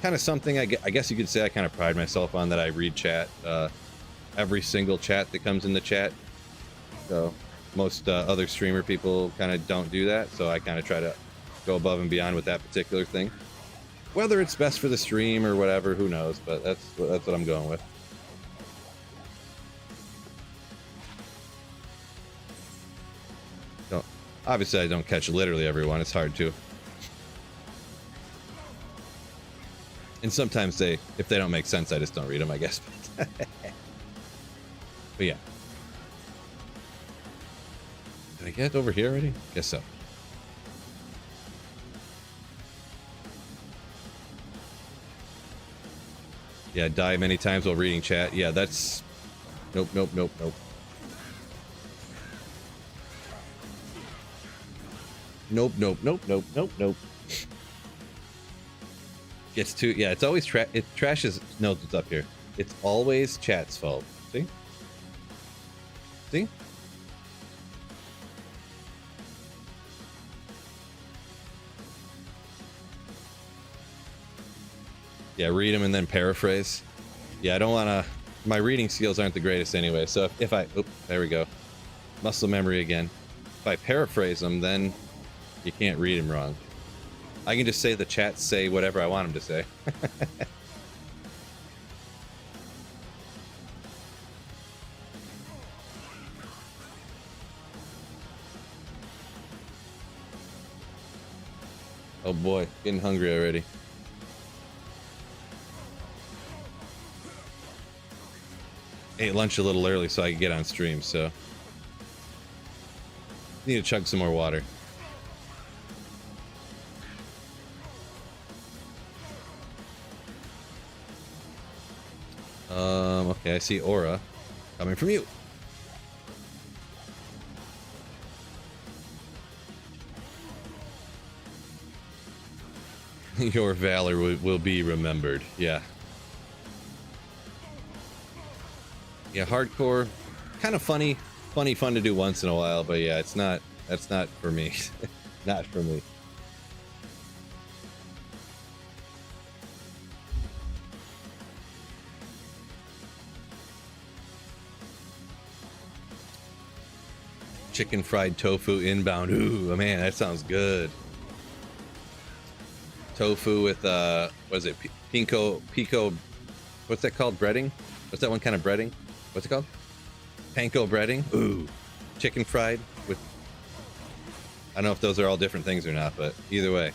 Speaker 1: of something I guess you could say I kind of pride myself on, that I read chat, every single chat that comes in the chat, So most other streamer people kind of don't do that. So I kind of try to go above and beyond with that particular thing. Whether it's best for the stream or whatever, who knows? But that's what I'm going with. So obviously I don't catch literally everyone. It's hard to. And sometimes if they don't make sense, I just don't read them, I guess. But yeah. Did I get over here already? Guess so. Yeah, die many times while reading chat. Yeah, that's... Nope, nope, nope, nope. Nope, nope, nope, nope, nope, nope. Gets too... Yeah, it's always... It trashes... No, it's up here. It's always chat's fault. See? See? Yeah, read them and then paraphrase. Yeah, I don't want to... My reading skills aren't the greatest anyway, so if I... Oop, there we go. Muscle memory again. If I paraphrase them, then you can't read them wrong. I can just say the chat say whatever I want them to say. Oh boy, getting hungry already. Ate lunch a little early so I could get on stream, so need to chug some more water. Okay, I see aura coming from you. Your valor will be remembered. Yeah. Yeah, hardcore, kind of funny fun to do once in a while, but yeah, it's not, that's not for me. Not for me. Chicken fried tofu inbound. Ooh, man, that sounds good. Tofu with, what is it? Pico, what's that called? Breading? What's that one kind of breading? What's it called? Panko breading. Ooh, chicken fried with... I don't know if those are all different things or not, but either way.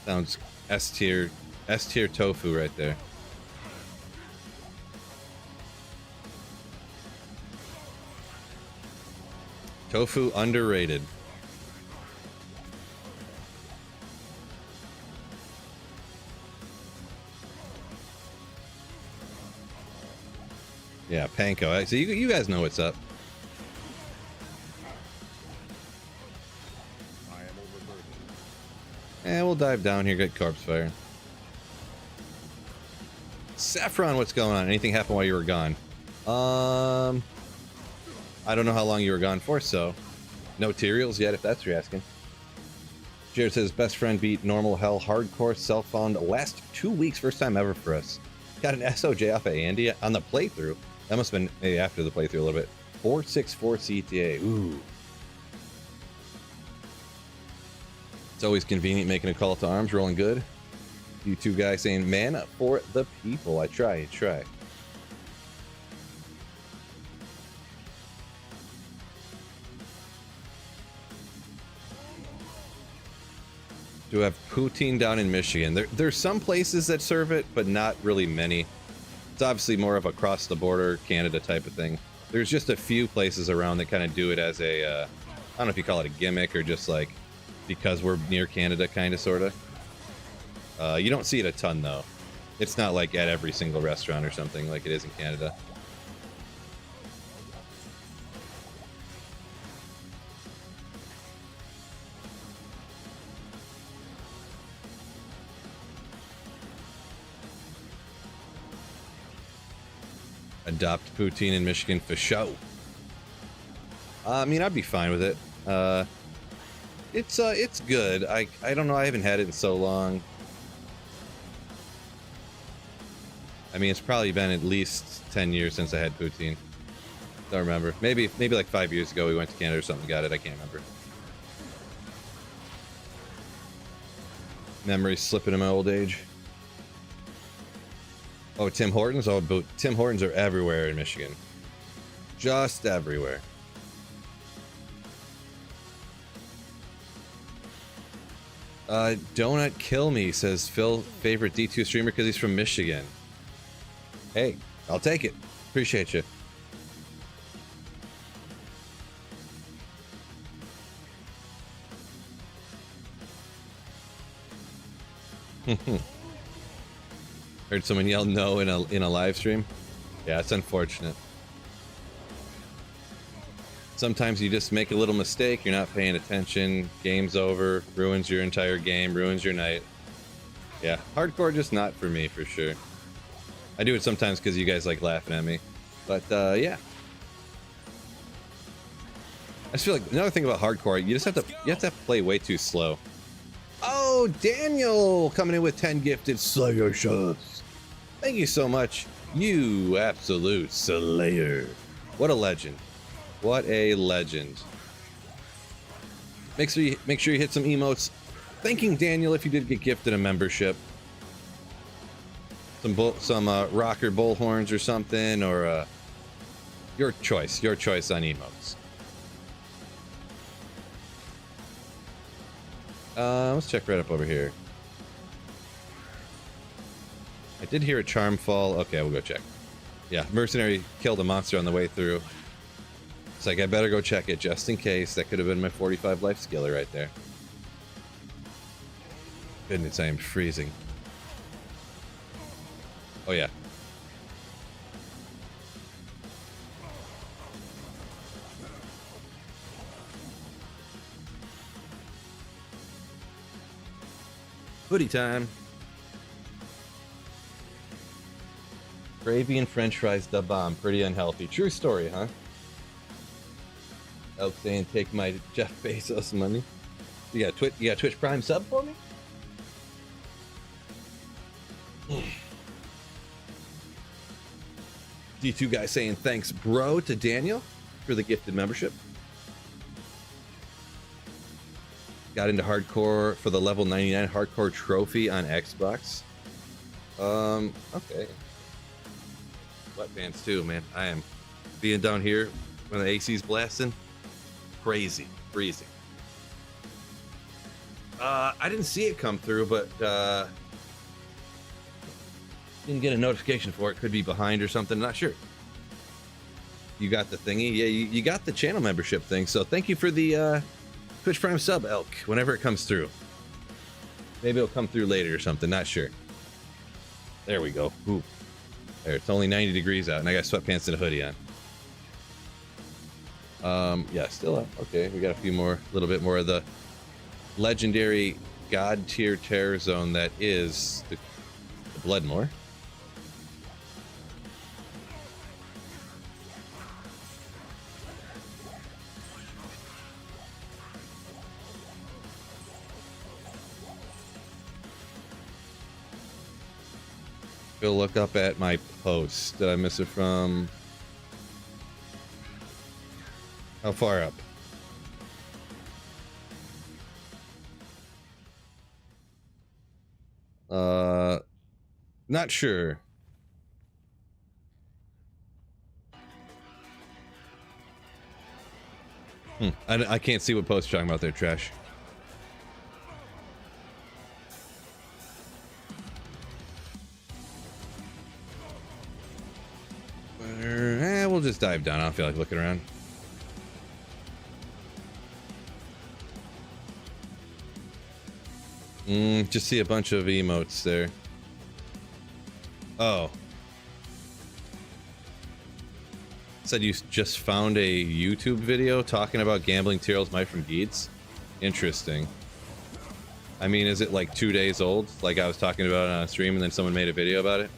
Speaker 1: Sounds S-tier tofu right there. Tofu underrated. Yeah, panko. So you guys know what's up.
Speaker 3: I am overburdened.
Speaker 1: And we'll dive down here, get corpse fire. Saffron, what's going on? Anything happen while you were gone? I don't know how long you were gone for, so no materials yet, if that's what you're asking. Jared says, best friend beat normal hell hardcore self-found last 2 weeks, first time ever for us. Got an SOJ off of Andy on the playthrough. That must have been maybe after the playthrough a little bit. 464 CTA. Ooh. It's always convenient making a call to arms, rolling good. You two guys saying, man for the people. I try. Do have poutine down in Michigan. There's some places that serve it, but not really many. It's obviously more of a cross-the-border Canada type of thing. There's just a few places around that kind of do it as a, I don't know if you call it a gimmick or just like because we're near Canada, kind of, sort of. You don't see it a ton, though. It's not like at every single restaurant or something like it is in Canada. Adopt poutine in Michigan for show. I mean, I'd be fine with it. It's good. I don't know. I haven't had it in so long. I mean, it's probably been at least 10 years since I had poutine. Don't remember. Maybe like 5 years ago we went to Canada or something, got it. I can't remember. Memories slipping in my old age. Oh, Tim Hortons? Oh, but Tim Hortons are everywhere in Michigan. Just everywhere. Donut Kill Me, says Phil, favorite D2 streamer because he's from Michigan. Hey, I'll take it. Appreciate you. Heard someone yell no in a live stream. Yeah, it's unfortunate. Sometimes you just make a little mistake, you're not paying attention, game's over, ruins your entire game, ruins your night. Yeah, hardcore just not for me, for sure. I do it sometimes because you guys like laughing at me. But, yeah. I just feel like another thing about hardcore, you have to play way too slow. Oh, Daniel coming in with 10 gifted Slayer shots. Thank you so much, you absolute Slayer. What a legend. What a legend. Make sure you hit some emotes thanking Daniel if you did get gifted a membership. Some rocker bullhorns or something, or your choice on emotes. Let's check right up over here. I did hear a charm fall. Okay, we'll go check. Yeah, mercenary killed a monster on the way through. It's like, I better go check it just in case. That could have been my 45 life skiller right there. Goodness, I am freezing. Oh yeah. Hoodie time. Gravy and french fries, the bomb. Pretty unhealthy. True story, huh? Elk saying, take my Jeff Bezos money. You got Twitch Prime sub for me? D2 guy saying, thanks, bro, to Daniel for the gifted membership. Got into hardcore for the level 99 hardcore trophy on Xbox. Okay. Sweatpants too, man. I am being down here when the AC's blasting. Crazy, freezing. I didn't see it come through, but didn't get a notification for it. Could be behind or something. Not sure. You got the thingy? Yeah, you got the channel membership thing. So thank you for the Twitch Prime sub, Elk. Whenever it comes through, maybe it'll come through later or something. Not sure. There we go. Ooh. There, it's only 90 degrees out, and I got sweatpants and a hoodie on. Yeah, still up. Okay, we got a few more, a little bit more of the legendary god tier terror zone that is the Bloodmore. Go look up at my post. Did I miss it from? How far up? Not sure. I can't see what post you're talking about there, Trash. We'll just dive down. I don't feel like looking around. Just see a bunch of emotes there. Oh. Said you just found a YouTube video talking about gambling Tyrrell's Might from Geeds? Interesting. I mean, is it like 2 days old? Like I was talking about it on a stream and then someone made a video about it?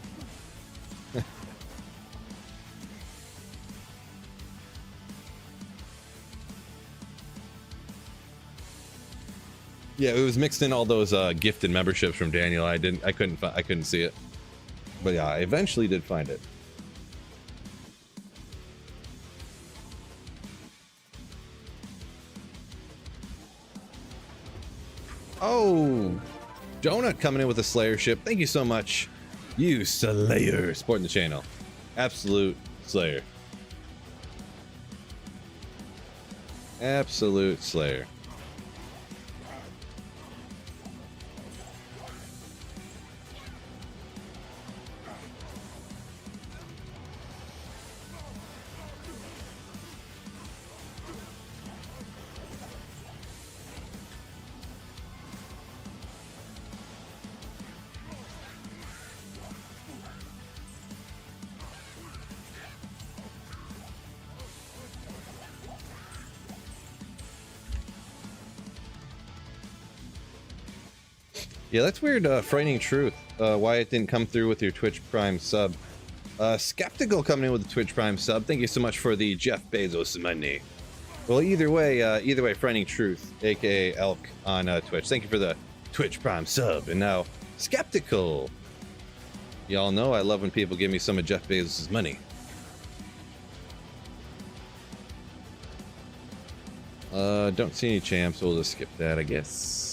Speaker 1: Yeah, it was mixed in all those gifted memberships from Daniel. I couldn't see it. But yeah, I eventually did find it. Oh, Donut coming in with a Slayer ship. Thank you so much. You Slayer. Supporting the channel. Absolute Slayer. Absolute Slayer. Yeah, that's weird, Frightening Truth, why it didn't come through with your Twitch Prime sub. Skeptical coming in with the Twitch Prime sub. Thank you so much for the Jeff Bezos money. Well, either way, Frightening Truth, aka Elk on Twitch. Thank you for the Twitch Prime sub. And now, Skeptical. Y'all know I love when people give me some of Jeff Bezos' money. Don't see any champs, so we'll just skip that, I guess.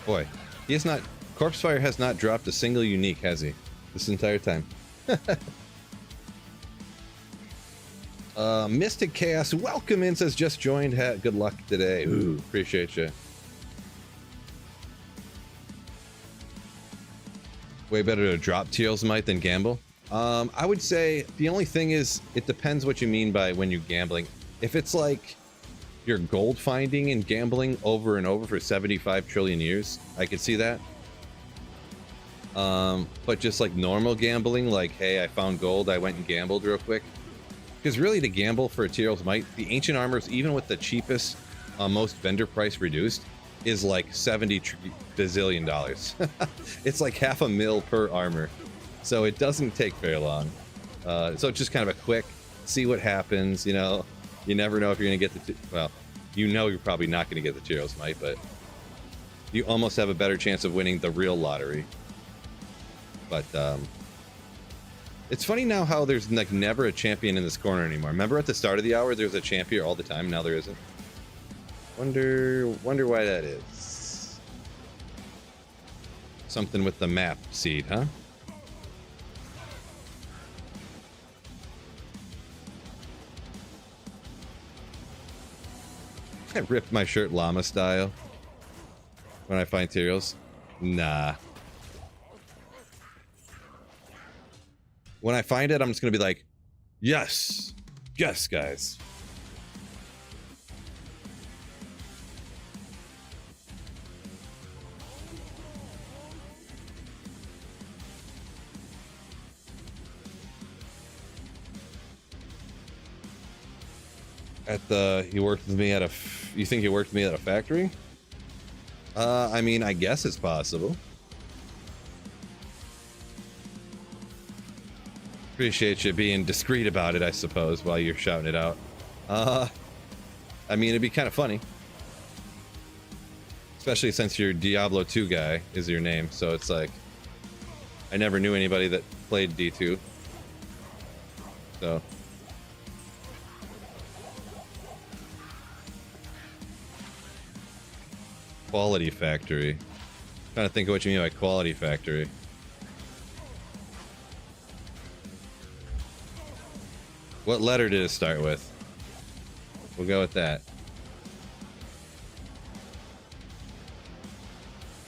Speaker 1: Boy, he has not. Corpsefire has not dropped a single unique, has he? This entire time. Mystic Chaos, welcome in, says just joined. Good luck today. Ooh, appreciate you. Way better to drop Teal's Might than gamble. I would say the only thing is it depends what you mean by when you're gambling. If it's like you're gold finding and gambling over and over for 75 trillion years, I could see that. But just like normal gambling, like, hey, I found gold, I went and gambled real quick. Because really to gamble for a Teal's Might, the ancient armors, even with the cheapest, most vendor price reduced, is like $70 bazillion. It's like $500,000 per armor. So it doesn't take very long. So it's just kind of a quick, see what happens, you know. You never know if you're going to get the... Well, you know you're probably not going to get the Teal's Might, but you almost have a better chance of winning the real lottery. But it's funny now how there's like never a champion in this corner anymore. Remember at the start of the hour, there was a champion all the time. Now there isn't. Wonder why that is. Something with the map seed, huh? I ripped my shirt llama style when I find Teal's. Nah. When I find it, I'm just gonna be like, yes, yes, guys. He worked with me at a. You think he worked with me at a factory? I mean, I guess it's possible. Appreciate you being discreet about it, I suppose, while you're shouting it out. I mean, it'd be kind of funny. Especially since your Diablo 2 guy is your name, so it's like... I never knew anybody that played D2. So... Quality factory. Trying to think of what you mean by quality factory. What letter did it start with? We'll go with that.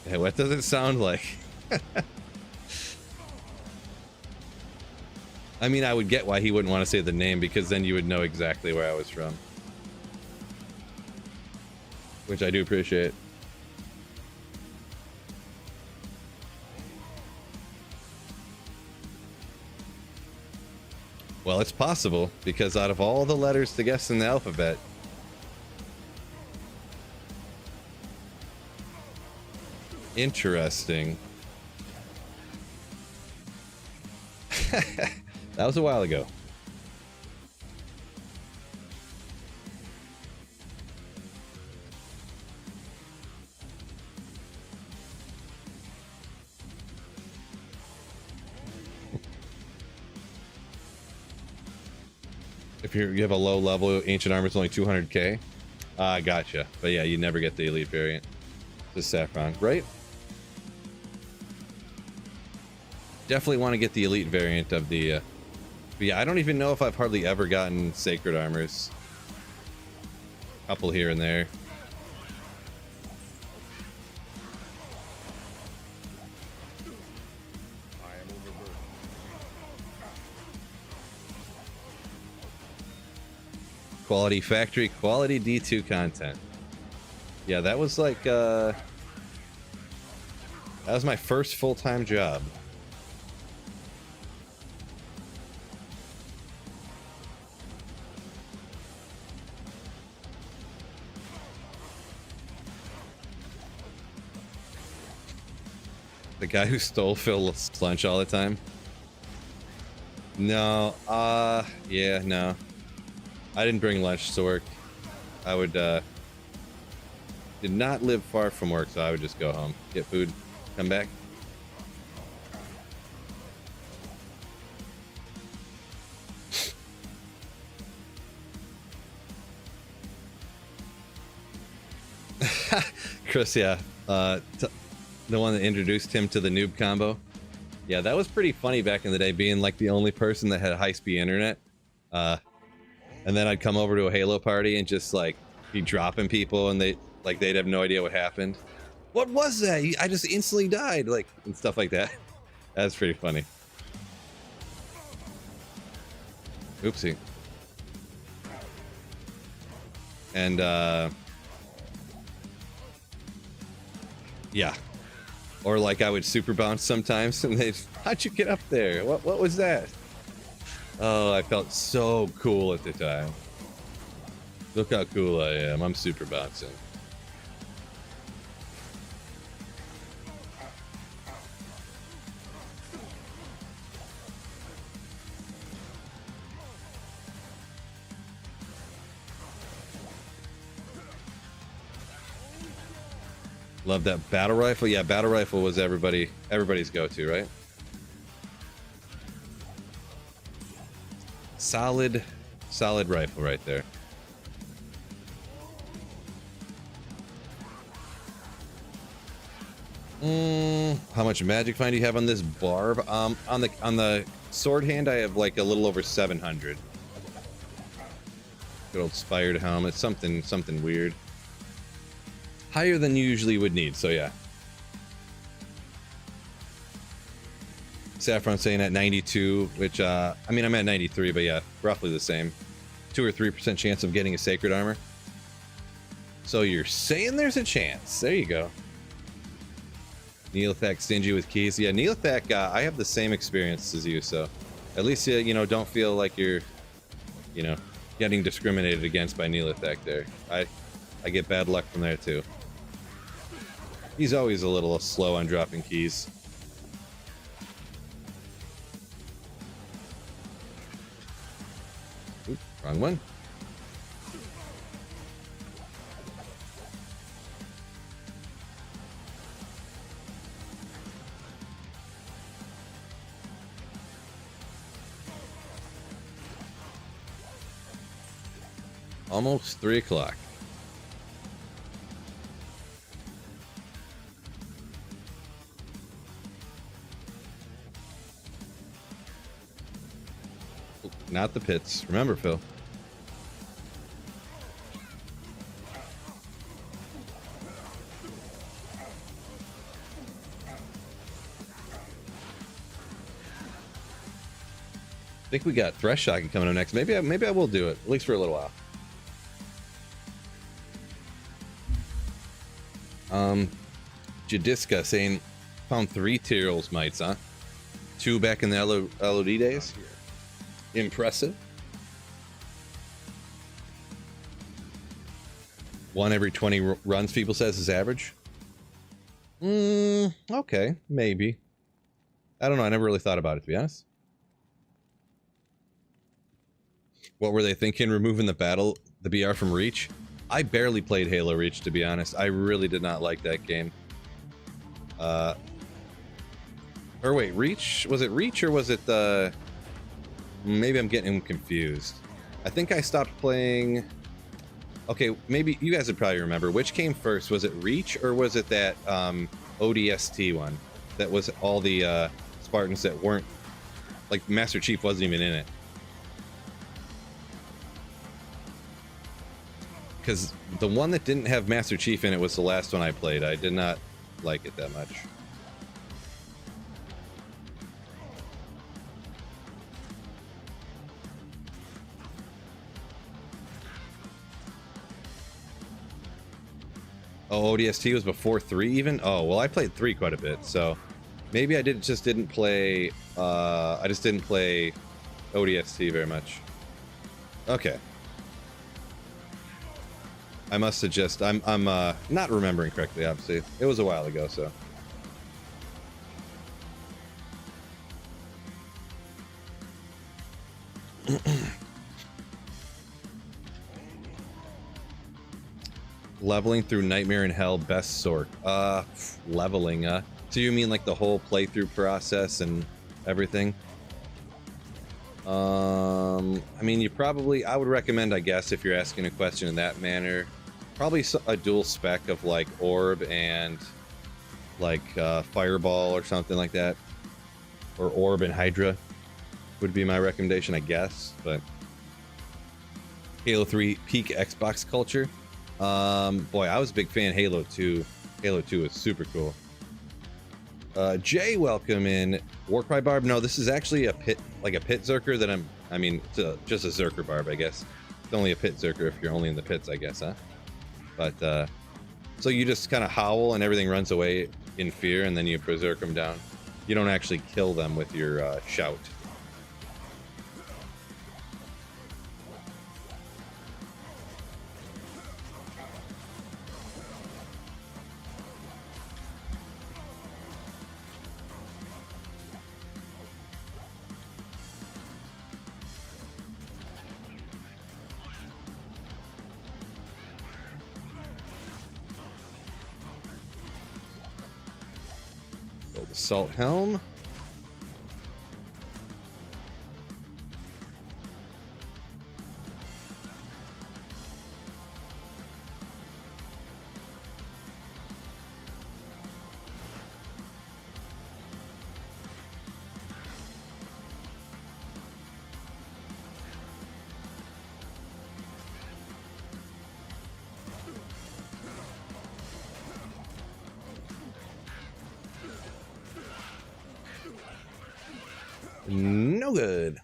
Speaker 1: Hey, what does it sound like? I mean, I would get why he wouldn't want to say the name, because then you would know exactly where I was from. Which I do appreciate. Well, it's possible, because out of all the letters to guess in the alphabet, interesting. That was a while ago. If you have a low level, ancient armor is only 200k. Gotcha. But yeah, you never get the elite variant. Just saffron, right? Definitely want to get the elite variant of the. But yeah, I don't even know if I've hardly ever gotten sacred armors. Couple here and there.
Speaker 3: I am overburdened.
Speaker 1: Quality factory, quality D2 content. Yeah, that was like that was my first full-time job. The guy who stole Phil's lunch all the time. No, yeah, no. I didn't bring lunch to work. I would, did not live far from work, so I would just go home, get food, come back. Chris, yeah, the one that introduced him to the noob combo. Yeah, that was pretty funny back in the day, being like the only person that had high-speed internet. And then I'd come over to a Halo party and just like be dropping people, and they'd have no idea what happened. What was that? I just instantly died, like, and stuff like that. That's pretty funny. Oopsie. And yeah. Or like I would super bounce sometimes, and they'd, how'd you get up there? What was that? Oh, I felt so cool at the time. Look how cool I am. I'm super bouncing. Love that battle rifle. Yeah, battle rifle was everybody's go-to, right? Solid rifle right there. How much magic find do you have on this Barb? On the sword hand, I have like a little over 700. Good old spired helmet, something weird. Higher than you usually would need, so yeah. Saffron saying at 92, which I mean, I'm at 93, but yeah, roughly the same. 2 or 3% chance of getting a sacred armor. So you're saying there's a chance. There you go. Neolithak stingy with keys. Yeah, Neolithak, I have the same experience as you, so at least you know, don't feel like you're, you know, getting discriminated against by Neolithak there. I get bad luck from there too. He's always a little slow on dropping keys. Oop, wrong one. Almost 3 o'clock. Not the pits. Remember, Phil. I think we got Thresh Shotgun coming up next. Maybe I will do it, at least for a little while. Jadiska saying found 3 Tyrrell's mites, huh? 2 back in the LOD days. Impressive. 1 every 20 runs, people says, is average. Okay, maybe. I don't know. I never really thought about it, to be honest. What were they thinking? Removing the BR from Reach? I barely played Halo Reach, to be honest. I really did not like that game. Or wait, Reach? Was it Reach or was it the... Maybe I'm getting confused. I think I stopped playing. Okay, maybe you guys would probably remember which came first. Was it Reach or was it that ODST one that was all the Spartans that weren't, like, Master Chief wasn't even in it? Because the one that didn't have Master Chief in it was the last one I played. I did not like it that much. Oh, ODST was before 3 even? Oh, well, I played 3 quite a bit, so maybe I just didn't play ODST very much. Okay. I must have just I'm not remembering correctly, obviously. It was a while ago, so. Leveling through Nightmare in Hell, best sort. Leveling, so you mean like the whole playthrough process and everything? I mean, I would recommend, I guess, if you're asking a question in that manner, probably a dual spec of like Orb and like Fireball or something like that. Or Orb and Hydra would be my recommendation, I guess, but Halo 3 peak Xbox culture. Boy, I was a big fan of Halo 2. Halo 2 is super cool. Jay, welcome in. Warcry Barb. No, this is actually a pit Zerker that I mean, it's just a Zerker Barb, I guess. It's only a pit Zerker if you're only in the pits, I guess, huh? But, so you just kind of howl and everything runs away in fear, and then you berserk them down. You don't actually kill them with your, shout. Assault helm. No good.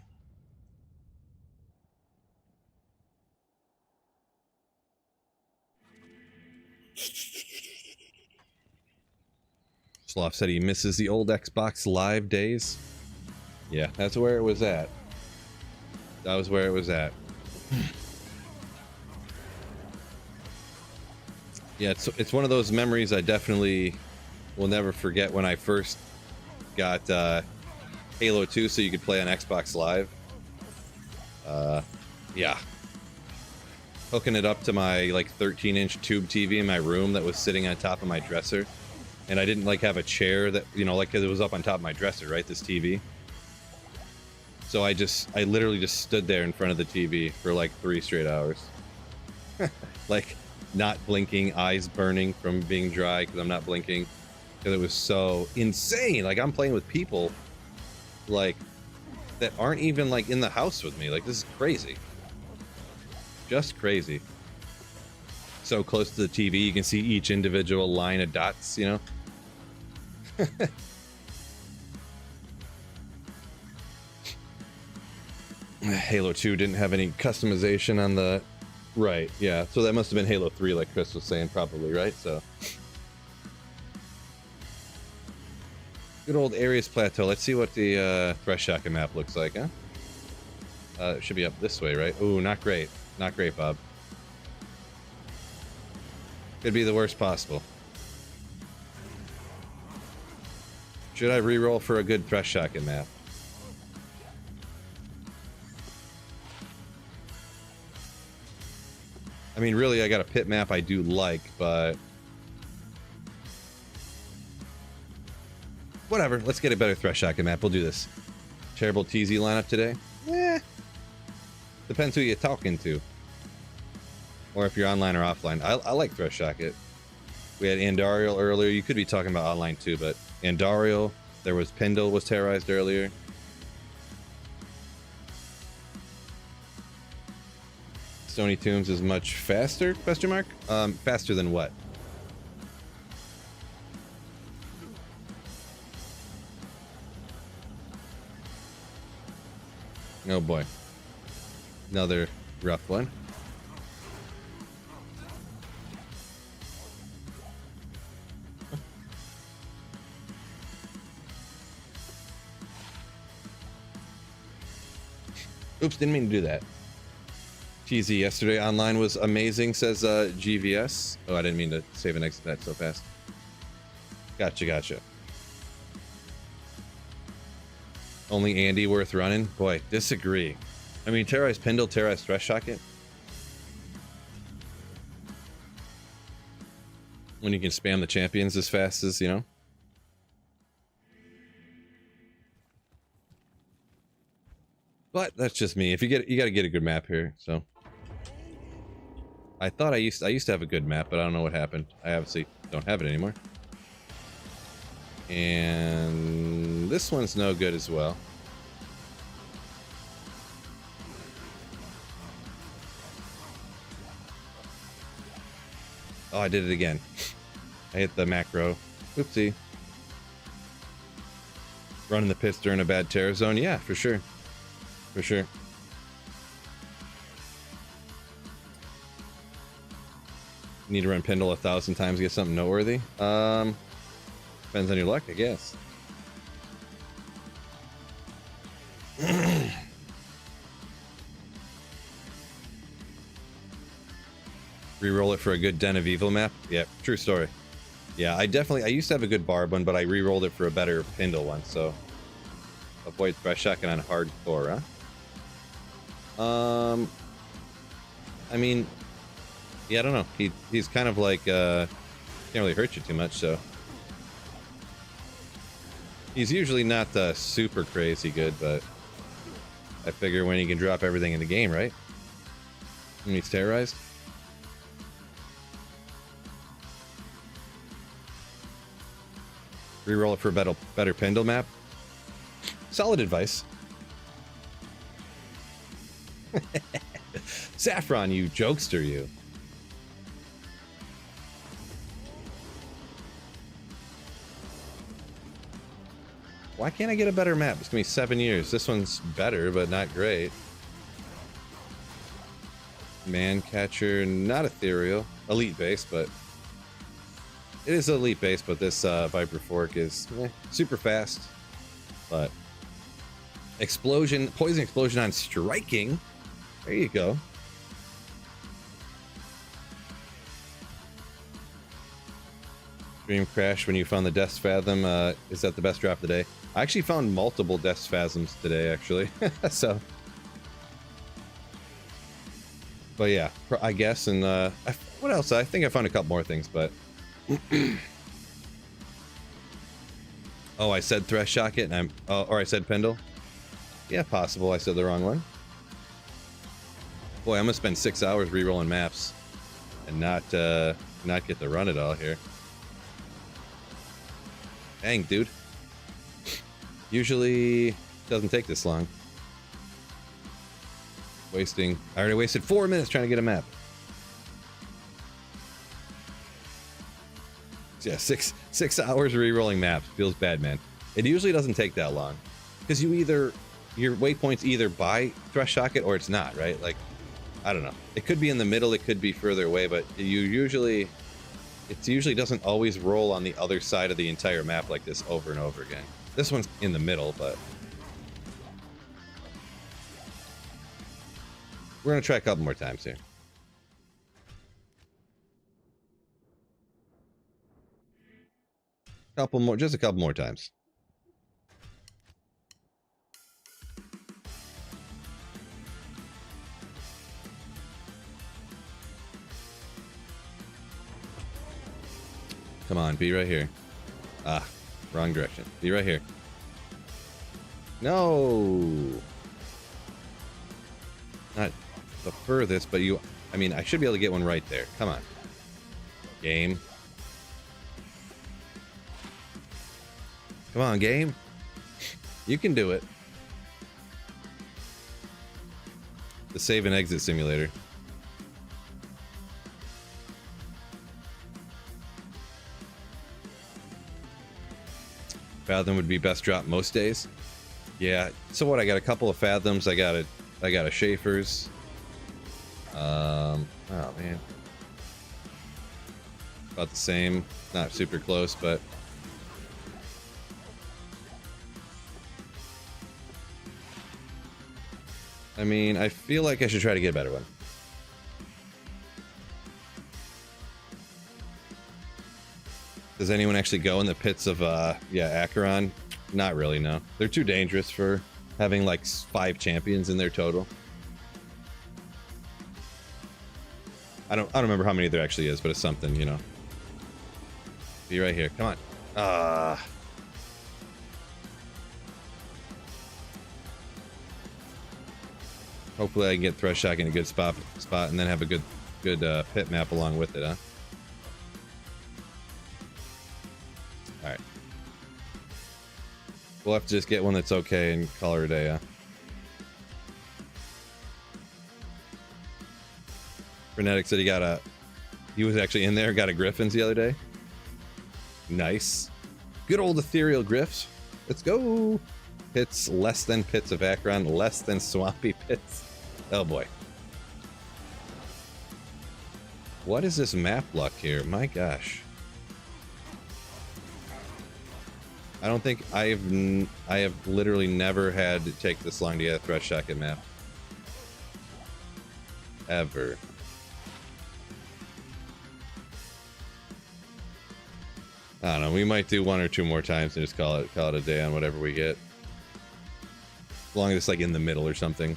Speaker 1: Sloth said he misses the old Xbox Live days. Yeah, that's where it was at. That was where it was at. Yeah, it's one of those memories I definitely will never forget when I first got Halo 2 so you could play on Xbox Live. Yeah. Hooking it up to my like 13-inch tube TV in my room that was sitting on top of my dresser. And I didn't like have a chair that, you know, like, 'cause it was up on top of my dresser, right? This TV. So I literally just stood there in front of the TV for like 3 straight hours. Like, not blinking, eyes burning from being dry because I'm not blinking. Because it was so insane. Like, I'm playing with people like that aren't even like in the house with me. Like, this is crazy. Just crazy. So close to the TV, you can see each individual line of dots, you know? Halo 2 didn't have any customization on the... Right, yeah. So that must have been Halo 3, like Chris was saying, probably, right? So... Good old Ares Plateau. Let's see what the Thresh Shaka map looks like, huh? It should be up this way, right? Ooh, not great. Not great, Bob. Could be the worst possible. Should I re-roll for a good Thresh Shaka map? I mean, really, I got a pit map I do like, but... Whatever, let's get a better Thresh Shaka map. We'll do this. Terrible TZ lineup today? Eh. Depends who you're talking to. Or if you're online or offline. I like Thresh Shocket. We had Andariel earlier. You could be talking about online too, but Andariel, there was Pendle was terrorized earlier. Stony Tombs is much faster, question mark? Faster than what? Oh boy. Another rough one. Oops, didn't mean to do that. Cheesy yesterday online was amazing, says GVS. Oh, I didn't mean to save an exit that so fast. Gotcha. Only Andy worth running? Boy, disagree. I mean, terrorize Pendle, terrorize Thresh Shocket. When you can spam the champions as fast as, you know. But that's just me. If you got to get a good map here. So I thought I used to have a good map, but I don't know what happened. I obviously don't have it anymore. And this one's no good as well. Oh, I did it again. I hit the macro. Oopsie. Running the pits during a bad terror zone? Yeah, for sure. For sure. Need to run Pendle 1,000 times to get something noteworthy? Depends on your luck, I guess. Reroll it for a good Den of Evil map? Yeah, true story. Yeah, I used to have a good Barb one, but I re-rolled it for a better Pendle one, so avoid Thresh Shocket on hardcore, huh? I mean, yeah, I don't know. He's kind of like, can't really hurt you too much, so. He's usually not super crazy good, but I figure when he can drop everything in the game, right? When he's terrorized. Reroll it for a better Pendle map. Solid advice. Saffron, you jokester, you. Why can't I get a better map? It's gonna be 7 years. This one's better, but not great. Mancatcher, not ethereal. Elite base, but it is elite base, but this Viper Fork is super fast. But explosion, poison explosion on striking. There you go. Dream crash when you found the Death's Fathom. Is that the best drop of the day? I actually found multiple Death's Phasms today, actually. So, but yeah, I guess. And what else? I think I found a couple more things, but. Oh, I said Thresh Shocket, and or I said Pendle. Yeah, possible. I said the wrong one. Boy, I'm gonna spend 6 hours re-rolling maps, and not get to run it all here. Dang, dude. Usually doesn't take this long. I already wasted 4 minutes trying to get a map. Yeah, six hours re-rolling maps. Feels bad, man. It usually doesn't take that long. Because your waypoint's either by Thresh Shocket or it's not, right? Like, I don't know. It could be in the middle, it could be further away, but it usually doesn't always roll on the other side of the entire map like this over and over again. This one's in the middle, but we're gonna try a couple more times here. Just a couple more times. Come on, be right here. Ah, wrong direction. Be right here. No! Not the furthest, but you, I mean, I should be able to get one right there. Come on. Game. Come on, game. You can do it. The save and exit simulator. Fathom would be best drop most days. Yeah. So what? I got a couple of Fathoms. I got a Schaefer's. Oh man. About the same. Not super close, but. I mean, I feel like I should try to get a better one. Does anyone actually go in the pits of, yeah, Acheron? Not really, no. They're too dangerous for having, like, 5 champions in their total. I don't remember how many there actually is, but it's something, you know. Be right here. Come on. Hopefully I can get Thrush Shock in a good spot and then have a good pit map along with it, huh? Alright. We'll have to just get one that's okay and call her a day, huh? Frenetic said he was actually in there, got a Griffins the other day. Nice. Good old ethereal Griffs. Let's go. Pits less than pits of Acheron, less than swampy pits. Oh boy. What is this map luck here? My gosh. I don't think I have literally never had to take this long to get a Thrush Shock map. Ever. I don't know, we might do 1 or 2 more times and just call it a day on whatever we get. As long as it's like in the middle or something.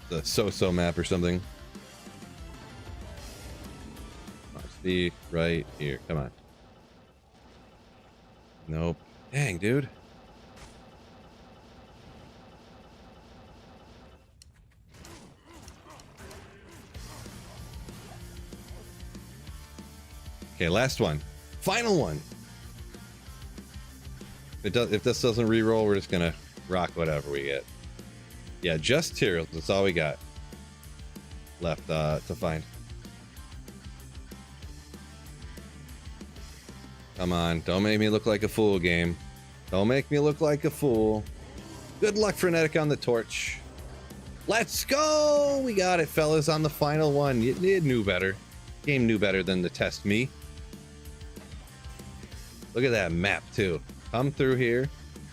Speaker 1: The so-so map or something. Let's be right here. Come on. Nope. Dang, dude. Okay, last one. Final one. If this doesn't re-roll, we're just gonna rock whatever we get. Yeah, just Tyrael. That's all we got left to find. Come on, don't make me look like a fool, game. Don't make me look like a fool. Good luck, Frenetic, on the torch. Let's go! We got it, fellas, on the final one. You knew better. Game knew better than to test me. Look at that map, too. Come through here.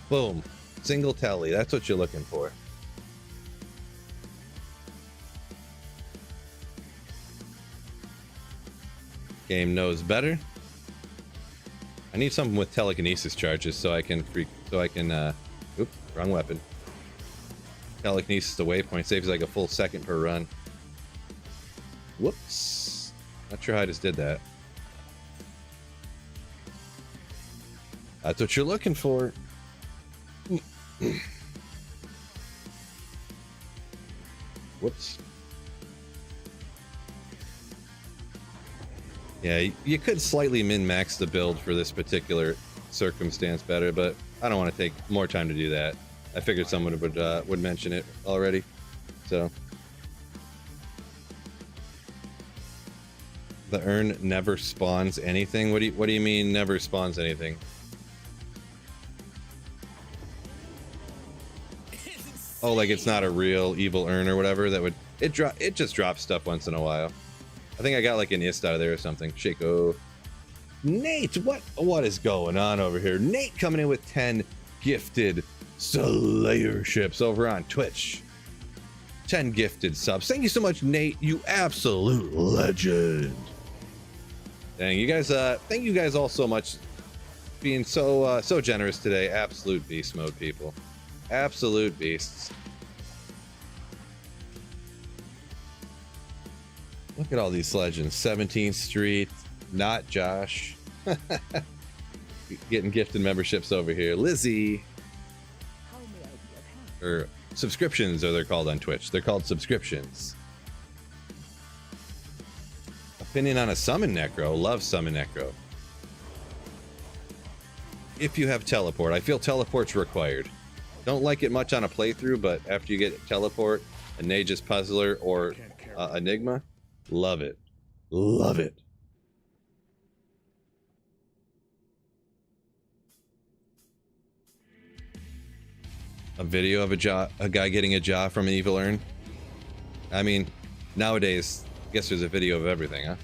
Speaker 1: Boom. Single telly. That's what you're looking for. Game knows better. I need something with telekinesis charges so I can oops, wrong weapon. Telekinesis to waypoint saves like a full second per run. Whoops. Not sure how I just did that. That's what you're looking for. Whoops. Yeah, you could slightly min-max the build for this particular circumstance better, but I don't want to take more time to do that. I figured someone would mention it already, so. The urn never spawns anything? What do you mean never spawns anything? Oh, like it's not a real evil urn or whatever that would it just drops stuff once in a while. I think I got like an ist out of there or something. Shaco. Nate, what is going on over here? Nate coming in with 10 gifted Slayerships over on Twitch. 10 gifted subs. Thank you so much, Nate. You absolute legend. Dang, you guys, thank you guys all so much being so generous today. Absolute beast mode, people. Absolute beasts. Look at all these legends. 17th Street, not Josh. getting gifted memberships over here. Lizzie.
Speaker 4: How may I be of help?
Speaker 1: Or subscriptions, are they're called on Twitch. They're called subscriptions. Opinion on a summon necro. Love summon necro. If you have teleport, I feel teleport's required. Don't like it much on a playthrough, but after you get teleport, a Nagus Puzzler, or Enigma, love it. Love it. A video of a guy getting a jaw from an evil urn. I mean, nowadays, I guess there's a video of everything, huh?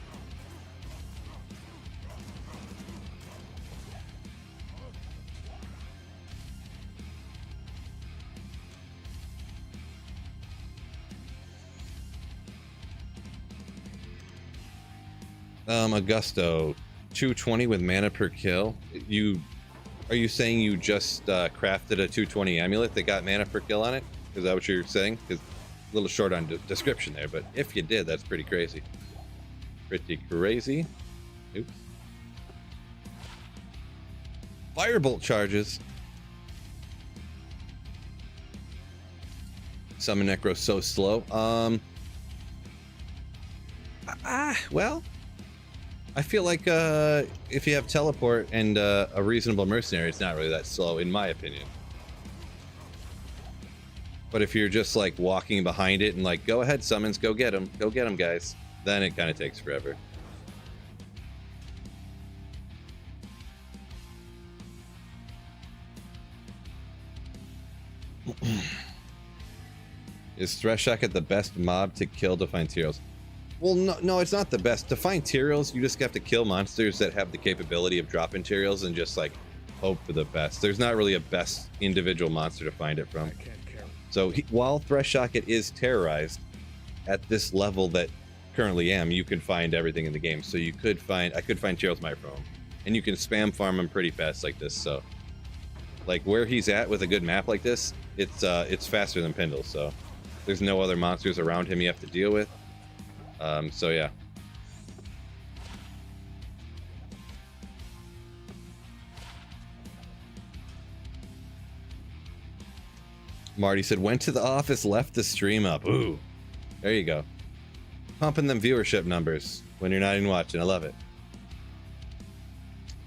Speaker 1: Augusto, 220 with mana per kill. Are you saying you just crafted a 220 amulet that got mana per kill on it? Is that what you're saying? Because a little short on description there, but if you did, that's pretty crazy. Pretty crazy. Oops. Firebolt charges. Summon Necro so slow. Well, I feel like if you have teleport and a reasonable mercenary, it's not really that slow, in my opinion. But if you're just like walking behind it and like, go ahead, summons, go get them, guys, then it kind of takes forever. Is Threshocket the best mob to kill to find Tyraels? Well, no, it's not the best. To find Tyraels, you just have to kill monsters that have the capability of dropping Tyraels and just like hope for the best. There's not really a best individual monster to find it from.
Speaker 3: I can't carry.
Speaker 1: So while Threshocket is terrorized at this level that currently am, you can find everything in the game. So I could find Tyraels Microphone, and you can spam farm him pretty fast like this. So like where he's at with a good map like this, it's faster than Pindle. So there's no other monsters around him you have to deal with. So yeah. Marty said, went to the office, left the stream up. Ooh, there you go. Pumping them viewership numbers when you're not even watching. I love it.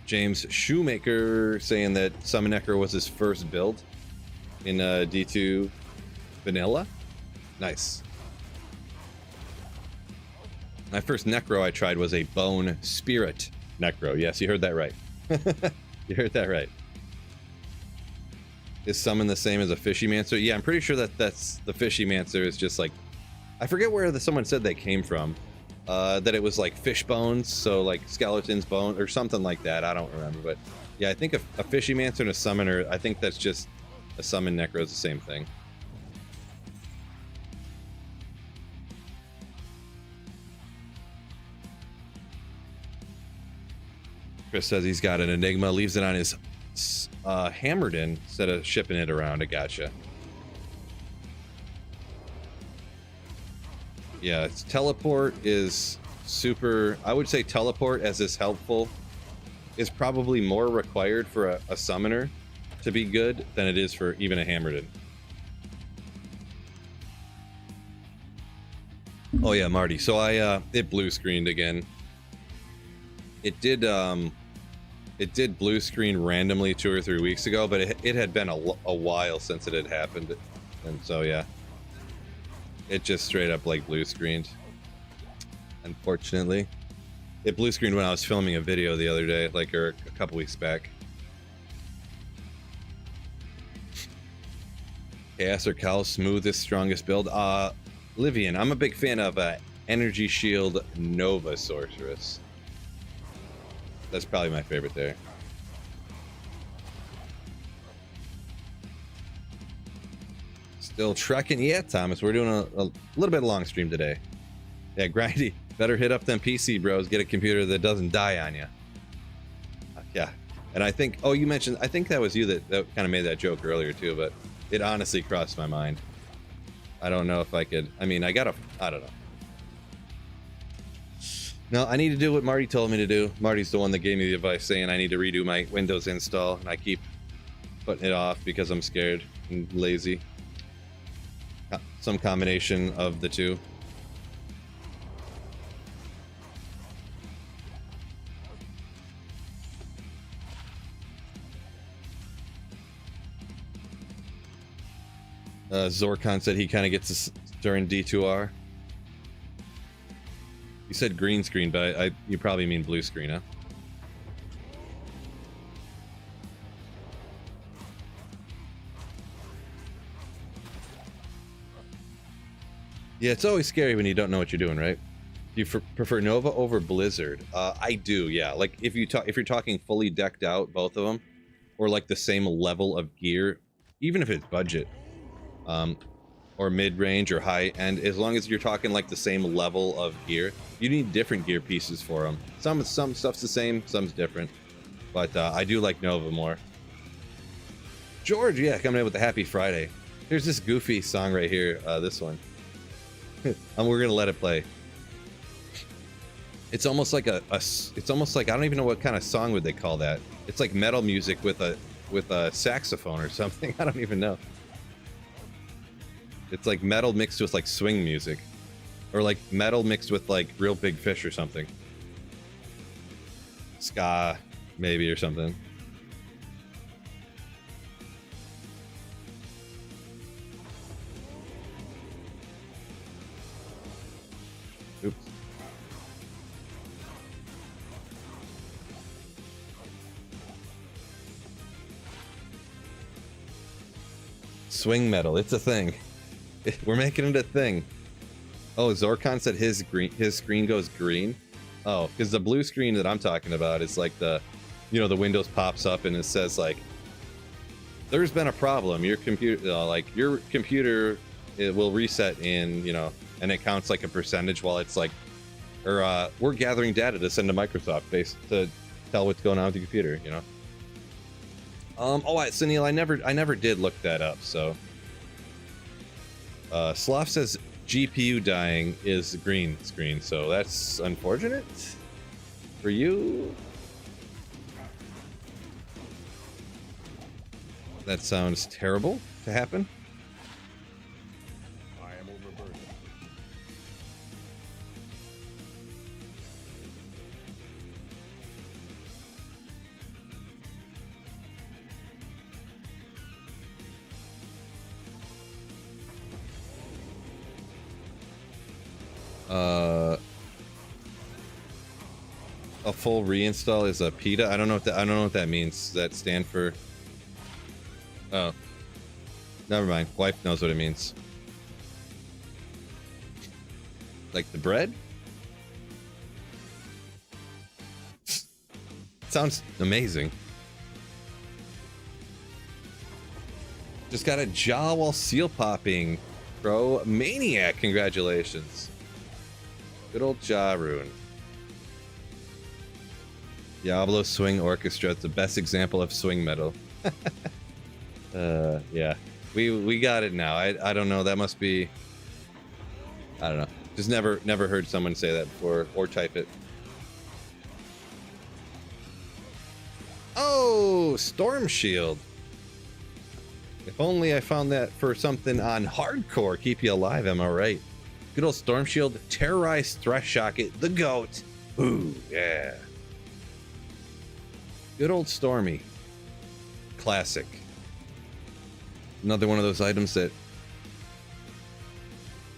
Speaker 1: James Shoemaker saying that Summon Necro was his first build in D2 Vanilla. Nice. My first Necro I tried was a Bone Spirit Necro. Yes, you heard that right. You heard that right. Is Summon the same as a Fishymancer? Yeah, I'm pretty sure that's the Fishymancer is just like, I forget where someone said they came from. That it was like fish bones, so like skeleton's bone or something like that. I don't remember, but yeah, I think a Fishymancer and a Summoner, I think that's just a Summon Necro is the same thing. Chris says he's got an Enigma, leaves it on his hammered in instead of shipping it around. I gotcha. Yeah, teleport is super. I would say teleport, as is helpful, is probably more required for a summoner to be good than it is for even a hammered in. Oh yeah, Marty. So it blue screened again. It did blue screen randomly 2 or 3 weeks ago, but it had been a while since it had happened, and so yeah, it just straight up like blue screened. Unfortunately, it blue screened when I was filming a video the other day, or a couple weeks back. Chaos or Cal's smoothest, strongest build? Livian, I'm a big fan of Energy Shield Nova Sorceress. That's probably my favorite there. Still trekking? Yeah, Thomas, we're doing a little bit long stream today. Yeah, Grindy, better hit up them PC bros, get a computer that doesn't die on you. Yeah, and I think, oh, you mentioned, I think that was you that kind of made that joke earlier too, but it honestly crossed my mind. I don't know if I could, I mean, I don't know. No, I need to do what Marty told me to do. Marty's the one that gave me the advice saying I need to redo my Windows install, and I keep putting it off because I'm scared and lazy. Some combination of the two. Zorkon said he kind of gets this during D2R. You said green screen, but you probably mean blue screen, huh? Yeah, it's always scary when you don't know what you're doing, right? You prefer Nova over Blizzard? I do, yeah. Like if you're talking fully decked out, both of them, or like the same level of gear, even if it's budget, or mid-range or high-end, as long as you're talking like the same level of gear, you need different gear pieces for them. Some stuff's the same, some's different, but I do like Nova more. George, yeah, coming in with the Happy Friday. Here's this goofy song right here, this one. And we're gonna let it play. It's almost like it's almost like, I don't even know what kind of song would they call that. It's like metal music with a saxophone or something. I don't even know. It's like metal mixed with like swing music, or like metal mixed with like Real Big Fish or something. Ska, maybe, or something. Oops. Swing metal, it's a thing. We're making it a thing. Oh, Zorkon said his screen goes green. Oh, because the blue screen that I'm talking about is like the, you know, the Windows pops up and it says like, there's been a problem. Your computer, it will reset in, you know, and it counts like a percentage while it's like, or we're gathering data to send to Microsoft based to tell what's going on with the computer, you know. Oh, Sunil, I never did look that up. So, Sloth says GPU dying is green screen, so that's unfortunate for you. That sounds terrible to happen.
Speaker 3: I am overburdened.
Speaker 1: A full reinstall is a PETA. I don't know what that means. Does that stand for? Oh, never mind. Wife knows what it means. Like the bread? Sounds amazing. Just got a jaw while seal popping, bro. Maniac, congratulations. Good old jaw rune. Diablo Swing Orchestra. It's the best example of swing metal. Yeah. We got it now. I don't know. That must be, I don't know. Just never heard someone say that before or type it. Oh, Storm Shield. If only I found that for something on hardcore. Keep you alive, am I right? Good old Storm Shield. Terrorize Thresh Shocket, the GOAT. Ooh, yeah. Good old Stormy. Classic. Another one of those items that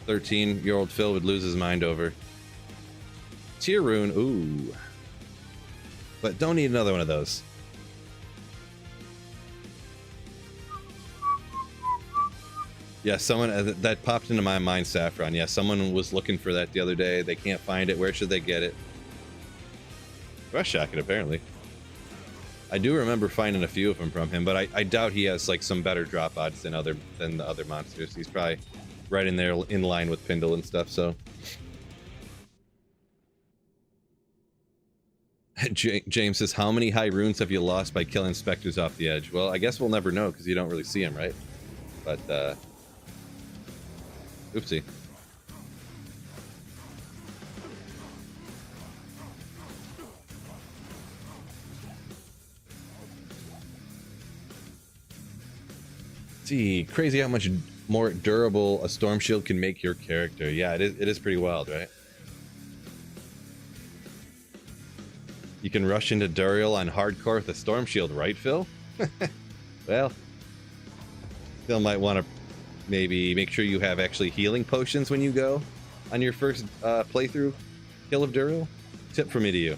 Speaker 1: 13-year-old Phil would lose his mind over. Tier Rune, ooh. But don't need another one of those. Yeah, someone that popped into my mind, Saffron. Yeah, someone was looking for that the other day. They can't find it. Where should they get it? Rush Shocket, apparently. I do remember finding a few of them from him, but I doubt he has like some better drop odds than the other monsters. He's probably right in there in line with Pindle and stuff. So James says, how many high runes have you lost by killing specters off the edge? Well, I guess we'll never know because you don't really see them, right? But oopsie. See, crazy how much more durable a storm shield can make your character. Yeah, it is pretty wild, right? You can rush into Duriel on hardcore with a storm shield, right, Phil? Well, Phil might want to maybe make sure you have actually healing potions when you go on your first playthrough kill of Duriel. Tip from me to you.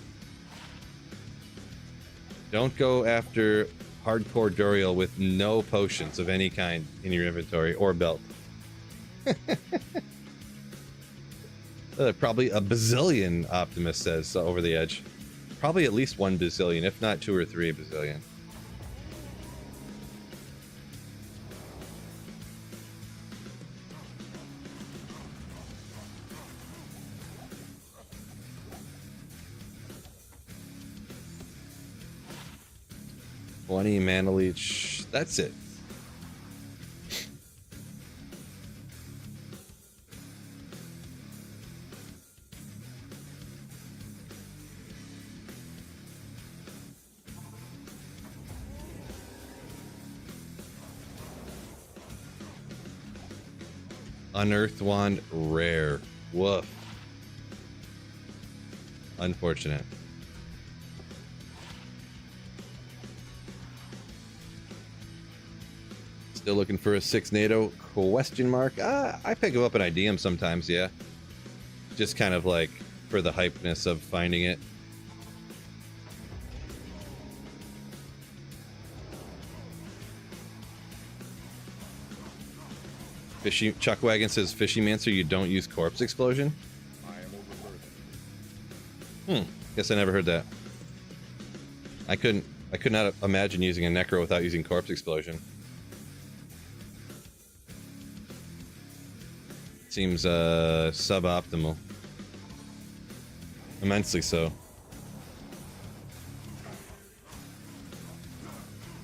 Speaker 1: Don't go after hardcore Duriel with no potions of any kind in your inventory or belt. Probably a bazillion, Optimus says, over the edge. Probably at least 1 bazillion, if not 2 or 3 bazillion. Twenty mana leech. That's it. Unearthed wand rare. Woof. Unfortunate. Still looking for a 6 NATO question mark? I pick him up and ID him sometimes, yeah. Just kind of like for the hypeness of finding it. Fishy Chuckwagon says, Fishy Mancer, you don't use corpse explosion?
Speaker 3: I am overburdened.
Speaker 1: Guess I never heard that. I could not imagine using a necro without using corpse explosion. Seems suboptimal. Immensely so.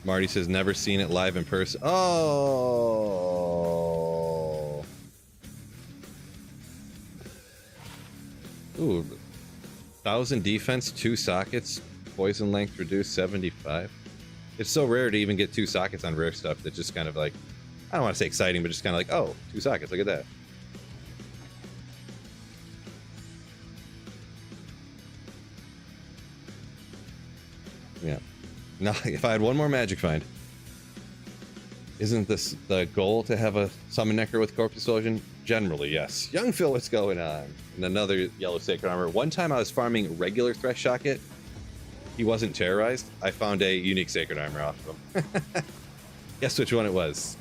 Speaker 1: Marty says never seen it live in person. Oh. Ooh. 1,000 defense, 2 sockets, poison length reduced 75. It's so rare to even get 2 sockets on rare stuff that just kind of like, I don't want to say exciting, but just kind of like, oh, 2 sockets, look at that. Yeah. Now, if I had one more magic find, isn't this the goal to have a summon necro with corpse explosion? Generally, yes. Young Phil, what's going on? And another yellow sacred armor. One time I was farming regular thresh socket. He wasn't terrorized. I found a unique sacred armor off of him. Guess which one it was?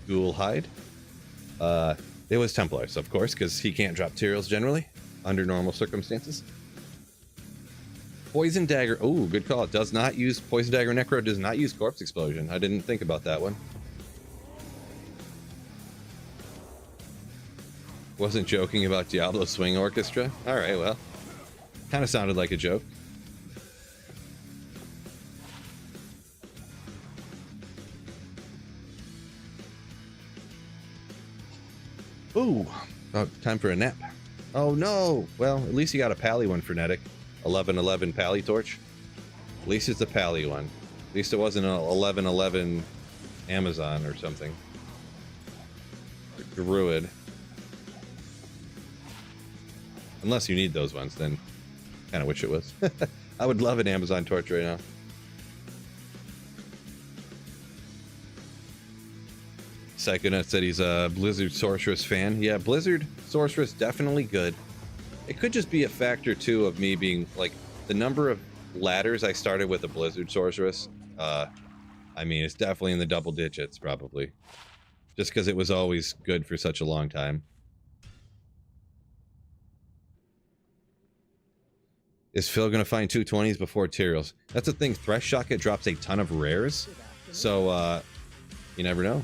Speaker 1: Ghoul hide. It was Templars, of course, because he can't drop Tyrells generally under normal circumstances. Poison Dagger. Oh, good call. It does not use Poison Dagger. Necro does not use Corpse Explosion. I didn't think about that one. Wasn't joking about Diablo Swing Orchestra. All right, well, kind of sounded like a joke. Ooh, about time for a nap. Oh no! Well, at least you got a Pally one, Frenetic. 1111 Pally Torch. At least it's a Pally one. At least it wasn't an 1111 Amazon or something. Or Druid. Unless you need those ones, then kind of wish it was. I would love an Amazon Torch right now. Psychonaut said he's a Blizzard Sorceress fan. Yeah, Blizzard Sorceress, definitely good. It could just be a factor, too, of me being, like, the number of ladders I started with a Blizzard Sorceress. I mean, it's definitely in the double digits, probably. Just because it was always good for such a long time. Is Phil going to find 220s before Tyrells? That's the thing. Thresh Socket drops a ton of rares. So, you never know.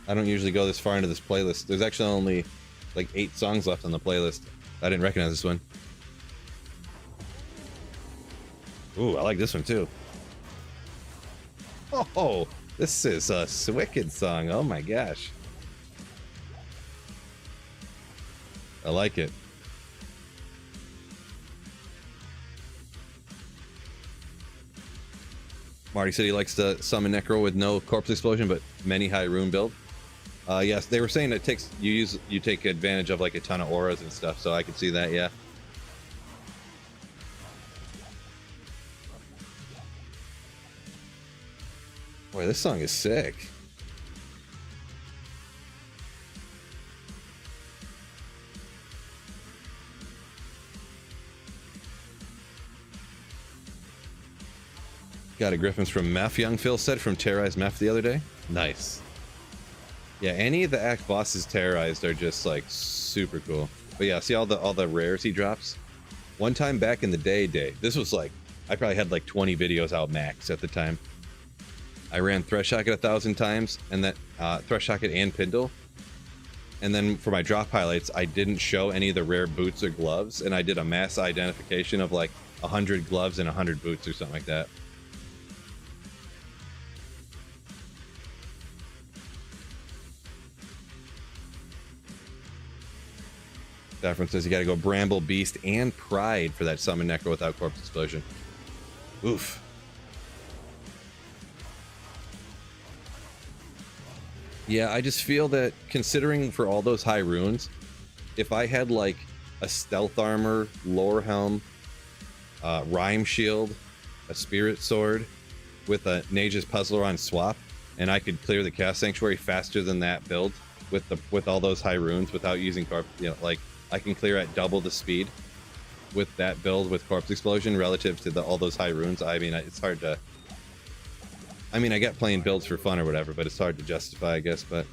Speaker 1: I don't usually go this far into this playlist. There's actually only like 8 songs left on the playlist. I didn't recognize this one. Ooh, I like this one too. Oh, this is a Wicked song. Oh my gosh. I like it. Marty said he likes to summon Necro with no corpse explosion, but many high rune build. Yes, they were saying it takes you take advantage of like a ton of auras and stuff, so I could see that. Yeah. Boy, this song is sick. Got a Griffin's from Meph, young Phil said, from Terrorized Meph the other day. Nice. Yeah, any of the act bosses terrorized are just like super cool. But yeah, see all the rares he drops. One time back in the day, this was like, I probably had like 20 videos out max at the time. I ran Thresh Socket 1,000 times, and then Thresh Socket and Pindle. And then for my drop highlights, I didn't show any of the rare boots or gloves, and I did a mass identification of like 100 gloves and 100 boots or something like that. Saffron says you gotta go Bramble, Beast, and Pride for that summon Necro without Corpse Explosion. Oof. Yeah, I just feel that considering for all those high runes, if I had like a Stealth Armor, Lore Helm, Rhyme Shield, a Spirit Sword, with a Nage's Puzzler on swap, and I could clear the Chaos Sanctuary faster than that build with all those high runes without using Corpse, you know, like I can clear at double the speed with that build with Corpse Explosion relative to all those high runes. I mean, it's hard to... I mean, I get playing builds for fun or whatever, but it's hard to justify, I guess, but...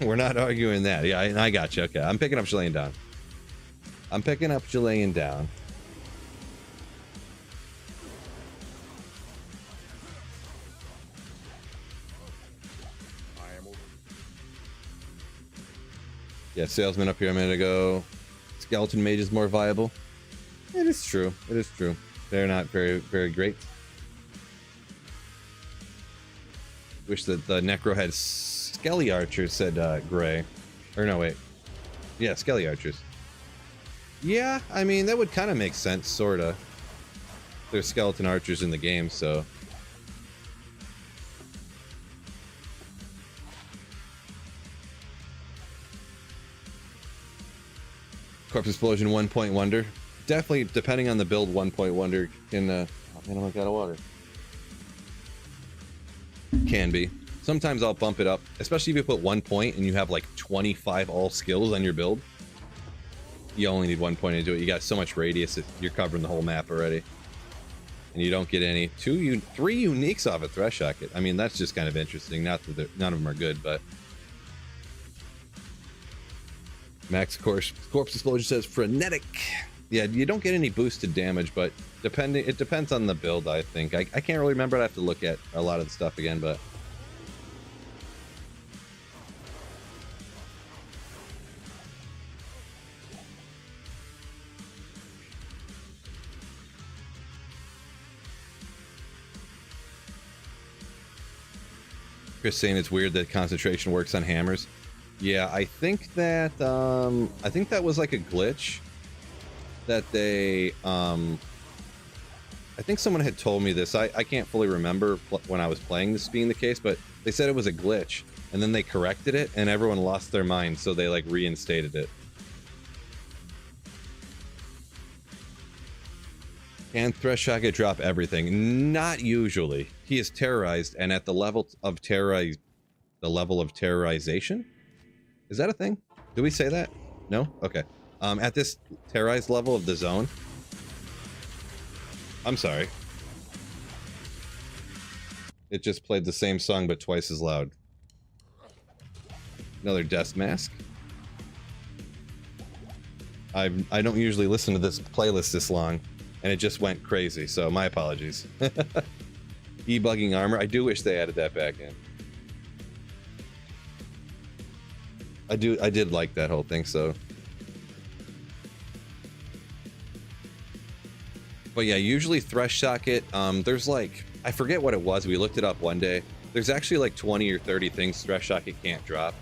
Speaker 1: We're not arguing that. Yeah, I got you. Okay, I'm picking up Chilean down. I'm picking up Chilean down. Yeah, salesman up here a minute ago. Skeleton mage is more viable. It is true. It is true. They're not very, very great. Wish that the Necro had Skelly Archers, said Gray. Or no, wait. Yeah, Skelly Archers. Yeah, I mean, that would kind of make sense, sorta. There's skeleton archers in the game, so... Corpse Explosion 1 point wonder. Definitely, depending on the build, 1 point wonder can... oh man, I'm out of water. Can be. Sometimes I'll bump it up, especially if you put 1 point and you have like 25 all skills on your build. You only need 1 point to do it. You got so much radius that you're covering the whole map already. And you don't get any... 3 uniques off a Thresh Socket. I mean, that's just kind of interesting. Not that none of them are good, but... Max Corpse Explosion says frenetic. Yeah, you don't get any boosted damage, but it depends on the build, I think. I can't really remember. I'd have to look at a lot of the stuff again, but... Chris saying it's weird that concentration works on hammers. Yeah, I think that was like a glitch that they I think someone had told me this. I can't fully remember when I was playing this being the case, but they said it was a glitch and then they corrected it and everyone lost their mind, so they like reinstated it. Can Thresh Socket drop everything? Not usually. He is terrorized, and at the level of terrorization? Is that a thing? Do we say that? No? Okay. At this terrorized level of the zone. I'm sorry. It just played the same song, but twice as loud. Another Death Mask. I don't usually listen to this playlist this long. And it just went crazy, so my apologies. E-bugging armor. I do wish they added that back in. I did like that whole thing, so. But yeah, usually Thresh Socket, there's like, I forget what it was. We looked it up one day. There's actually like 20 or 30 things Thresh Socket can't drop.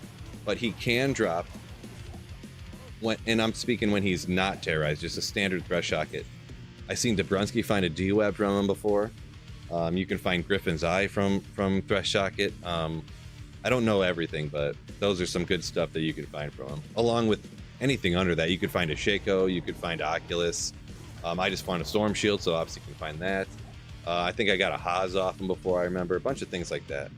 Speaker 1: But he can drop and I'm speaking when he's not terrorized, just a standard Thresh Socket. I seen Dabrunski find a D-Web from him before. You can find Griffin's Eye from Thresh Socket. I don't know everything, but those are some good stuff that you can find from him. Along with anything under that, you could find a Shaco, you could find Oculus. I just found a Storm Shield, so obviously you can find that. I think I got a Haas off him before, I remember. A bunch of things like that.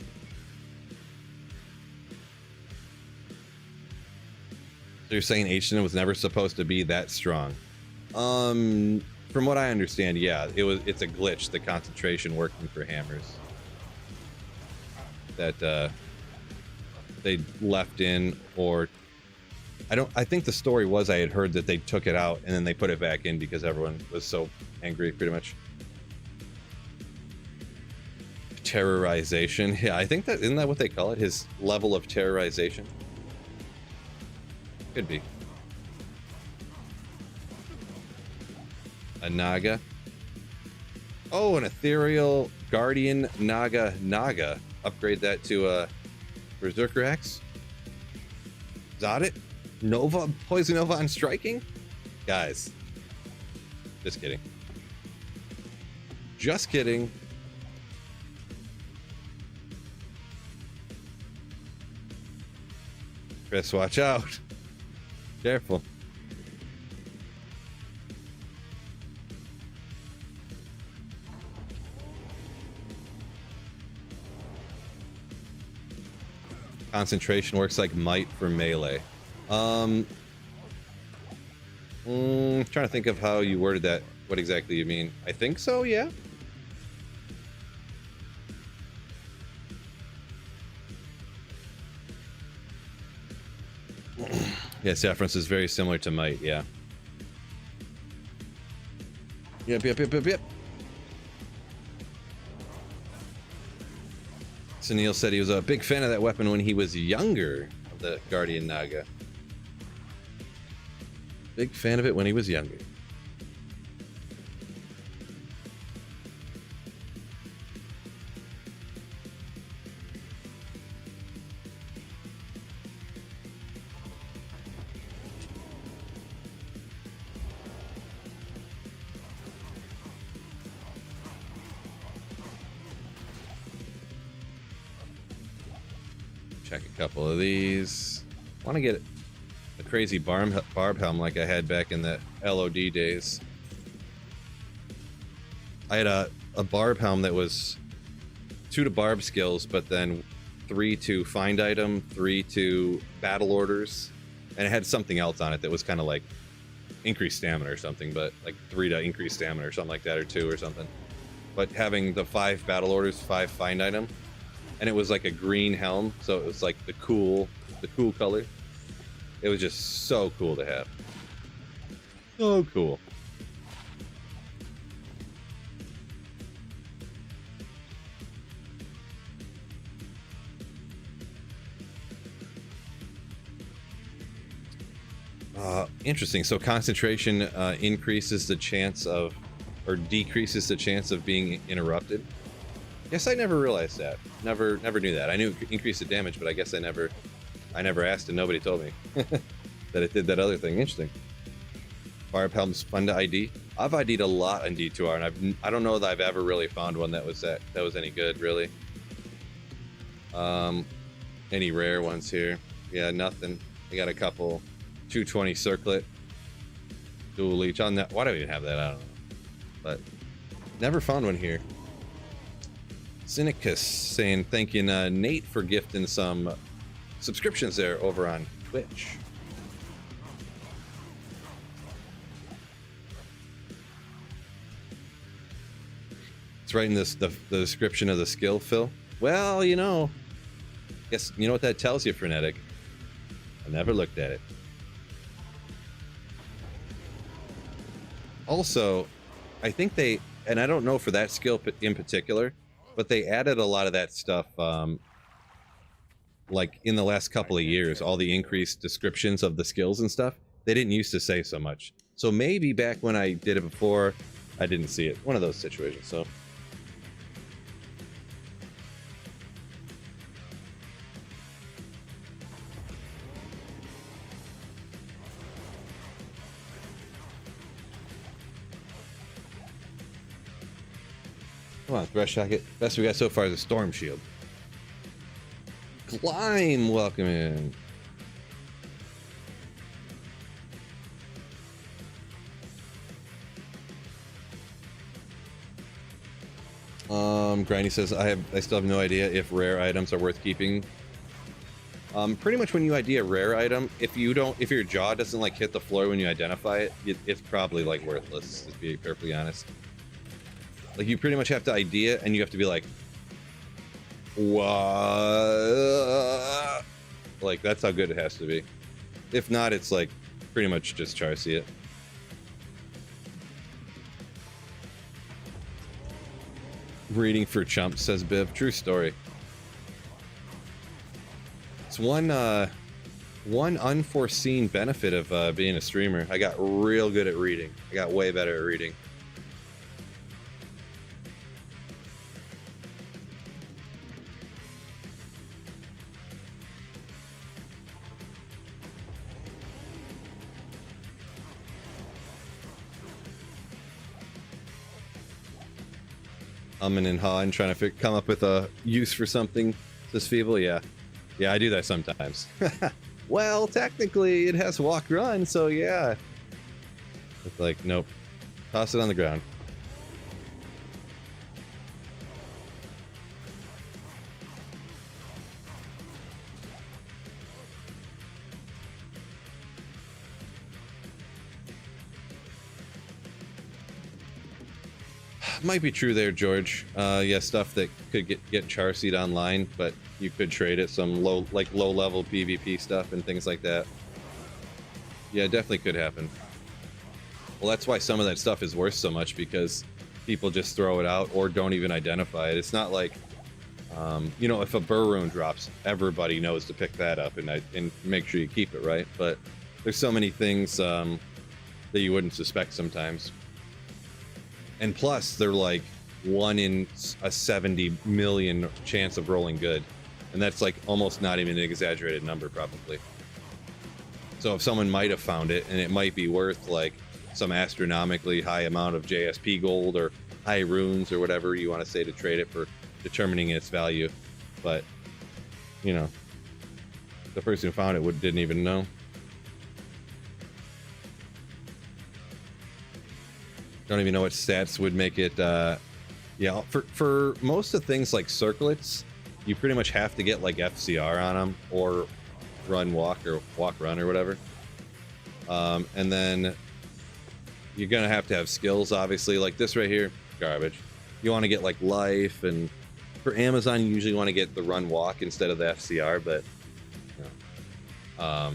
Speaker 1: So you're saying H-Sin was never supposed to be that strong? From what I understand, yeah, it's a glitch, the concentration working for hammers. That they left in, or I think the story was I had heard that they took it out and then they put it back in because everyone was so angry, pretty much. Terrorization. Yeah, I think isn't that what they call it? His level of terrorization? Could be. A Naga. Oh, an Ethereal Guardian Naga. Upgrade that to a Berserker Axe. Is that it? Nova? Poison Nova on striking? Guys. Just kidding. Just kidding. Chris, watch out. Careful. Concentration works like might for melee. Trying to think of how you worded that. What exactly you mean? I think so, yeah. Yes, reference is very similar to might, yeah. Yep. Sunil said he was a big fan of that weapon when he was younger, the Guardian Naga. Big fan of it when he was younger. Check a couple of these. Want to get a crazy Barb helm like I had back in the LOD days. I had a Barb helm that was 2 to Barb skills, but then 3 to find item, 3 to battle orders, and it had something else on it that was kind of like increased stamina or something, but like 3 to increase stamina or something like that, or 2 or something. But having the 5 battle orders, 5 find item, and it was like a green helm, so it was like the cool color. It was just so cool to have. So cool. Interesting. So concentration increases the chance of, or decreases the chance of being interrupted. Guess I never realized that. Never knew that. I knew it increased the damage, but I guess I never asked and nobody told me that it did that other thing. Interesting. Barb helm's fun to ID. I've ID'd a lot on D2R, and I don't know that I've ever really found one that was any good, really. Any rare ones here? Yeah, nothing. I got a couple. 220 circlet, dual leech on that. Why do I even have that? I don't know, but never found one here. Cynicus saying thank you, Nate, for gifting some subscriptions there over on Twitch. It's right in the description of the skill, Phil. Well, you know, guess you know what that tells you, Frenetic. I never looked at it. Also, I think they, and I don't know for that skill in particular, but they added a lot of that stuff, like in the last couple of years, all the increased descriptions of the skills and stuff. They didn't used to say so much. So maybe back when I did it before, I didn't see it. One of those situations, so. Come on, Thresh Jacket. Best we got so far is a Storm Shield. Climb, welcome in. Grindy says I still have no idea if rare items are worth keeping. Pretty much when you ID a rare item, if your jaw doesn't like hit the floor when you identify it, it's probably like worthless, to be perfectly honest. Like you pretty much have to ID it and you have to be like, what? Like that's how good it has to be. If not, it's like pretty much just Charcy it. Reading for chumps, says Biv. True story. It's one unforeseen benefit of being a streamer. I got real good at reading. I got way better at reading. Humming and hawing, trying to come up with a use for something. Says Feeble, yeah. Yeah, I do that sometimes. Well, technically, it has walk run, so yeah. It's like, nope. Toss it on the ground. Might be true there, George. Yeah, stuff that could get Charcied online, but you could trade it some low level PvP stuff and things like that. Yeah, it definitely could happen. Well, that's why some of that stuff is worth so much, because people just throw it out or don't even identify it. It's not like, you know, if a burr rune drops, everybody knows to pick that up and make sure you keep it, right? But there's so many things that you wouldn't suspect sometimes. And plus, they're like 1 in a 70 million chance of rolling good. And that's like almost not even an exaggerated number, probably. So if someone might have found it, and it might be worth like some astronomically high amount of JSP gold or high runes or whatever you want to say to trade it for determining its value. But, you know, the person who found it didn't even know. Don't even know what stats would make it. Yeah, for most of things like circlets, you pretty much have to get like FCR on them or run walk or walk run or whatever. And then you're gonna have to have skills, obviously. Like this right here, garbage. You want to get like life, and for Amazon, you usually want to get the run walk instead of the FCR. But you know,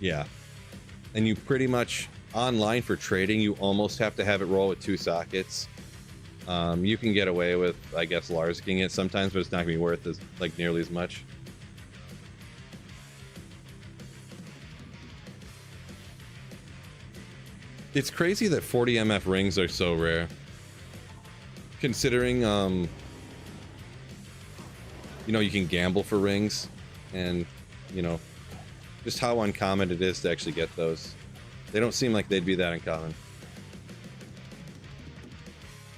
Speaker 1: yeah, and you pretty much. Online for trading, you almost have to have it roll with 2 sockets. You can get away with, I guess, Larsking it sometimes, but it's not gonna be worth as like nearly as much. It's crazy that 40 MF rings are so rare, considering you know, you can gamble for rings, and you know just how uncommon it is to actually get those. They don't seem like they'd be that uncommon.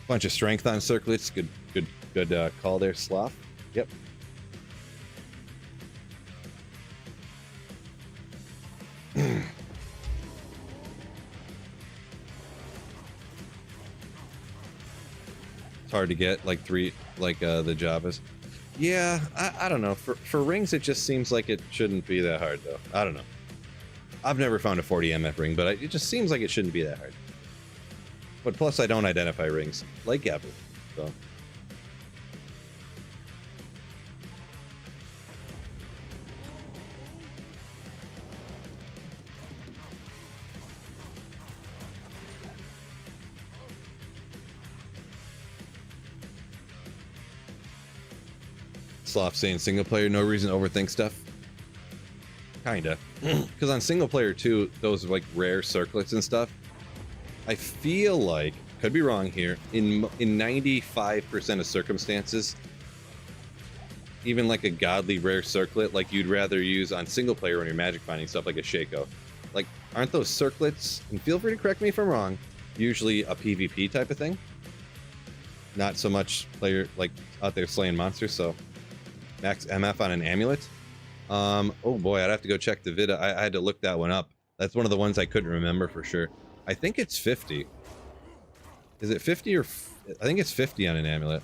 Speaker 1: Bunch of strength on circlets. Good call there, Sloth. Yep. It's hard to get, like the Javas. Yeah, I don't know. For rings, it just seems like it shouldn't be that hard, though. I don't know. I've never found a 40 MF ring, but it just seems like it shouldn't be that hard. But plus, I don't identify rings like ever, so. Sloth saying single player, no reason to overthink stuff. Kinda. Because on single player too, those like rare circlets and stuff, I feel like, could be wrong here, in 95% of circumstances, even like a godly rare circlet, like you'd rather use on single player when you're magic finding stuff like a Shaco. Like, aren't those circlets, and feel free to correct me if I'm wrong, usually a PvP type of thing? not so much player like out there slaying monsters. So max MF on an amulet. Oh boy, I'd have to go check the vid. I had to look that one up. That's one of the ones I couldn't remember for sure. I think it's 50. Is it 50 or I think it's 50 on an amulet.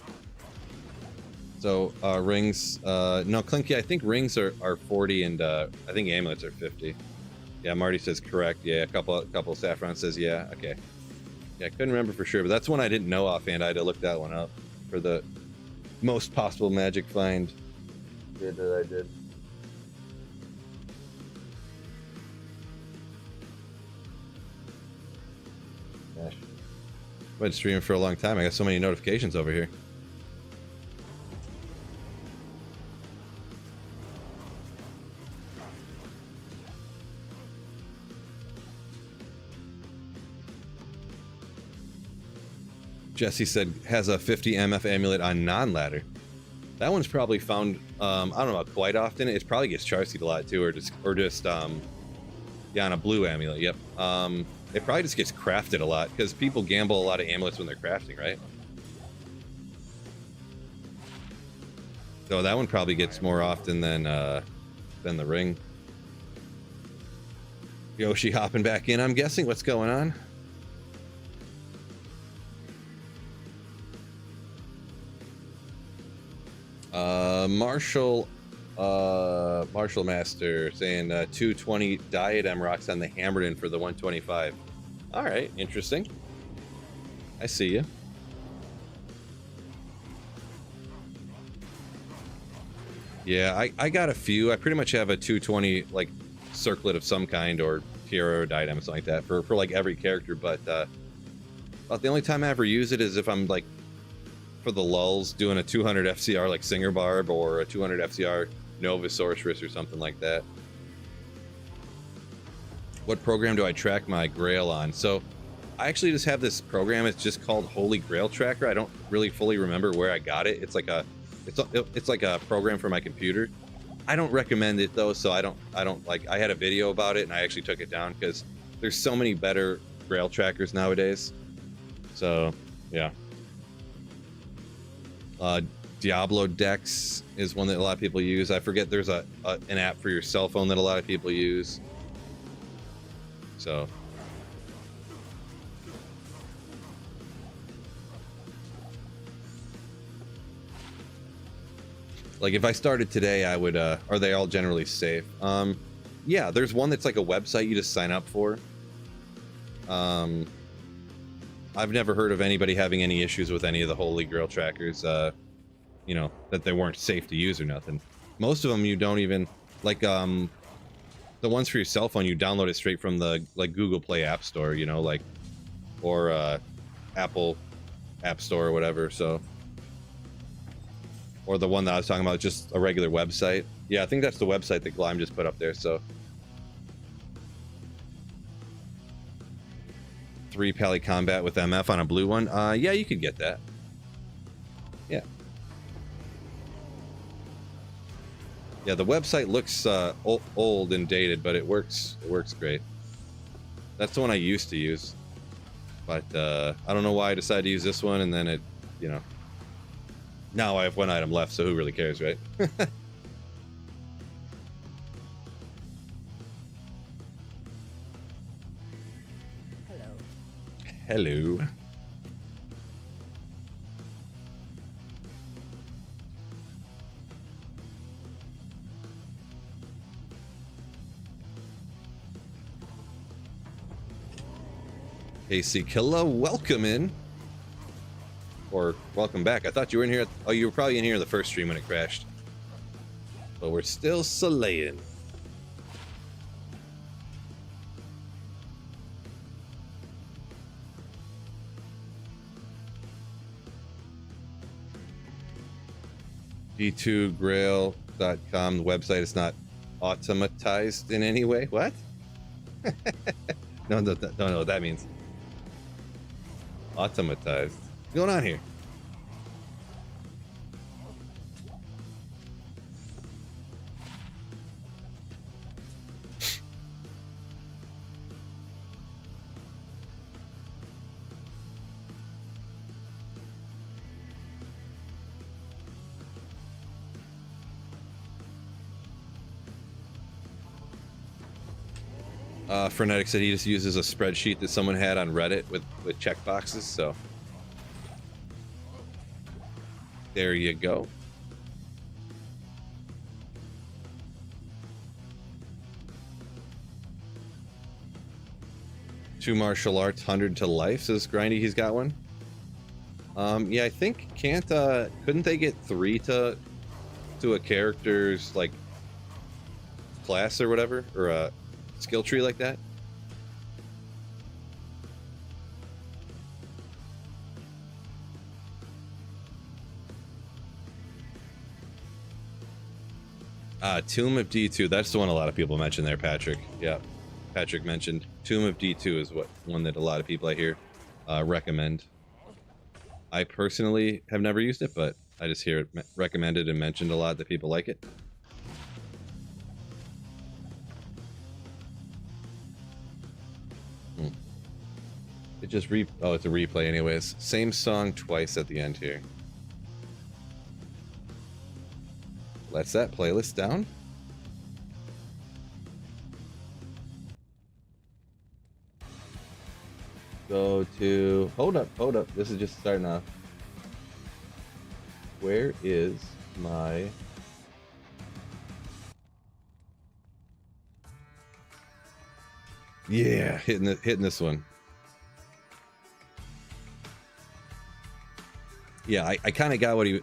Speaker 1: So rings, no, Clinky, I think rings are 40 and I think amulets are 50. Yeah, Marty says correct. Yeah, a couple Saffron says yeah. Okay. Yeah, I couldn't remember for sure, but that's one I didn't know offhand. I had to look that one up for the most possible magic find that I did. Gosh. I've been streaming for a long time. I got so many notifications over here. Jesse said has a 50 MF amulet on non-ladder. That one's probably found, I don't know about quite often. It probably gets charsied a lot too, or just yeah, on a blue amulet. Yep. It probably just gets crafted a lot because people gamble a lot of amulets when they're crafting, right? So that one probably gets more often than the ring. Yoshi hopping back in, I'm guessing. What's going on? Marshall Master saying 220 diadem rocks on the Hammerton for the 125. All right, interesting. I see you. Yeah, I got a few. I pretty much have a 220 like circlet of some kind or tiara or diadem or something like that for like every character, but about the only time I ever use it is if I'm like for the lulls doing a 200 FCR like Singer Barb or a 200 FCR Nova Sorceress or something like that. What program do I track my Grail on? So I actually just have this program. It's just called Holy Grail Tracker. I don't really fully remember where I got it. It's like a program for my computer. I don't recommend it though, so I don't like. I had a video about it and I actually took it down because there's so many better Grail trackers nowadays. So yeah. Diablo Dex is one that a lot of people use. I forget there's an app for your cell phone that a lot of people use. So like if I started today, I would are they all generally safe? Yeah, there's one that's like a website you just sign up for. I've never heard of anybody having any issues with any of the Holy Grail trackers, you know, that they weren't safe to use or nothing. Most of them you don't even, like, the ones for your cell phone, you download it straight from the, like, Google Play App Store, you know, like, or, Apple App Store or whatever, so. Or the one that I was talking about, just a regular website. Yeah, I think that's the website that Glime just put up there, so. 3 Pally Combat with MF on a blue one. Yeah, you could get that. Yeah. Yeah, the website looks old and dated, but it works great. That's the one I used to use. But I don't know why I decided to use this one, and then it, you know. Now I have one item left, so who really cares, right? Hello. AC Killa, welcome in. Or welcome back. I thought you were in here. Oh, you were probably in here the first stream when it crashed. But we're still slaying. G2grail.com, the website is not automatized in any way. What? No, don't know what that means. Automatized. What's going on here? Frenetic said he just uses a spreadsheet that someone had on Reddit with checkboxes, so there you go. Two martial arts, 100 to life, says Grindy. He's got one. Yeah, I think couldn't they get 3 to a character's like class or whatever, or a skill tree like that? Tomb of D2. That's the one a lot of people mention there, Patrick. Yeah, Patrick mentioned Tomb of D2 is one that a lot of people I hear recommend. I personally have never used it, but I just hear it recommended and mentioned a lot that people like it. It just oh, it's a replay anyways. Same song twice at the end here. Let's that playlist down. Go to, hold up. This is just starting off. Where is my... Yeah, hitting this one. Yeah, I kind of got what he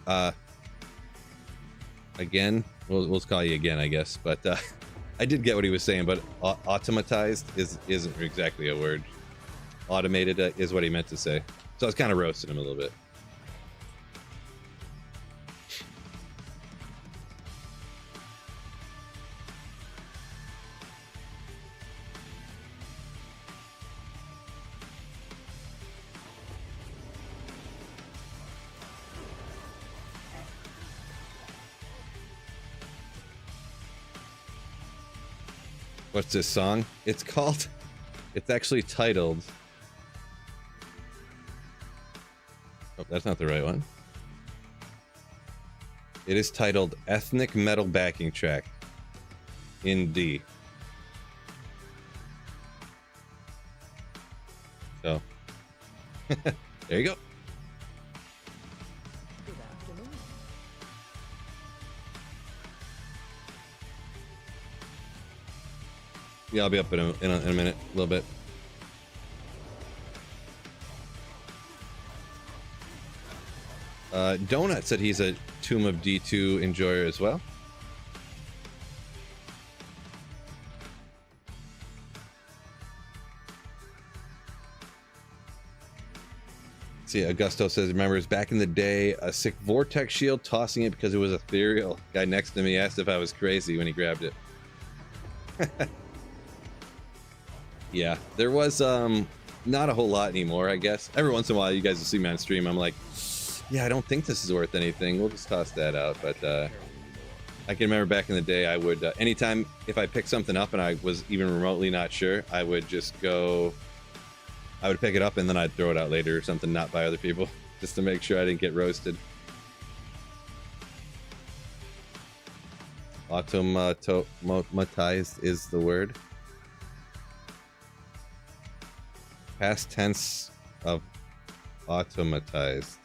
Speaker 1: again. We'll call you again, I guess. But I did get what he was saying. But automatized isn't exactly a word. Automated is what he meant to say. So I was kind of roasting him a little bit. What's this song? It's actually titled... Oh, that's not the right one. It is titled Ethnic Metal Backing Track in D. So, there you go.
Speaker 4: Good afternoon.
Speaker 1: Yeah, I'll be up in a minute, a little bit. Donut said he's a Tomb of D2 enjoyer as well. See, Augusto says, remembers back in the day, a sick vortex shield, tossing it because it was ethereal. Guy next to me asked if I was crazy when he grabbed it. Yeah, there was not a whole lot anymore, I guess. Every once in a while, you guys will see me on stream. I'm like, yeah, I don't think this is worth anything. We'll just toss that out. But I can remember back in the day, I would, anytime if I picked something up and I was even remotely not sure, I would just go, I would pick it up and then I'd throw it out later or something, not by other people, just to make sure I didn't get roasted. Automatized is the word. Past tense of automatized.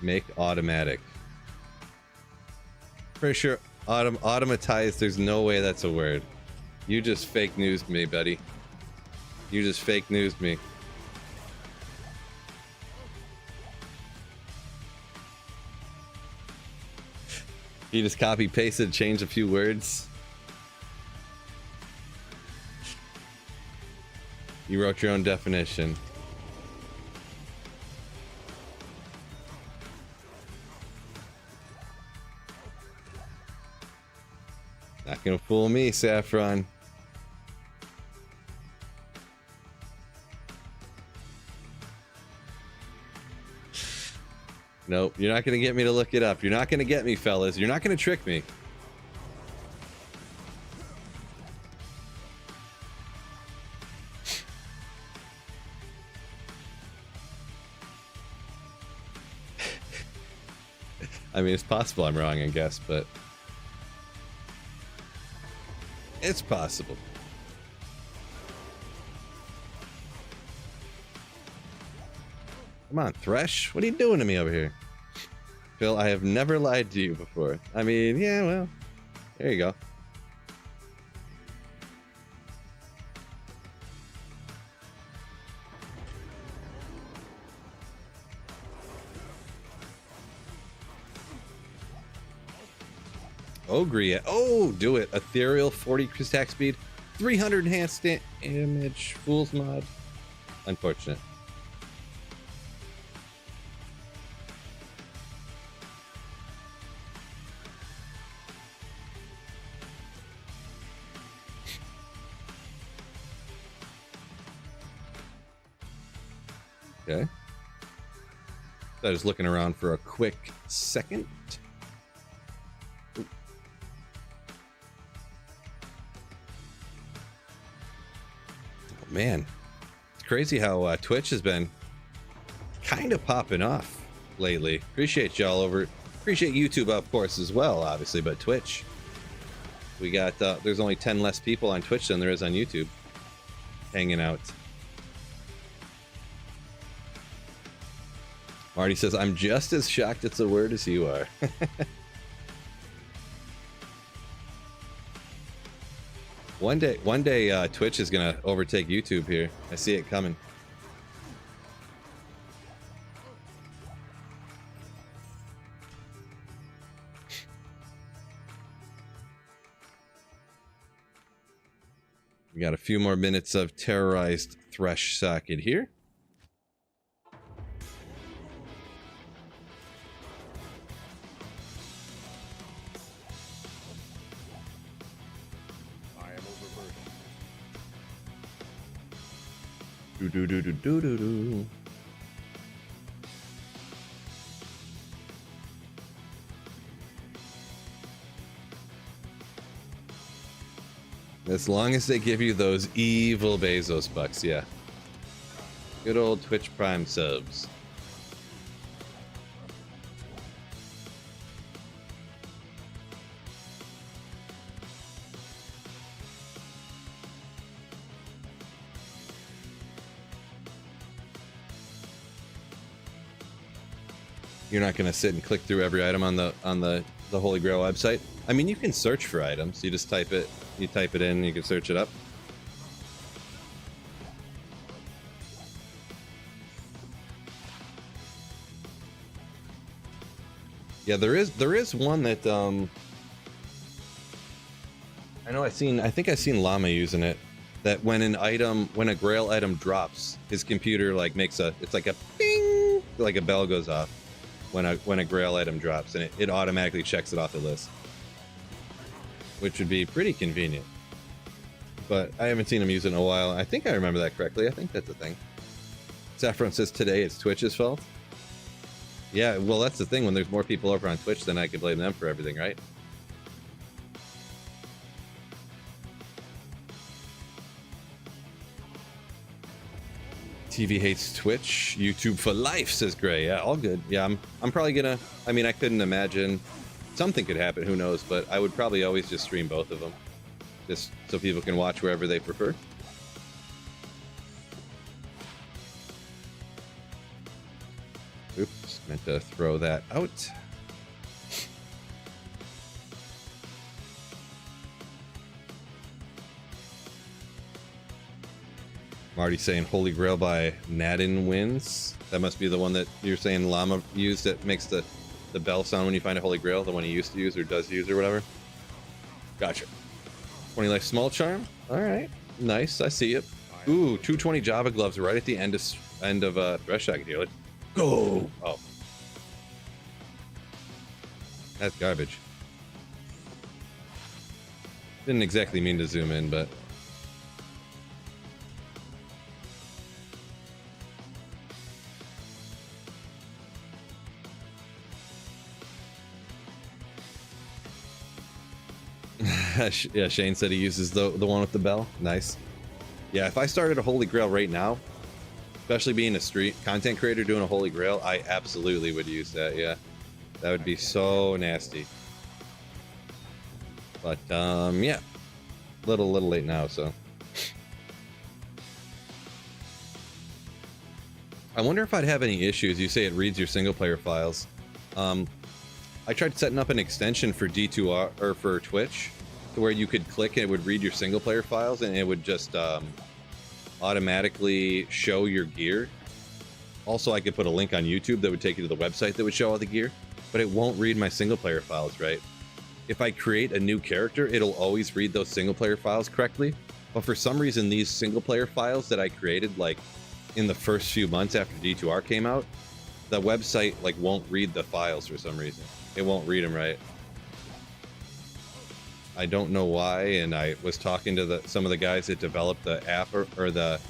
Speaker 1: Make automatic. Pretty sure automatized, there's no way that's a word. You just fake news me, buddy. You just fake news me. You just copy pasted, change a few words. You wrote your own definition. Not gonna fool me, Saffron. Nope, you're not gonna get me to look it up. You're not gonna get me, fellas. You're not gonna trick me. I mean, it's possible I'm wrong, I guess, but... It's possible. Come on, Thresh. What are you doing to me over here? Phil, I have never lied to you before. I mean, yeah, well, there you go. Ogre, oh, do it. Ethereal, 40 attack speed, 300 enhanced damage, Fool's Mod. Unfortunate. Okay. So I was looking around for a quick second. Ooh. Oh, man, it's crazy how Twitch has been kind of popping off lately. Appreciate y'all over. Appreciate YouTube, of course, as well, obviously, but Twitch. We got there's only 10 less people on Twitch than there is on YouTube hanging out. Marty says, I'm just as shocked it's a word as you are. One day, Twitch is gonna overtake YouTube here. I see it coming. We got a few more minutes of terrorized Thresh socket here. Do. As long as they give you those evil Bezos bucks, yeah. Good old Twitch Prime subs. You're not going to sit and click through every item on the Holy Grail website. I mean, you can search for items. You just type it in, and you can search it up. Yeah, there is one that I think I've seen Llama using it. That when a Grail item drops, his computer like makes it's like a ping, like a bell goes off when a Grail item drops, and it automatically checks it off the list, which would be pretty convenient. But I haven't seen him use it in a while. I think I remember that correctly. I think that's a thing. Saffron says today it's Twitch's fault. Yeah, well, that's the thing. When there's more people over on Twitch, then I can blame them for everything, right? TV hates Twitch. YouTube for life, says Gray. Yeah, all good. Yeah, I'm probably gonna. I mean, I couldn't imagine. Something could happen. Who knows? But I would probably always just stream both of them, just so people can watch wherever they prefer. Oops, meant to throw that out. Marty saying Holy Grail by Nadin wins. That must be the one that you're saying Llama used that makes the bell sound when you find a Holy Grail, the one he used to use or does use or whatever. Gotcha. 20 life small charm. All right, nice. I see it. Ooh, 220 Java gloves right at the end of Thresh Socket here. Let's go. Oh, that's garbage. Didn't exactly mean to zoom in, but. Yeah, Shane said he uses the one with the bell. Nice. Yeah, if I started a Holy Grail right now, especially being a street content creator doing a Holy Grail, I absolutely would use that. Yeah, that would be so nasty. But yeah, little late now, so. I wonder if I'd have any issues. You say it reads your single player files. I tried setting up an extension for D2R or for Twitch to where you could click and it would read your single player files and it would just automatically show your gear. Also, I could put a link on YouTube that would take you to the website that would show all the gear, but it won't read my single player files, right? If I create a new character, it'll always read those single player files correctly. But for some reason, these single player files that I created, like in the first few months after D2R came out, the website like won't read the files for some reason. It won't read them right. I don't know why, and I was talking to some of the guys that developed the app or the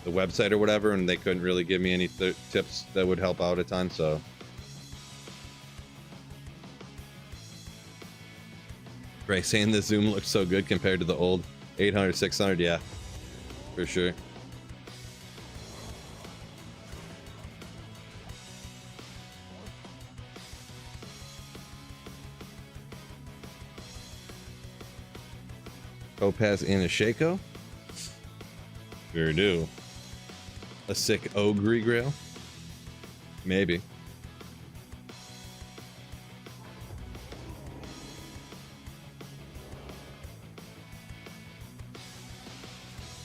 Speaker 1: website or whatever, and they couldn't really give me any tips that would help out a ton, so. Right, saying the zoom looks so good compared to the old 800, 600, yeah, for sure. Topaz and a Shaco? Sure do. A sick Ogre Grail? Maybe.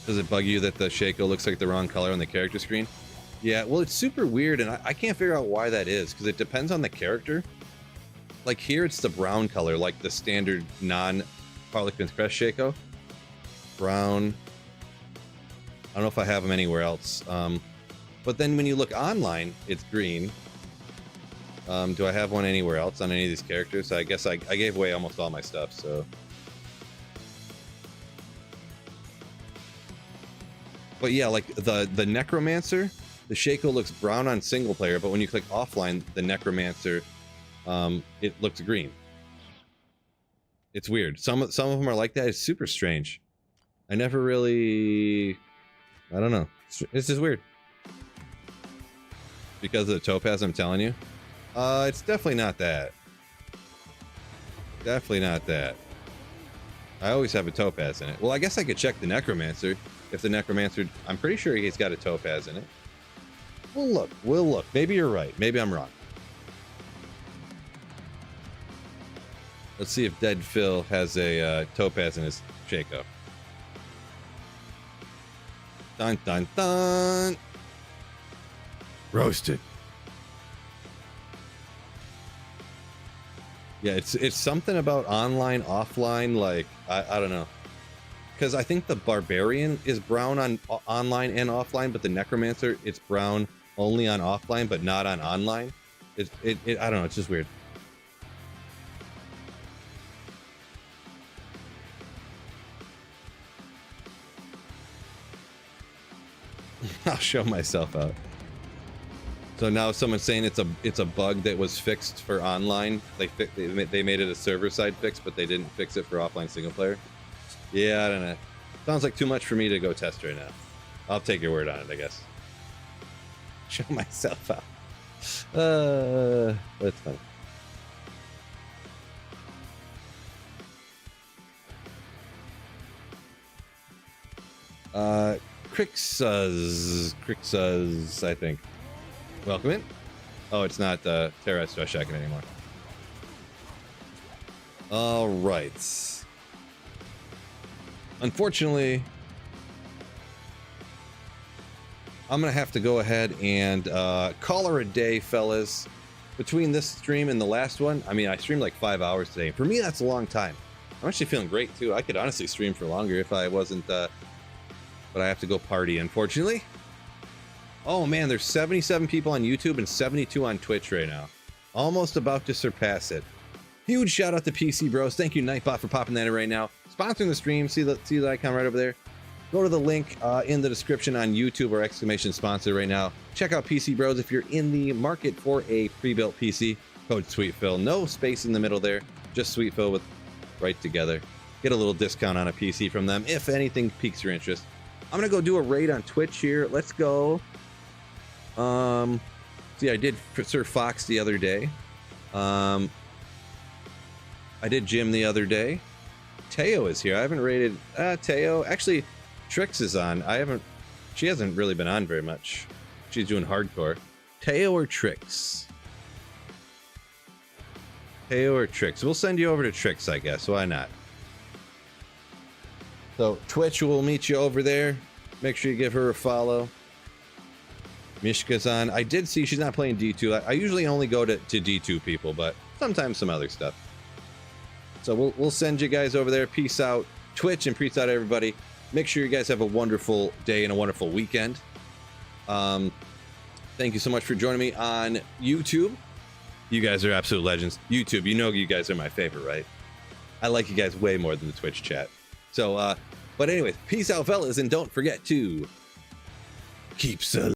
Speaker 1: Does it bug you that the Shaco looks like the wrong color on the character screen? Yeah, well, it's super weird, and I can't figure out why that is, because it depends on the character. Like here, it's the brown color, like the standard non-Harlequin's Crest Shaco. Brown. I don't know if I have them anywhere else. But then when you look online, it's green. Do I have one anywhere else on any of these characters? I guess I gave away almost all my stuff, so. But yeah, like the Necromancer, the Shaco looks brown on single player, but when you click offline, the Necromancer, it looks green. It's weird. Some of them are like that. It's super strange. I never really, I don't know. It's just weird. Because of the Topaz, I'm telling you. It's definitely not that. Definitely not that. I always have a Topaz in it. Well, I guess I could check the Necromancer. If the Necromancer, I'm pretty sure he's got a Topaz in it. We'll look. Maybe you're right. Maybe I'm wrong. Let's see if Dead Phil has a Topaz in his Shaco. Dun dun dun. Roasted. Yeah, it's something about online, offline, like I don't know. Because I think the Barbarian is brown on online and offline, but the Necromancer, it's brown only on offline, but not on online. I don't know, it's just weird. I'll show myself out. So now someone's saying it's a bug that was fixed for online. They made it a server-side fix, but they didn't fix it for offline single player. Yeah, I don't know. Sounds like too much for me to go test right now. I'll take your word on it, I guess. Show myself out. That's funny. Crixus, I think. Welcome in. Oh, it's not Terrestrial Shaken anymore. All right. Unfortunately, I'm gonna have to go ahead and call her a day, fellas. Between this stream and the last one, I mean, I streamed like 5 hours today. For me, that's a long time. I'm actually feeling great too. I could honestly stream for longer if I wasn't, but I have to go party, unfortunately. Oh man, there's 77 people on YouTube and 72 on Twitch right now. Almost about to surpass it. Huge shout out to PC Bros. Thank you, Nightbot, for popping that in right now. Sponsoring the stream. See the icon right over there. Go to the link in the description on YouTube or exclamation sponsor right now. Check out PC Bros if you're in the market for a pre-built PC. Code SweetPhil. No space in the middle there. Just SweetPhil with right together. Get a little discount on a PC from them if anything piques your interest. I'm gonna go do a raid on Twitch here. Let's go. See, I did Sir Fox the other day. I did Jim the other day. Teo is here. I haven't rated Teo. Actually, Trix is on. She hasn't really been on very much. She's doing hardcore. Teo or Trix? Teo or Trix? We'll send you over to Trix, I guess. Why not? So Twitch will meet you over there. Make sure you give her a follow. Mishka's on. I did see she's not playing D2. I usually only go to D2 people, but sometimes some other stuff. So we'll send you guys over there. Peace out, Twitch, and peace out, everybody. Make sure you guys have a wonderful day and a wonderful weekend. Thank you so much for joining me on YouTube. You guys are absolute legends. YouTube, you know you guys are my favorite, right? I like you guys way more than the Twitch chat. So, but anyways, peace out, fellas, and don't forget to keep